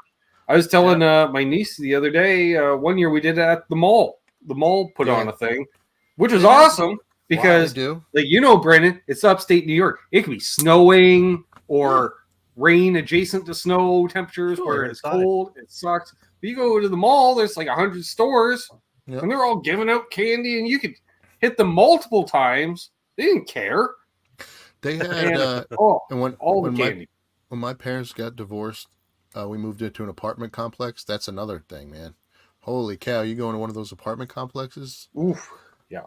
I was telling my niece the other day. One year we did it at the mall. The mall put on a thing, which was awesome because, Brendan, it's upstate New York. It could be snowing or rain adjacent to snow temperatures where it's cold. It sucks. But you go to the mall, there's like 100 stores, and they're all giving out candy, and you could hit them multiple times. They didn't care. They had and when my parents got divorced, we moved into an apartment complex. That's another thing, man. Holy cow! You go into one of those apartment complexes. Oof. Yeah.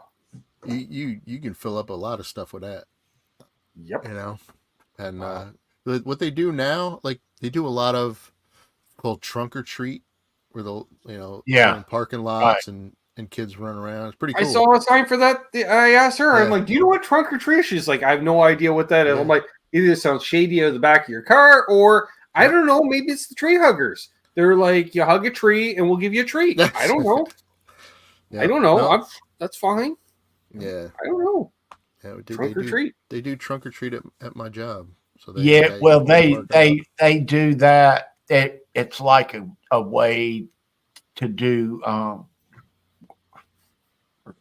You can fill up a lot of stuff with that. Yep. And what they do now, like they do a lot of called trunk or treat, where they'll in parking lots and kids run around. It's pretty cool. I saw a sign for that. I asked her, I'm like, do you know what trunk or treat? She's like, I have no idea what that is. I'm like, either it sounds shady out of the back of your car, or I don't know, maybe it's the tree huggers. They're like, you hug a tree and we'll give you a treat. I don't know. I don't know. No. That's fine. Yeah. I don't know. Yeah, trunk or treat. They do trunk or treat at my job. So they do that. It's like a way to do for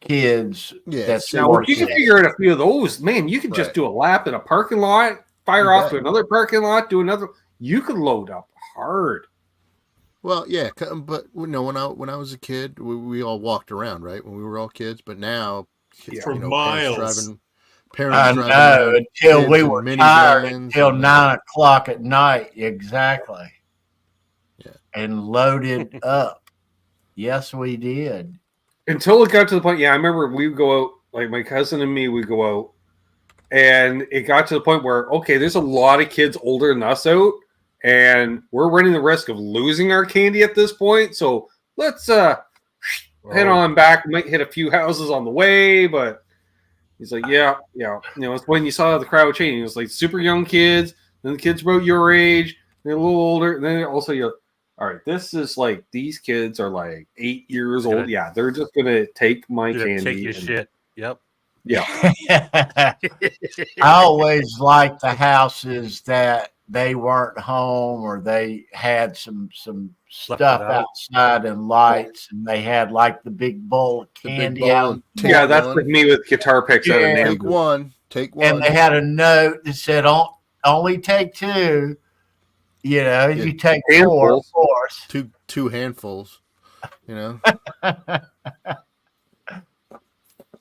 kids. Yeah. That's now, if you can figure out a few of those, man, you can just do a lap in a parking lot, fire off to another parking lot, do another. You could load up hard. Well, yeah, but when I was a kid, we all walked around, right? When we were all kids, but now, for miles. Parents driving until we were tired until 9 o'clock at night. Exactly. Yeah. And loaded up. Yes, we did. Until it got to the point, I remember we would go out, like my cousin and me would go out, and it got to the point where, okay, there's a lot of kids older than us out, and we're running the risk of losing our candy at this point. So let's head on back. We might hit a few houses on the way, but he's like, yeah. It's when you saw the crowd changing. It was like super young kids, then the kids about your age, they're a little older, and then also all right, this is like these kids are like 8 years old. Yeah, they're just gonna take my candy. Take your shit. Yep. Yeah. I always liked the houses that they weren't home or they had some stuff outside and lights, and they had like the big bowl of candy out. Yeah, that's like me with guitar picks. Take one. And they had a note that said, only take two. If you take four, of course. Two handfuls,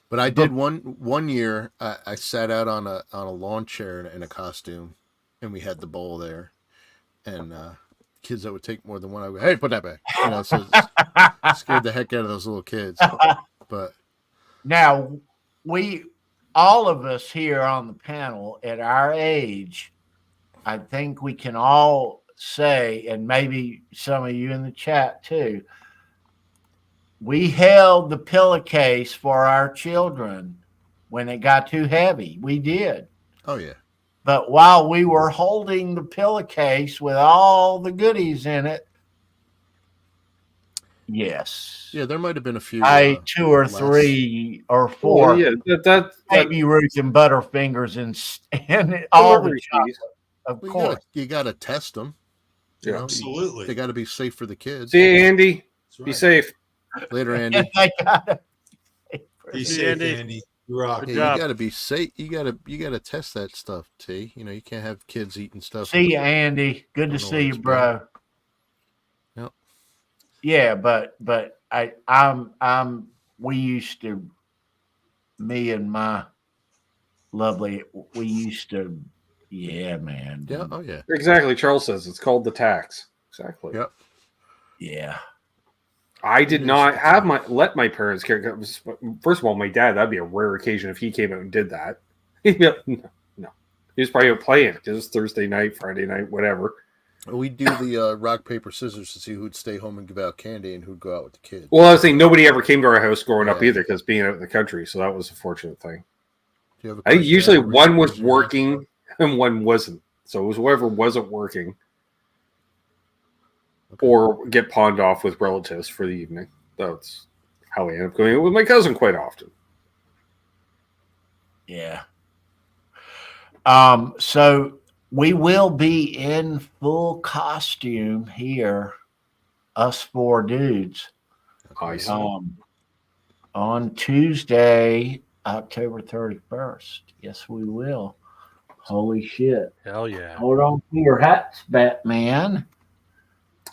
But I did one year. I sat out on a lawn chair in a costume, and we had the bowl there, and kids that would take more than one, I would, hey, put that back. So it scared the heck out of those little kids. But now all of us here on the panel at our age, I think we can all say, and maybe some of you in the chat too, we held the pillowcase for our children when it got too heavy. We did. Oh, yeah. But while we were holding the pillowcase with all the goodies in it, yes. Yeah, there might have been a few. 2 or 3 or 4. That Baby Ruth and Butterfingers and all the chocolate. Of course. You got to test them. Absolutely. They got to be safe for the kids. See you, Andy. Be safe. Later, Andy. Be safe, Andy. You got to be safe. You got to test that stuff, T. You can't have kids eating stuff. See you, Andy. Good to see you, bro. Yep. Yeah, but we used to, me and my lovely, we used to, yeah, man. Yeah. Oh, yeah. Exactly. Charles says it's called the tax. Exactly. Yep. Yeah. I did not have let my parents care. First of all, my dad, that'd be a rare occasion if he came out and did that. No. He was probably out playing. It was Thursday night, Friday night, whatever. We do the rock, paper, scissors to see who'd stay home and give out candy and who'd go out with the kids. Well, I was saying nobody ever came to our house growing up either because being out in the country. So that was a fortunate thing. I think usually one was working and one wasn't. So it was whoever wasn't working or get pawned off with relatives for the evening. That's how I end up going with my cousin quite often. Yeah. So we will be in full costume here, us four dudes, Nice. on Tuesday, October 31st. Yes, we will. Holy shit. Hell yeah. Hold on to your hats, Batman.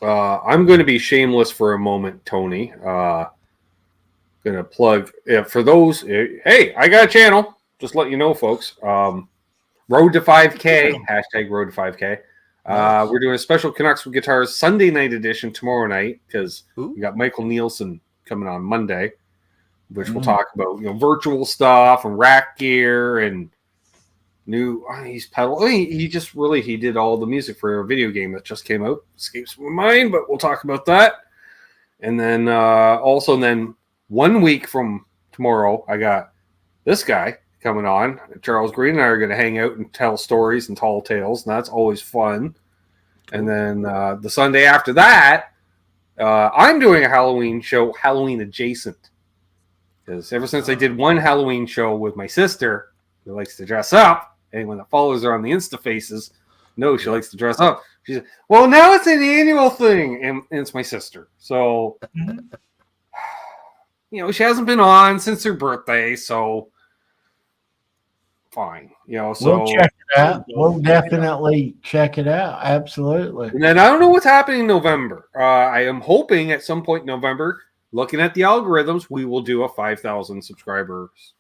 I'm going to be shameless for a moment, Tony. Going to plug for those. Hey, I got a channel. Just let you know, folks. Road to 5K, hashtag Road to 5K. We're doing a special Canucks with Guitars Sunday night edition tomorrow night because we got Michael Nielsen coming on Monday, which we'll talk about, virtual stuff and rack gear and new. He's pedal. He did all the music for a video game that just came out. Escapes my mind, but we'll talk about that. And then also 1 week from tomorrow, I got this guy coming on. Charles Green and I are going to hang out and tell stories and tall tales, and that's always fun. And then the Sunday after that, I'm doing a Halloween show, Halloween adjacent. Because ever since I did one Halloween show with my sister, who likes to dress up, anyone that follows her on the Insta Faces knows she likes to dress up. She said, well, now it's an annual thing, and it's my sister. So, she hasn't been on since her birthday, so fine. So We'll check it out. We'll definitely check it out. Absolutely. And then I don't know what's happening in November. I am hoping at some point in November, looking at the algorithms, we will do a 5,000 subscribers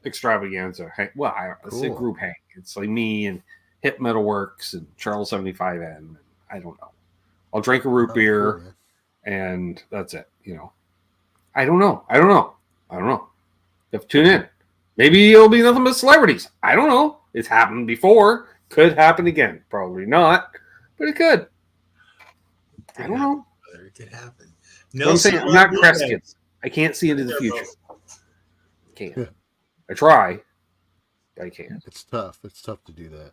extravaganza. Well, it's a group hang. It's like me and Hit Metalworks and Charles 75N. I don't know. I'll drink a root beer, and that's it. I don't know. You have to tune in. Maybe it'll be nothing but celebrities. I don't know. It's happened before. Could happen again. Probably not, but it could. I don't know. It could happen. I'm saying I'm not Kreskins. I can't see into the future. Can't. I try, but I can't. It's tough. It's tough to do that.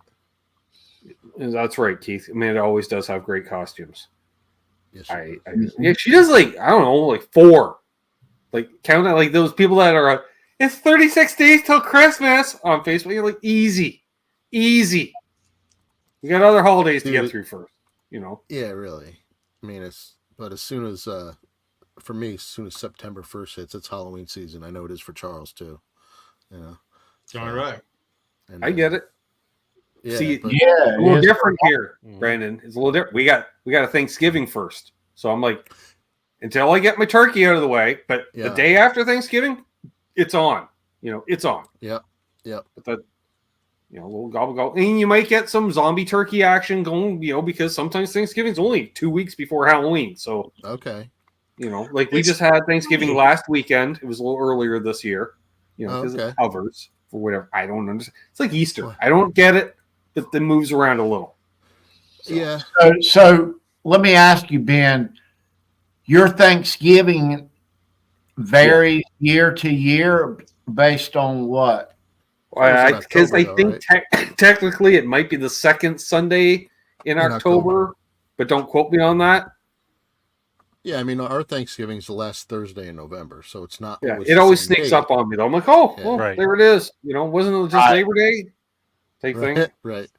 That's right, Keith. Amanda always does have great costumes. Yes, she does I don't know, 4. Count out those people that are it's 36 days till Christmas on Facebook. You're easy. We got other holidays to get through first, Yeah, really. I mean, but as soon as for me, as soon as September 1st hits, it's Halloween season. I know it is for Charles too. All right. And, I get it. Yeah, See, Yeah. a little different here, Brandon. It's a little different. We got a Thanksgiving first, so I'm until I get my turkey out of the way. But the day after Thanksgiving, it's on. It's on. Yep. But that, a little gobble, and you might get some zombie turkey action going. Because sometimes Thanksgiving's only 2 weeks before Halloween. So okay. We just had Thanksgiving last weekend. It was a little earlier this year. Because it hovers for whatever. I don't understand. It's like Easter. I don't get it. But then moves around a little. So. Yeah. So let me ask you, Ben, your Thanksgiving varies year to year based on what? Because I think technically it might be the second Sunday in October, but don't quote me on that. Yeah, I mean, our Thanksgiving's the last Thursday in November, so it's not. Yeah, it always sneaks up on me, though. I'm there it is. Wasn't it just Labor Day type thing? Right.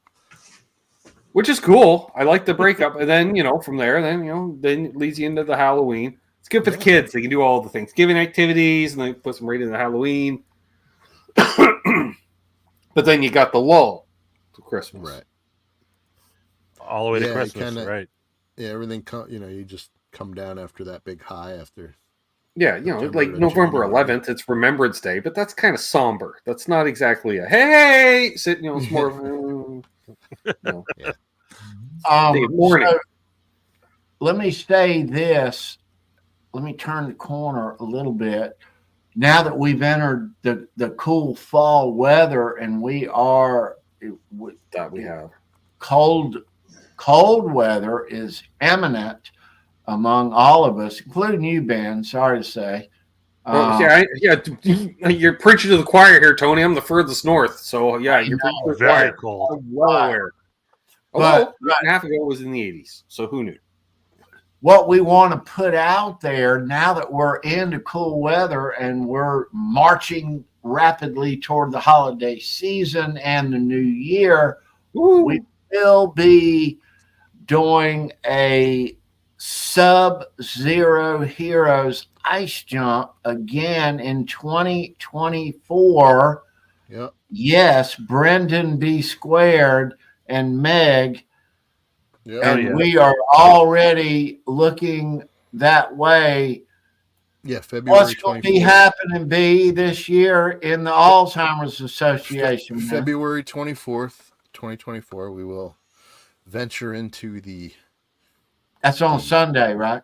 Which is cool. I like the breakup. And then, from there, then it leads you into the Halloween. It's good for the kids. They can do all the Thanksgiving activities, and they put them right into Halloween. But then you got the lull to Christmas. Right. All the way to Christmas, right. Yeah, everything, you just come down after that big high after. Yeah, November 11th, it's Remembrance Day, but that's kind of somber. That's not exactly a, hey, it's more of morning. So let me say this. Let me turn the corner a little bit. Now that we've entered the cool fall weather and we have cold weather is imminent among all of us, including you, Ben. Sorry to say. You're preaching to the choir here, Tony. I'm the furthest north, so you're preaching to the choir. Cold. I'm well aware. Although a half ago it was in the 80s, so who knew? what we want to put out there now that we're into cool weather and we're marching rapidly toward the holiday season and the new year, we will be doing a Sub-Zero Heroes ice jump again in 2024. Yep. Yes, Brendan B. Squared and Meg. Yep. And we are already looking that way. Yeah, February What's going to be 24th. happening, B, this year in the Alzheimer's Association? man? February 24th, 2024, we will venture into the. That's on Sunday, right?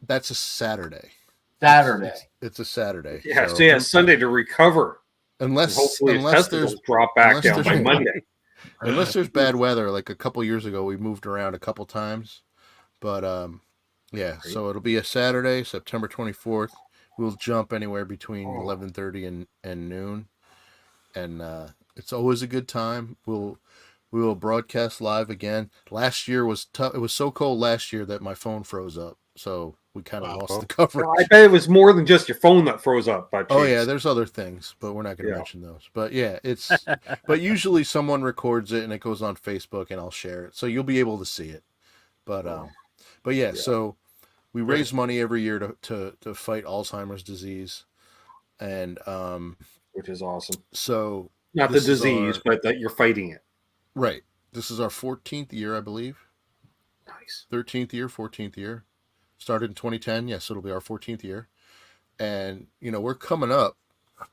That's a Saturday. Saturday. It's a Saturday. Yeah, so yeah, Sunday to recover. Unless Hopefully his unless testicles there's drop back unless down by there's- Monday. unless there's bad weather, like a couple years ago, we moved around a couple times, but yeah. So it'll be a Saturday, September 24th. We'll jump anywhere between 11:30 and noon, and it's always a good time. We will broadcast live again. Last year was tough. It was so cold last year that my phone froze up, so we kind of lost the coverage. I bet it was more than just your phone that froze up. By Oh chance. yeah, there's other things, but we're not going to mention those. But yeah, it's but usually someone records it and it goes on Facebook and I'll share it, so you'll be able to see it. But yeah, so we raise money every year to fight Alzheimer's disease, and which is awesome. So Not the this is disease, our- but that you're fighting it. right. This is our 14th year, I believe. Nice. 13th year, 14th year. Started in 2010. Yes, it'll be our 14th year. And, we're coming up.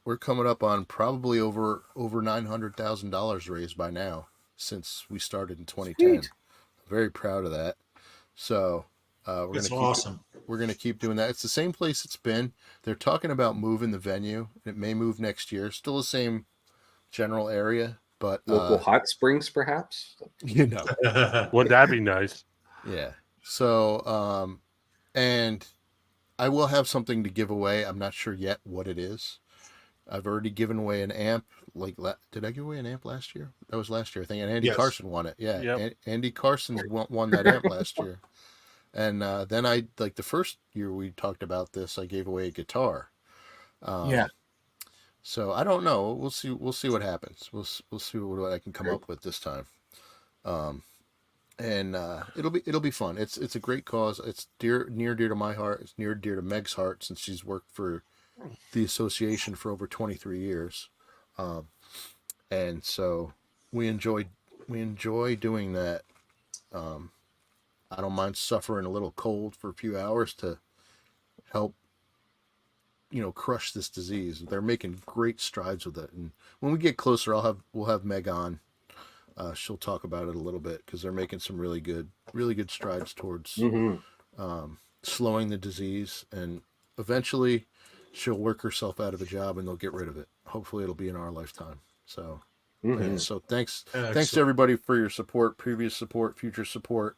We're coming up on probably over $900,000 raised by now since we started in 2010. Sweet. Very proud of that. So we're That's gonna awesome. We're gonna keep doing that. It's the same place it's been. They're talking about moving the venue. It may move next year. Still the same general area, but Local hot springs, perhaps. Wouldn't that be nice? Yeah. So, and I will have something to give away. I'm not sure yet what it is. I've already given away an amp. Did I give away an amp last year? That was last year, I think. And Andy Yes. Carson won it. Yeah. Yep. Andy Carson won that amp last year. And then the first year we talked about this, I gave away a guitar. Yeah. So I don't know. We'll see. We'll see what happens. We'll see what I can come up with this time. And it'll be fun. It's a great cause. It's near dear to my heart. It's near dear to Meg's heart since she's worked for the association for over 23 years. And so we enjoy doing that. I don't mind suffering a little cold for a few hours to help crush this disease. They're making great strides with it, and when we get closer, we'll have Meg on. She'll talk about it a little bit because they're making some really good strides towards slowing the disease, and eventually she'll work herself out of a job and they'll get rid of it. Hopefully it'll be in our lifetime. So so thanks to everybody for your support, previous support, future support.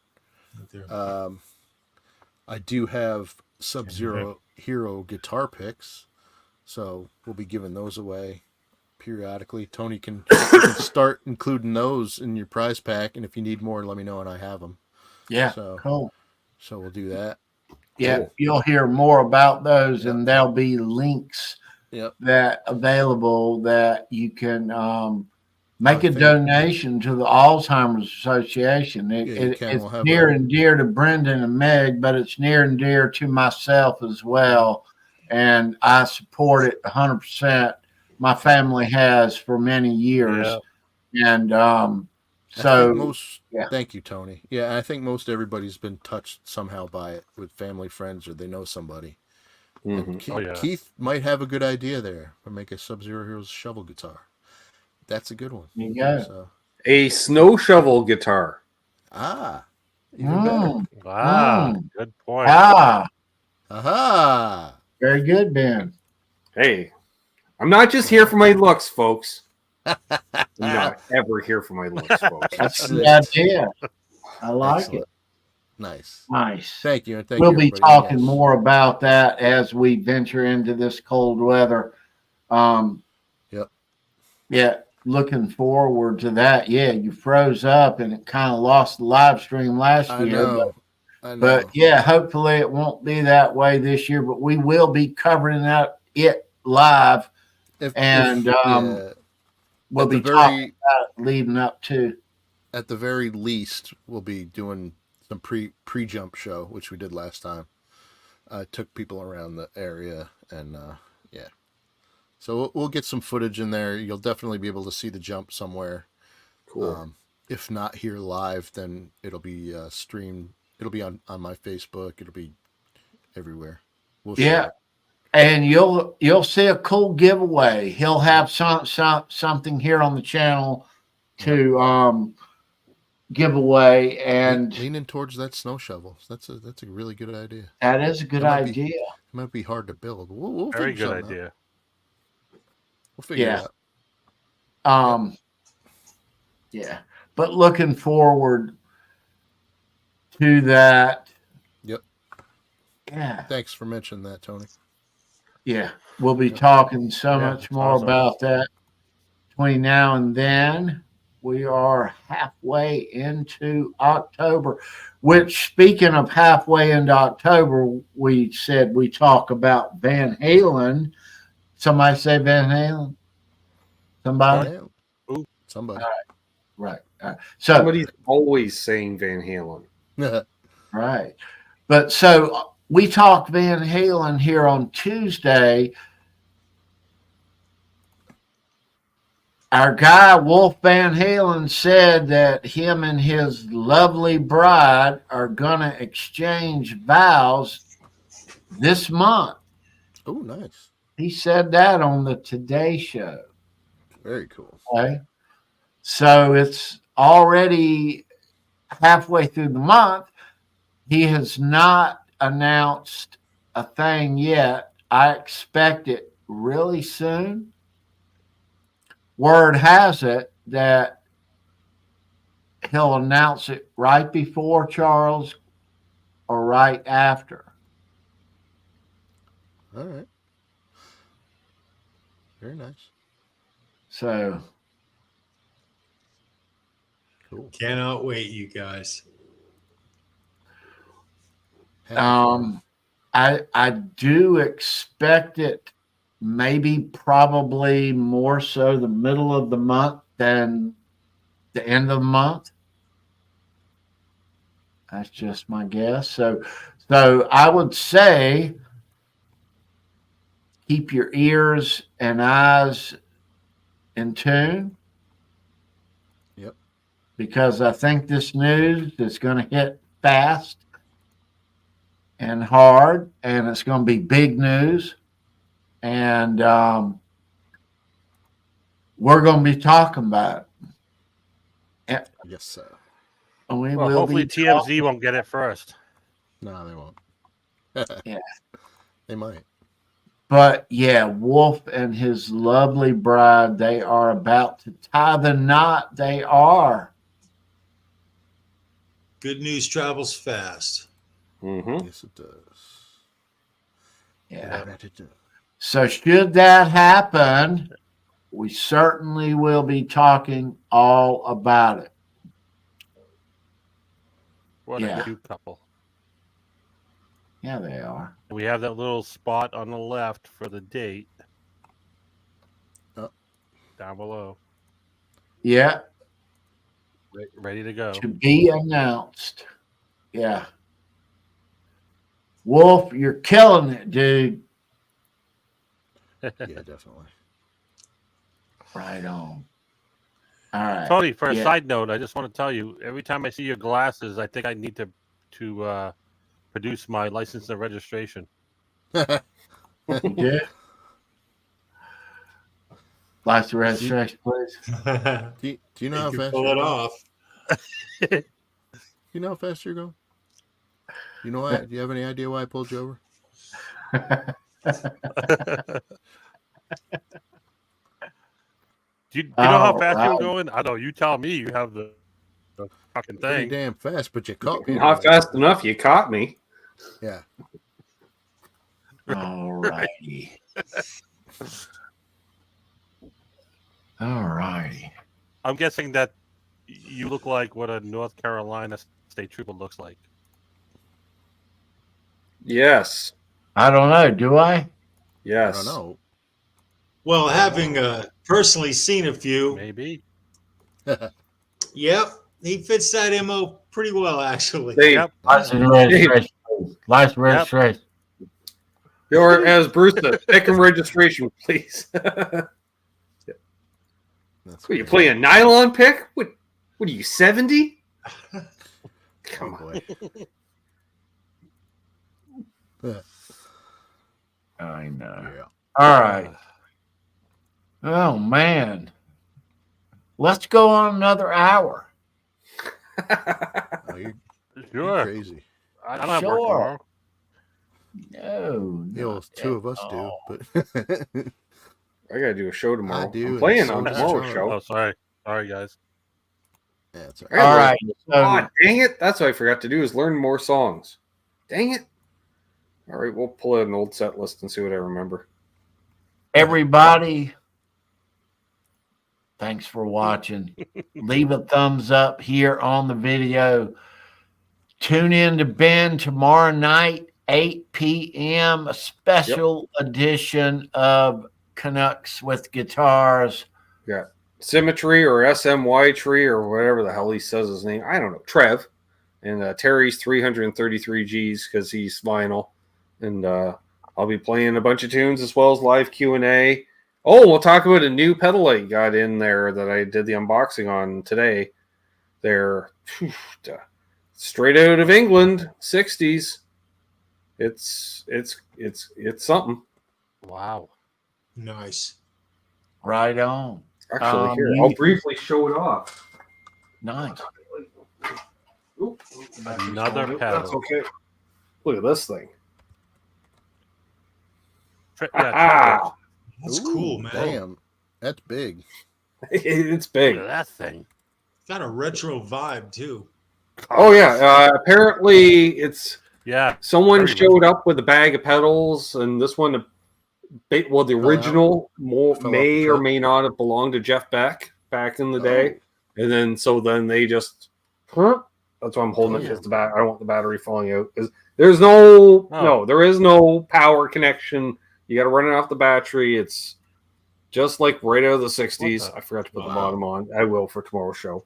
I do have Sub-Zero Hero guitar picks, so we'll be giving those away periodically. Tony can start including those in your prize pack, and if you need more, let me know and I have them. Yeah. So Cool. So we'll do that. Yeah. Cool. You'll hear more about those, and there'll be links Yep. that available that you can make a Thank- donation to the Alzheimer's Association. Yeah, you can. It's We'll have near a- and dear to Brendan and Meg, but it's near and dear to myself as well. And I support it 100%. My family has for many years. Yeah. And I think so, yeah. Thank you, Tony. Yeah, I think most everybody's been touched somehow by it with family, friends, or they know somebody. And Mhm. Keith, Oh, yeah. Keith might have a good idea there. Or make a Sub-Zero Heroes shovel guitar. That's a good one. there you go. So, A snow shovel guitar. even better. Mm, Wow, Mm. good point. Aha! very good, Ben. Hey, I'm not just here for my looks, folks. I'm not ever here for my looks, folks. That's the idea. I like Excellent. it. Nice. Nice. Thank you. And thank We'll you, be everybody. talking Yes. more about that as we venture into this cold weather. Yep. Yeah, looking forward to that. Yeah, you froze up and it kind of lost the live stream last I year. know. I know. But yeah, hopefully it won't be that way this year. But we will be covering it live, and we'll At the be talking about it leading up to. at the very least, we'll be doing some pre-jump show, which we did last time. Took people around the area, and yeah. So we'll get some footage in there. You'll definitely be able to see the jump somewhere. Cool. If not here live, then it'll be streamed. It'll be on my Facebook. It'll be everywhere. We'll share it. And you'll see a cool giveaway. He'll have something here on the channel to give away, and leaning towards that snow shovel. That's a really good idea. That is a good idea. It might be hard to build. We'll Very figure good something idea. out. We'll figure it out. Yeah. But looking forward to that. Yep. Yeah. Thanks for mentioning that, Tony. Yeah. We'll be talking so much more about that between now and then. We are halfway into October, which, speaking of halfway into October, we said we talk about Van Halen. Somebody say Van Halen? Somebody? Ooh, somebody. Right. So somebody's always saying Van Halen. Right. But so we talked Van Halen here on Tuesday. Our guy, Wolf Van Halen, said that him and his lovely bride are going to exchange vows this month. Oh, nice. He said that on the Today Show. Very cool. Okay. So it's already halfway through the month. He has not announced a thing yet. I expect it really soon. Word has it that he'll announce it right before Charles or right after. All right. Very nice. So cool. Cannot wait, you guys. I do expect it probably more so the middle of the month than the end of the month. That's just my guess. So I would say keep your ears and eyes in tune. Yep. Because I think this news is going to hit fast and hard, and it's going to be big news. And we're going to be talking about it. Yes, sir. Well, hopefully TMZ won't get it first. No, they won't. Yeah. They might. But yeah, Wolf and his lovely bride, they are about to tie the knot. They are. Good news travels fast. Mm-hmm. Yes, it does. Yeah. Right, it does. So should that happen, we certainly will be talking all about it. What a cute couple. Yeah, they are. We have that little spot on the left for the date. Down below. Yeah. Ready to go. To be announced. Yeah. Wolf, you're killing it, dude. Yeah, definitely. Right on. All right. Tony, for a side note, I just want to tell you, every time I see your glasses, I think I need to produce my license and registration. Yeah. License registration, please. Do you know how fast pull it off? You know how fast you're going? You know why? Do you have any idea why I pulled you over? Do you know how fast you're going? I know. You tell me. You have the fucking Pretty thing. damn fast, but you caught me. Not fast enough. You caught me. Yeah. All righty. All righty. I'm guessing that you look like what a North Carolina state trooper looks like. Yes. I don't know. Do I? Yes. I don't know. Well, having personally seen a few, Maybe. yep, he fits that MO pretty well, actually. Dave, Yep. License registration. please. License registration. or as Bruce said, pick and registration, please. That's What, you playing a nylon pick? What are you, 70? Come on. I know. Yeah. All right. Oh man. Let's go on another hour. Oh, you're Sure. crazy. I don't have work Sure. tomorrow. No. You know, not two at of us do, all. but I gotta do a show tomorrow. I do, I'm and playing so on does tomorrow's John. show. Oh, sorry. Sorry, guys. yeah, it's all I right. gotta All learn- right. So Oh, dang it. That's what I forgot to do is learn more songs. Dang it. All right, we'll pull out an old set list and see what I remember. everybody, thanks for watching. Leave a thumbs up here on the video. Tune in to Ben tomorrow night, 8 p.m. A special edition of Canucks with Guitars. Yeah. Symmetry or SMY Tree or whatever the hell he says his name. I don't know. Trev. And Terry's 333 Gs because he's vinyl. And I'll be playing a bunch of tunes as well as live Q&A. Oh, we'll talk about a new pedal I got in there that I did the unboxing on today. They're straight out of England, 60s. It's something. Wow. Nice. Right on. Actually, here, I'll briefly show it off. Nice. Oop. Another That's pedal. okay. Look at this thing. Yeah, That's Ooh, cool, man. Damn, that's big. It's look big. at that thing. Got a retro vibe too. Oh yeah. Apparently, it's Yeah. someone Very showed up with a bag of pedals, and this one, well, the original Fell off may the or truck. may not have belonged to Jeff Beck back in the day, and then they just. That's why I'm holding it because I don't want the battery falling out. Because there's there is no power connection. You got to run it off the battery. It's just like right out of the 60s. I forgot to put the bottom on. I will for tomorrow's show.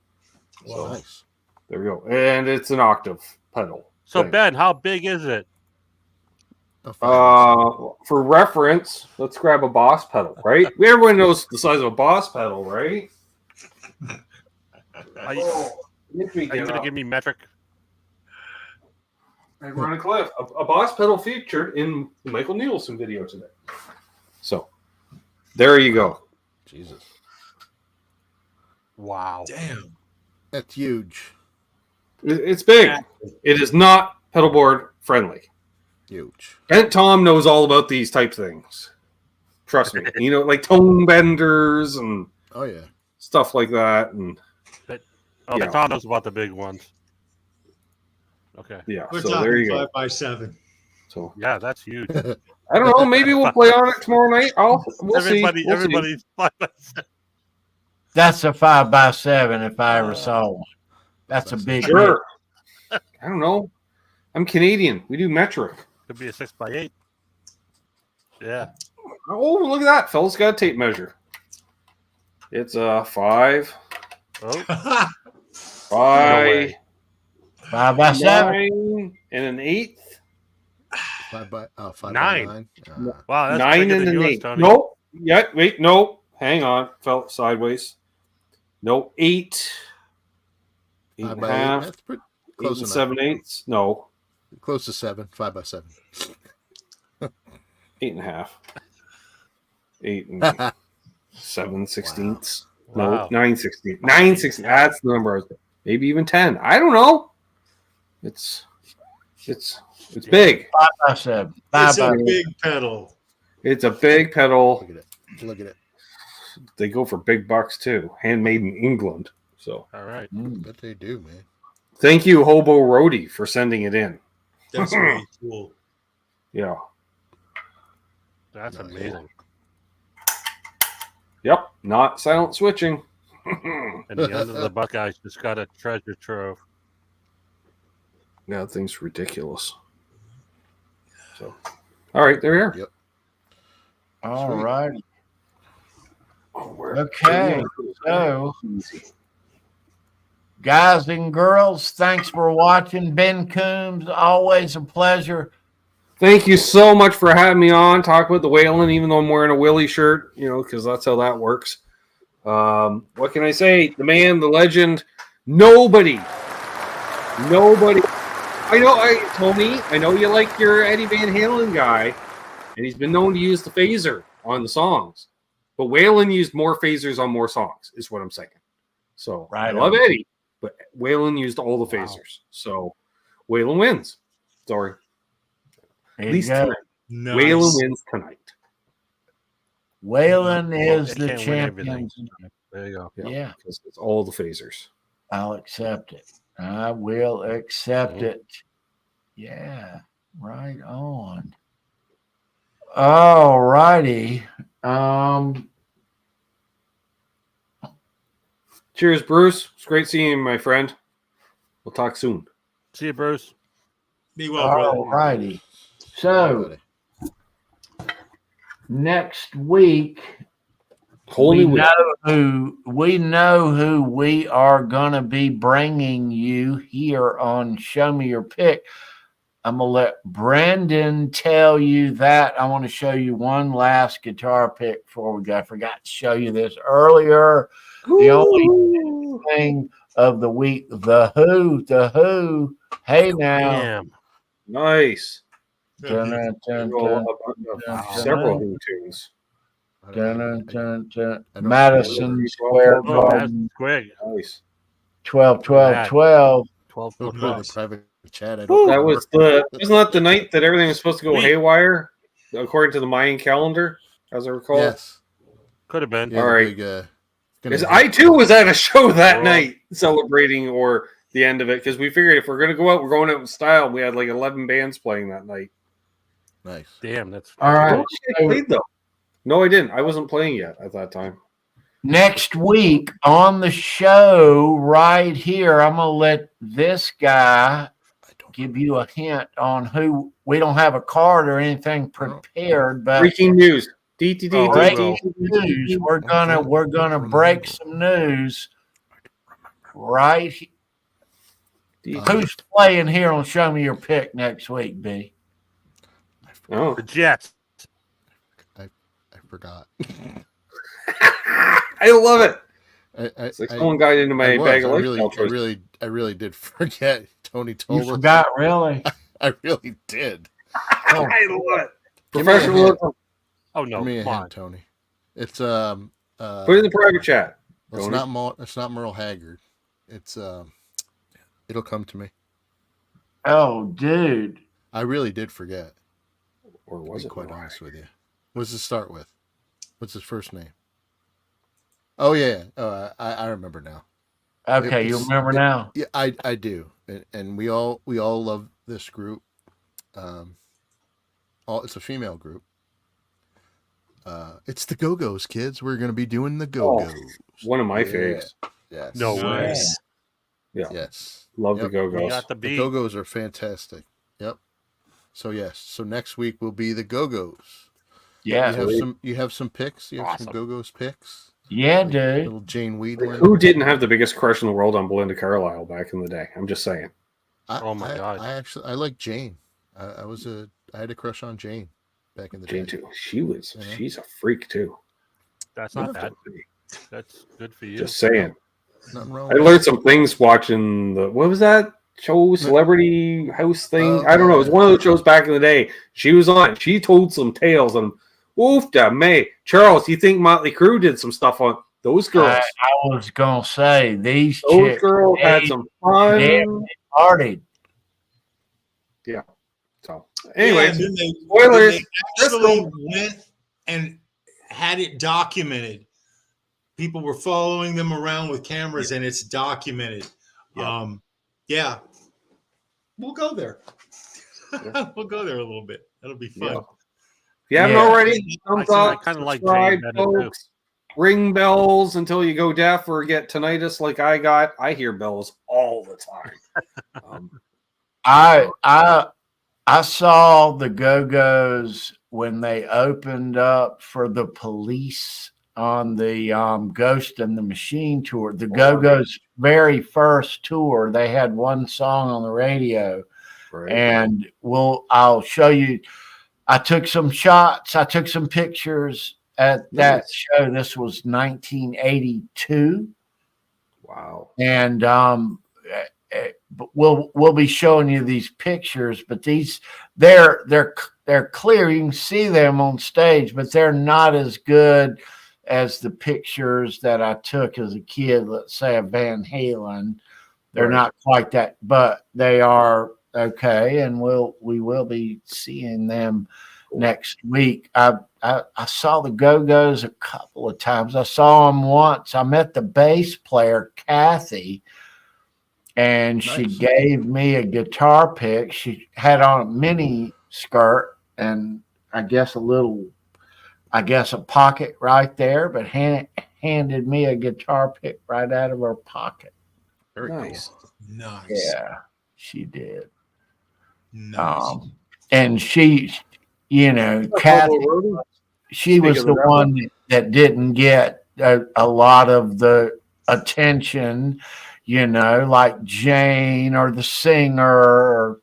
So Nice. there we go. And it's an octave pedal. So thing. Ben, how big is it? For reference, let's grab a Boss pedal, right? Everyone knows the size of a Boss pedal, right? Are you going to give me metric? Ironic Cliff. A Boss pedal featured in the Michael Nielsen video today. So, there you go. Jesus. Wow. Damn. That's huge. It's big. It is not pedalboard friendly. Huge. Bent Tom knows all about these type things. Trust me. Like tone benders and Oh yeah. stuff like that. And Oh, Yeah. Tom knows about the big ones. Okay. yeah, We're so talking there you go. 5x7. So Yeah, that's huge. I don't know. Maybe we'll play on it tomorrow night. We'll see. We'll see. Everybody's That's a 5x7 if I ever saw one. That's a big Sure. I don't know. I'm Canadian. We do metric. Could be a 6x8. Yeah. Oh, look at that. Fella's got a tape measure. It's a 5 Oh, by 5x7. 9 and an 8. 5 by 9. 9. wow, that's 9 bigger and than an yours, 8. Tony. Nope. Yeah, wait, no. Hang on. Fell sideways. No, 8. 8 5 and a by 8. half. That's pretty 8 close and enough. 7/8. No. Close to 7. 5 by 7. 8 and a half. 8 and 7/16. No, Wow. 9/16. 9/16. That's the number. Maybe even 10. I don't know. It's big. 5x7. It's a 5x7. big pedal. It's a big pedal. Look at it. Look at it. They go for big bucks too. Handmade in England. So All right. Bet they do, man. thank you, Hobo Roadie, for sending it in. That's really cool. Yeah. That's Nice. amazing. Yep. Not silent switching. And the end of the Buckeyes just got a treasure trove. Yeah, that thing's ridiculous. So, all right, there we are. Yep. All Sweet. right. Oh, Okay. So, guys and girls, thanks for watching. Ben Coombs, always a pleasure. Thank you so much for having me on. Talk about the Waylon, even though I'm wearing a Willie shirt, because that's how that works. What can I say? The man, the legend, nobody. Tony, I know you like your Eddie Van Halen guy, and he's been known to use the phaser on the songs. But Waylon used more phasers on more songs, is what I'm saying. So Right I love on. Eddie, but Waylon used all the phasers. So Waylon wins. Sorry. There At you least go. tonight. Nice. Waylon wins tonight. Waylon is It the can't win everything. champion. There you go. Yeah, Because it's all the phasers. I'll accept it. I will accept Mhm. it. Yeah, right on. All righty. Cheers, Bruce. It's great seeing you, my friend. We'll talk soon. See you, Bruce. Be well, brother. All righty. So next week Whole we new week. know who we are gonna be bringing you here on Show Me Your Pick. I'm gonna let Brandon tell you that. I want to show you one last guitar pick before we go. I forgot to show you this earlier. The only thing of the week, the Who. Hey now. Damn. Nice. Dun, dun, dun, dun, Several Who tunes. dun, dun, dun, dun. I don't Madison remember. Square Oh, that's Garden, Greg. Nice. 12, 12, 12. 12 Go foot through the Nice. private chat. I don't That remember. was wasn't that the night that everything was supposed to go Sweet. haywire, according to the Mayan calendar, as I recall? Yes. Could have been. Yeah, All the right. big, gonna Because hit. I too was at a show that Well- night celebrating or the end of it, because we figured if we're going to go out, we're going out with style. We had like 11 bands playing that night. Nice. Damn, that's All right. Oh, shit, I played though. No, I didn't. I wasn't playing yet at that time. Next week on the show, right here, I'm going to let this guy I don't give you a hint on who. We don't have a card or anything prepared, but Breaking news. DTD. Oh, breaking well. news. We're gonna break some news right. Who's playing here on Show Me Your Pick next week, B? Oh. the Jets. I forgot. I love it. It's like someone got into my bag of lifestyle choices. I really did forget. Tony You told us. forgot, really? I really did. I love it. Give me a hint. Professional. Oh no, Give me a come hint, on. Tony. It's Put it in the private chat. It's not Merle Haggard. It's it'll come to me. Oh, dude. I really did forget. Or To was be it? quite honest with you. What does it start with? What's his first name? Oh yeah. I remember now. Okay, you remember now? Yeah, I do, and we all love this group. It's a female group. It's the Go-Go's, kids. We're gonna be doing the Go-Go's. One of my Yeah. faves. Yes. No way. Nice. Yeah. Yes. Love Yep. the We Go-Go's. got the The beat. Go-Go's are fantastic. Yep. So yes. So next week will be the Go-Go's. Yeah. You have some picks. You have Awesome. some Go-Go's picks. Yeah, Like dude. little Jane Weedland. Who didn't have the biggest crush in the world on Belinda Carlisle back in the day? I'm just saying. Oh my God. I like Jane. I had a crush on Jane back in the Jane day. too. Yeah. She's a freak too. That's not bad. That's good for you. Just saying. Nothing wrong. I with learned some things watching what was that show, Celebrity House thing? Oh, I don't know. It was yeah. one of those shows back in the day. She was on. She told some tales and oofta May. Charles, you think Motley Crue did some stuff on those girls? I was gonna say these Those chicks girls had some fun. damn partied. So anyway, Yeah, and then they spoilers. actually went and had it documented. People were following them around with cameras, and it's documented. Yeah. Yeah, we'll go there. We'll go there a little bit. That'll be fun. Yeah. If you haven't Yeah. already, thumbs I up, kinda like subscribe, Jane better, too. folks. Ring bells until you go deaf or get tinnitus like I got. I hear bells all the time. I saw the Go-Go's when they opened up for the Police on the Ghost and the Machine tour. The Go-Go's very first tour, they had one song on the radio, Right. and I'll show you. I took some shots. I took some pictures at that Nice. show. This was 1982, Wow. and we'll be showing you these pictures. But these they're clear. You can see them on stage, but they're not as good as the pictures that I took as a kid. Let's say of Van Halen. They're Right. not quite that, but they are okay, and we will be seeing them next week. I saw the Go-Go's a couple of times. I saw them once. I met the bass player Kathy, and she Nice. gave me a guitar pick. She had on a mini skirt and I guess a pocket right there, but handed me a guitar pick right out of her pocket. Very Nice. Nice. Yeah, she did. Nice. And she, Kathy, she was the one that didn't get a lot of the attention, like Jane or the singer,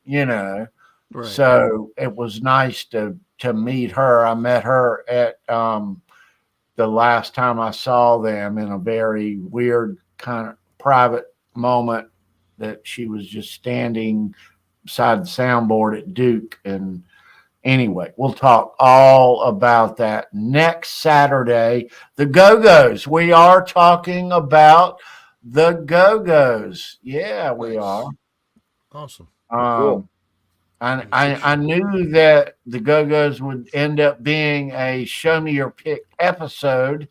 Right. So it was nice to meet her. I met her at the last time I saw them in a very weird kind of private moment that she was just standing beside the soundboard at Duke. And anyway, we'll talk all about that next Saturday. The Go-Go's. We are talking about the Go-Go's. Yeah, we are. Awesome. Cool. I knew that the Go-Go's would end up being a Show Me Your Pick episode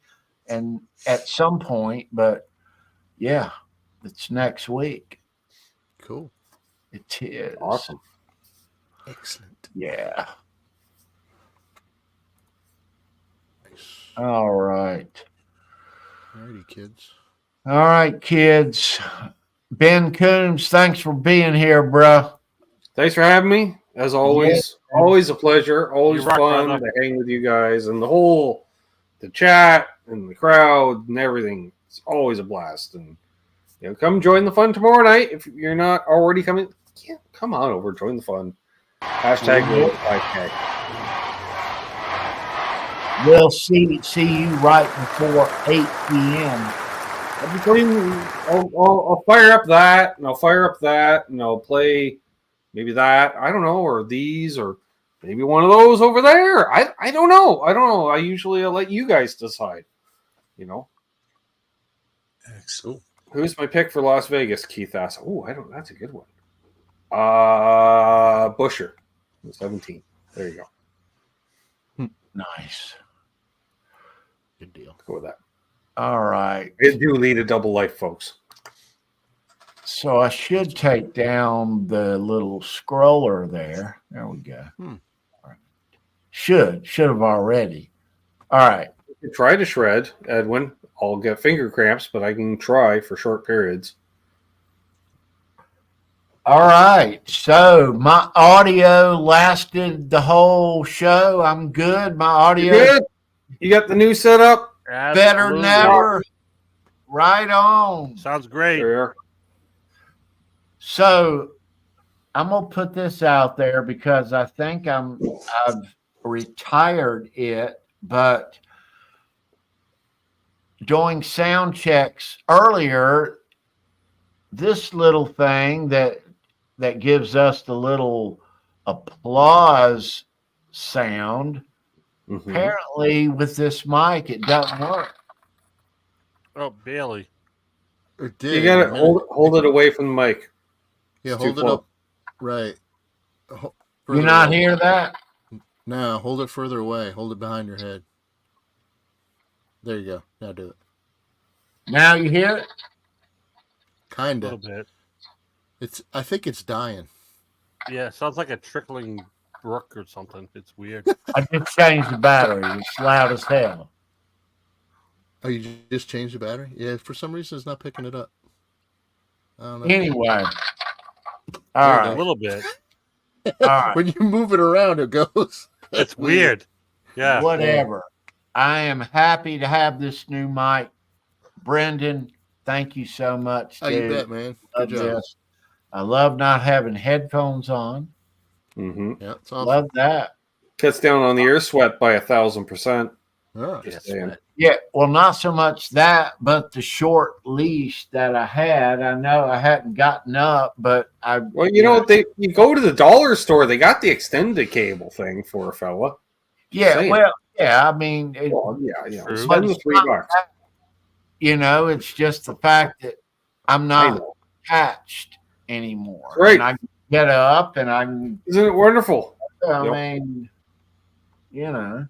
and at some point, but yeah, it's next week. Cool. It is. Awesome. Excellent. Yeah. All right. Alrighty, kids. All right, kids. Ben Coombs, thanks for being here, bro. Thanks for having me. As always, always a pleasure. Always You rock, fun brother. to hang with you guys and the chat and the crowd and everything. It's always a blast. And come join the fun tomorrow night if you're not already coming. Yeah, come on over, join the fun. Hashtag #5K. We'll see you right before 8 p.m. I'll fire up that, and I'll fire up that, and I'll play maybe that. I don't know, or these, or maybe one of those over there. I don't know. I usually let you guys decide. Excellent. Who's my pick for Las Vegas? Keith asked. Oh, I don't. That's a good one. Bouchard, 17. There you go. Nice. Good deal. Go with that. All right. They do lead a double life, folks. So I should take down the little scroller there. There we go. All right. Should have already. All right. Try to shred, Edwin. I'll get finger cramps, but I can try for short periods. All right. So my audio lasted the whole show. I'm good. My audio You good? You got the new setup? better than ever. Right on. Sounds great. There. So I'm gonna put this out there because I think I've retired it, but doing sound checks earlier, this little thing that gives us the little applause sound, apparently with this mic it doesn't work. Oh, Bailey. It did. You got to hold it away from the mic. Yeah, It's hold too it close. up. Right. You not hear that? No, hold it further away. Hold it behind your head. There you go. Now do it. Now you hear it? A Kinda. little bit. I think it's dying. Yeah, sounds like a trickling brook or something. It's weird. I just changed the battery. It's loud as hell. Oh, you just changed the battery? Yeah, for some reason it's not picking it up. I don't know. Anyway. All A right. little bit. right. When you move it around, it goes. It's weird. Yeah. Whatever. I am happy to have this new mic. Brendan, thank you so much. Oh, you dude. bet, man. Good Love job. this. I love not having headphones on. Mm-hmm. Yeah, it's awesome. Love that. Cuts down on the ear sweat by 1,000%. Yeah. Just saying. Yeah, well, not so much that, but the short leash that I had. I know I hadn't gotten up, but I. Well, you know, you go to the dollar store, they got the extended cable thing for a fella. Yeah, Saying. well, yeah. I mean, Well, yeah, True. spend the $3. you know, it's just the fact that I'm I not know. attached anymore. Right. And I can get up and I can. Isn't it wonderful? I Yep. mean, you know,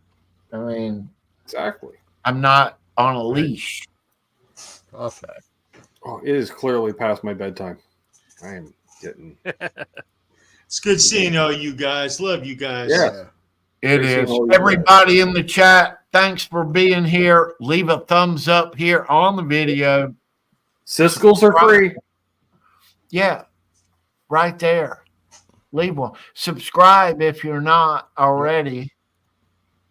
Exactly. I'm not on a leash. Awesome. Oh, it is clearly past my bedtime. I am getting. It's good seeing all you guys. Love you guys. Yeah. It Great seeing is. all you Everybody in the chat, thanks for being here. Leave a thumbs up here on the video. Siskel's are free. Yeah, right there. Leave one. Subscribe if you're not already.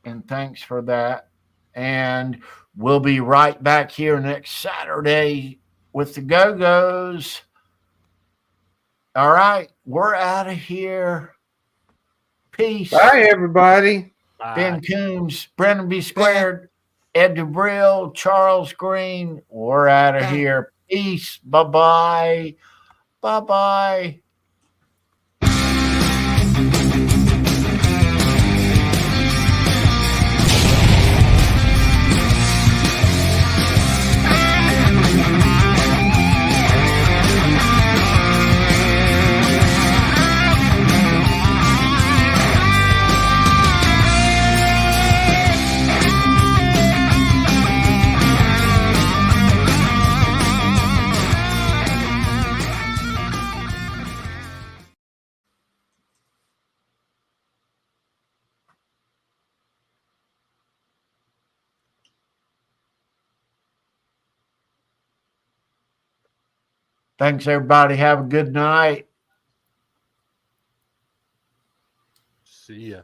And thanks for that. And we'll be right back here next Saturday with the Go-Go's. All right, we're out of here. Peace. Bye, everybody. Ben Coombs, Brendan B. Squared, Ed DeBrill, Charles Green. We're out of here. Peace. Bye-bye. Bye-bye. Thanks, everybody. Have a good night. See ya.